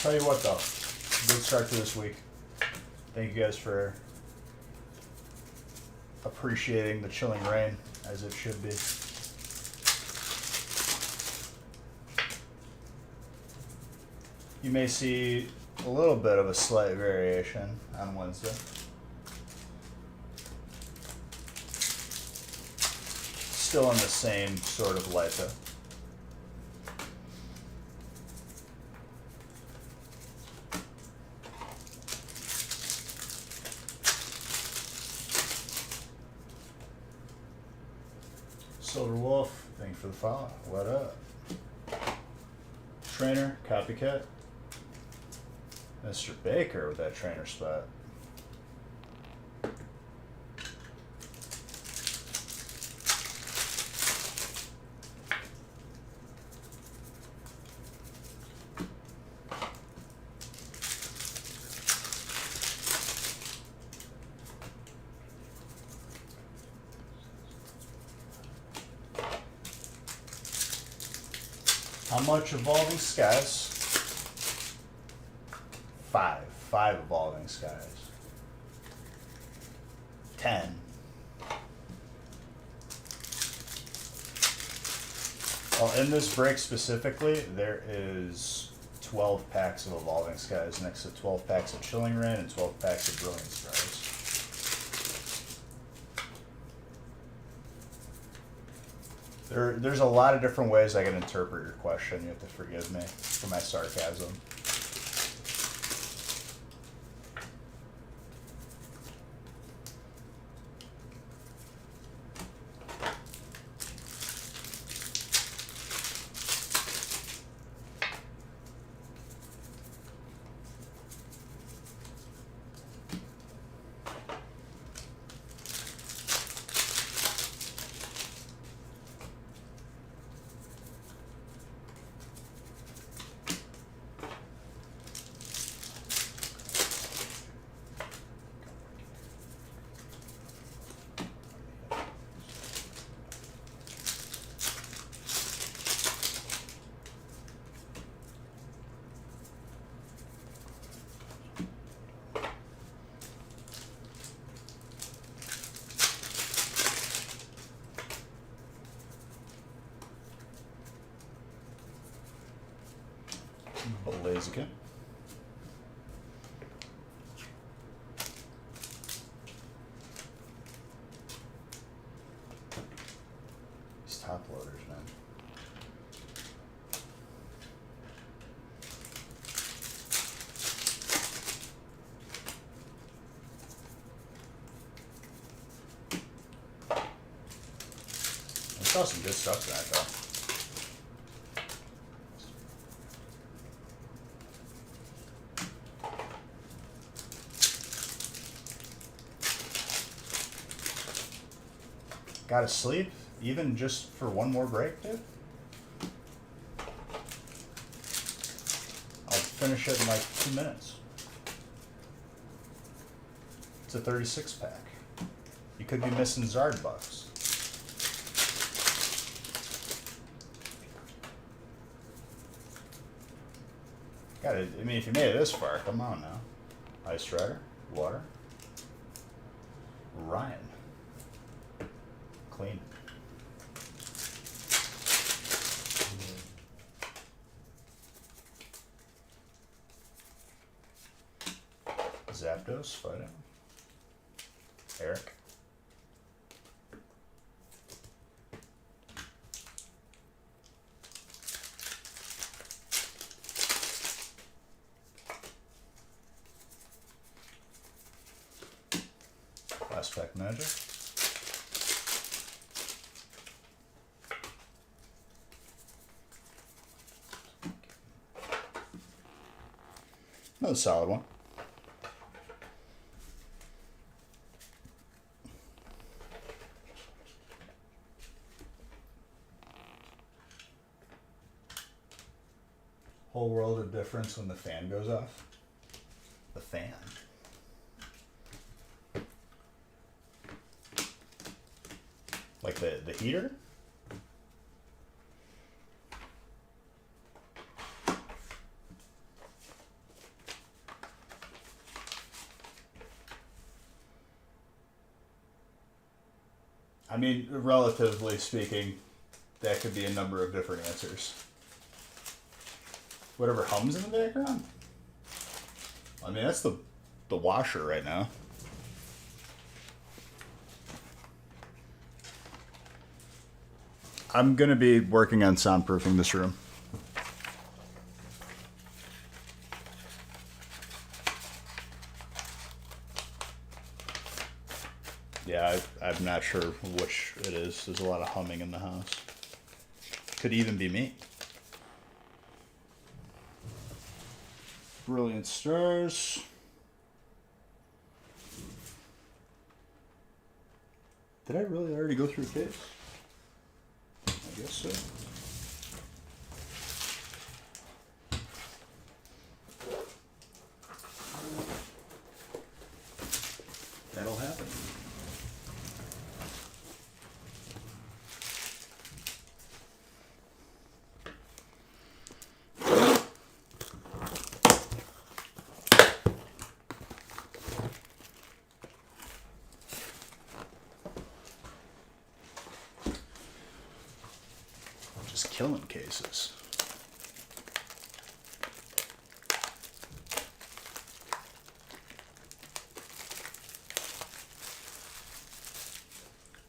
Tell you what though, good start to this week. Thank you guys for appreciating the chilling rain, as it should be. You may see a little bit of a slight variation on Wednesday. Still in the same sort of LIPA. Silver Wolf, thank you for the follow. What up? Trainer, copycat. Mr. Baker with that trainer spot. How much Evolving Skies? 5. 5 Evolving Skies. 10. Well, in this break specifically, there is 12 packs of Evolving Skies next to 12 packs of Chilling Reign and 12 packs of Brilliant Stars. There's a lot of different ways I can interpret your question. You have to forgive me for my sarcasm. Blaziken. These top loaders, man. I saw some good stuff tonight, though. Gotta sleep, even just for one more break, dude? I'll finish it in like 2 minutes. It's a 36 pack. You could be missing Zard bucks. Gotta, I mean, if you made it this far, come on now. Ice Rider, Water, Ryan. Clean. Zapdos, fighting. Eric. Last pack Magic. Another solid one. Whole world of difference when the fan goes off. The fan. Like the heater? I mean, relatively speaking, that could be a number of different answers. Whatever hums in the background? I mean, that's the washer right now. I'm going to be working on soundproofing this room. Yeah, I'm not sure which it is. There's a lot of humming in the house. Could even be me. Brilliant Stars. Did I really already go through a case? I guess so. That'll happen. Just killing cases.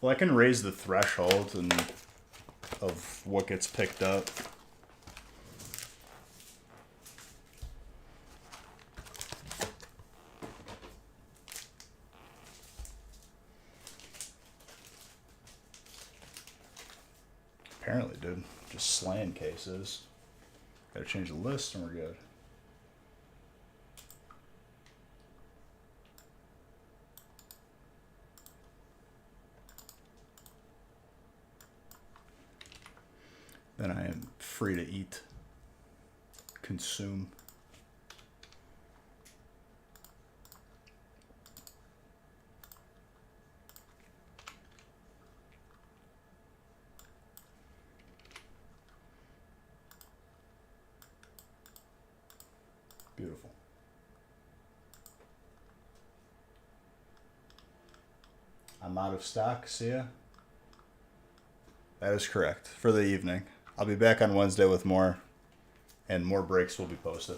Well, I can raise the threshold and of what gets picked up. Apparently, dude. Just slaying cases. Gotta change the list and we're good. Then I am free to eat, consume. Beautiful. I'm out of stock, see ya. That is correct, for the evening. I'll be back on Wednesday with more, and more breaks will be posted.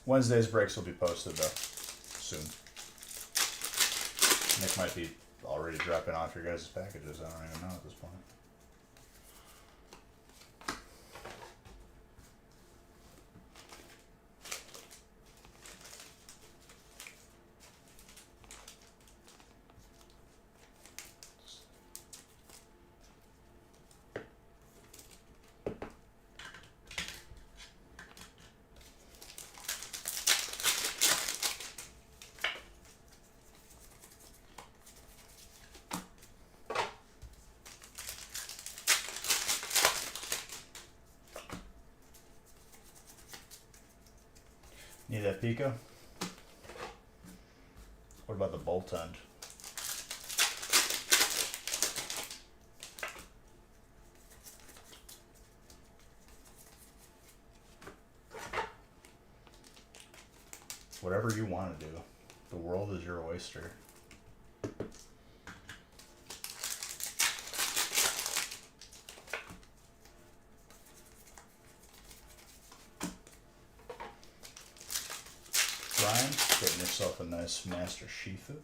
Wednesday's breaks will be posted, though, soon. Nick might be already dropping off your guys' packages. I don't even know at this point. Need that Pico? What about the bolt end? Whatever you want to do. The world is your oyster. Ryan, getting yourself a nice Master Shifu.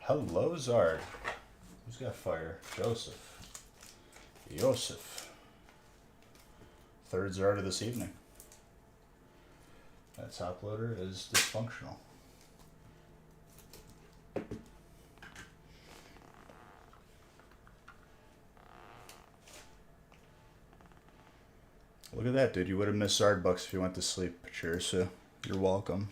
Hello, Zard. Who's got fire? Joseph. Yosef. Third Zard of this evening. That top loader is dysfunctional. Look at that, dude. You would have missed Zard Bucks if you went to sleep. Cheers, so you're welcome.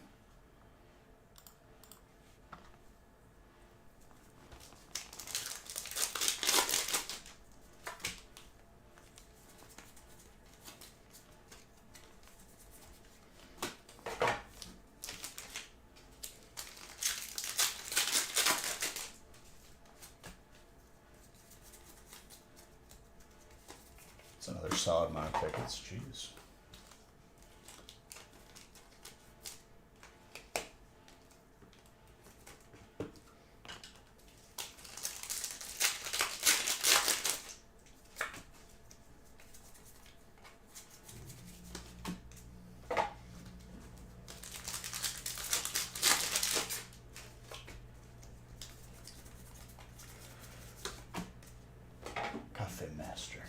It's another solid amount of tickets. Jeez. Cafe Master.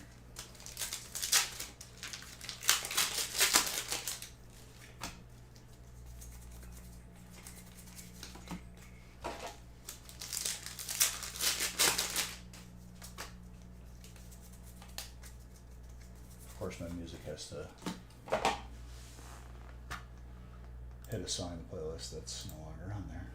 Of course, my music has to hit a song in the playlist that's no longer on there.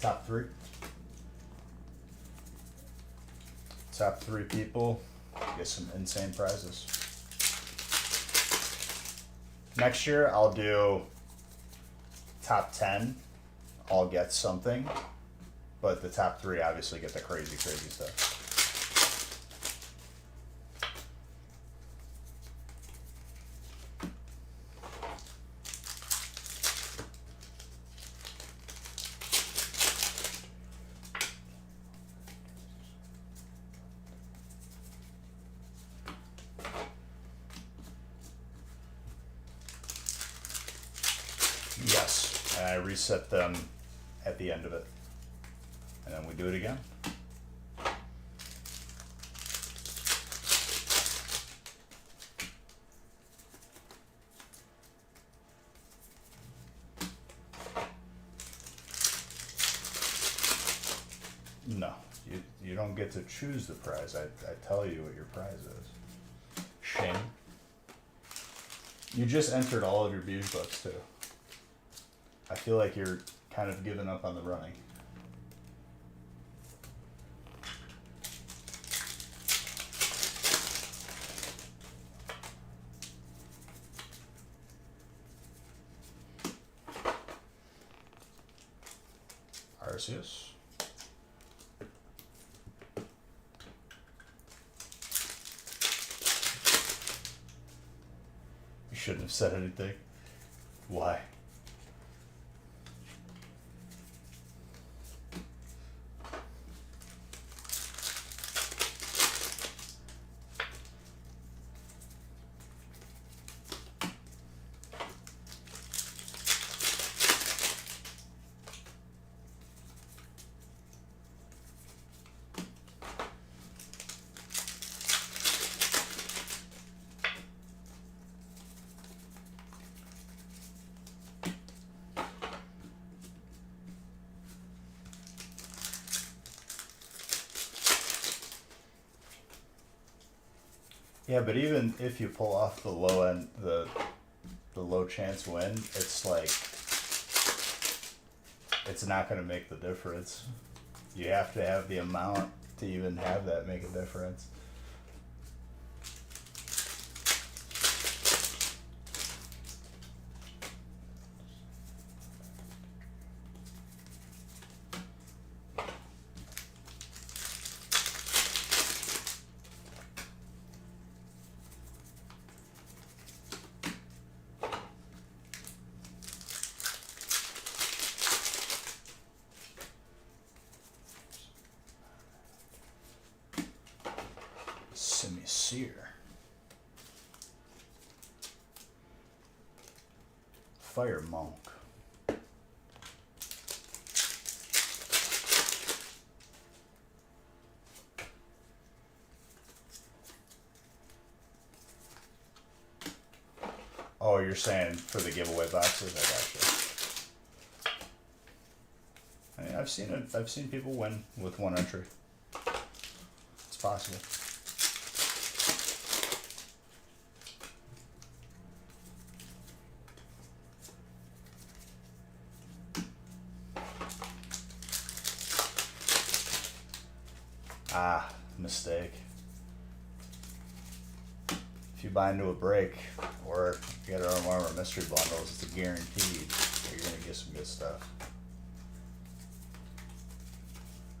Top three. Top three people get some insane prizes. Next year, I'll do top 10. All get something, but the top three obviously get the crazy stuff. Yes, and I reset them at the end of it. And then we do it again. No, you don't get to choose the prize. I tell you what your prize is. Shame. You just entered all of your Beige books too. I feel like you're kind of giving up on the running. Arceus. You shouldn't have said anything. Why? Yeah, but even if you pull off the low end, the low chance win, it's like it's not going to make the difference. You have to have the amount to even have that make a difference. Semi-seer. Fire Monk. Oh, you're saying for the giveaway boxes? I gotcha. I mean, I've seen people win with one entry. It's possible. Ah, mistake. If you buy into a break or get our Armor mystery bundles, it's a guaranteed that you're gonna get some good stuff.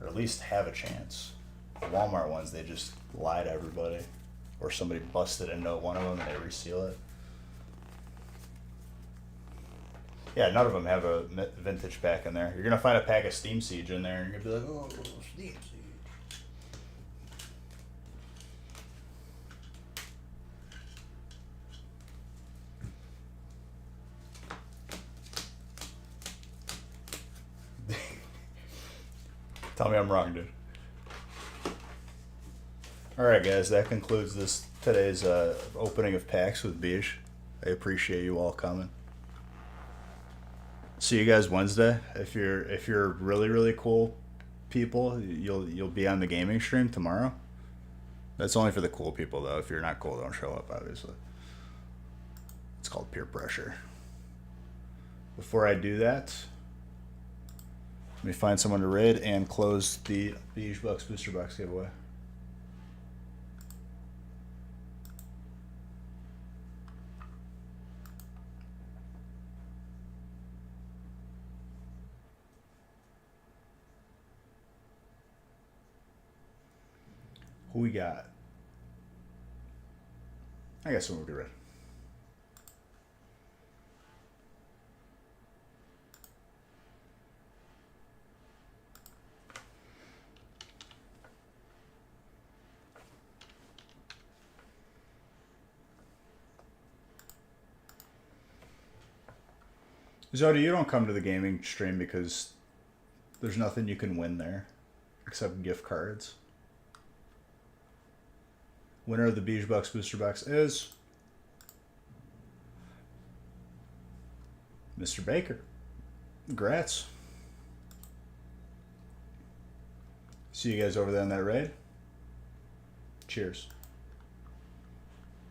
Or at least have a chance. The Walmart ones, they just lie to everybody. Or somebody busted into one of them and they reseal it. Yeah, none of them have a vintage pack in there. You're gonna find a pack of Steam Siege in there and you're gonna be like, oh, Steam Siege. Tell me I'm wrong, dude. All right, guys, that concludes today's opening of packs with Beige. I appreciate you all coming. See you guys Wednesday. If you're really really cool people, you'll be on the gaming stream tomorrow. That's only for the cool people though. If you're not cool, don't show up. Obviously, it's called peer pressure. Before I do that, let me find someone to raid and close the Beige Bucks booster box giveaway. Who we got? I guess we'll get rid. Zodi, you don't come to the gaming stream because there's nothing you can win there except gift cards. Winner of the Beige Bucks booster box is Mr. Baker. Congrats. See you guys over there on that raid. Cheers.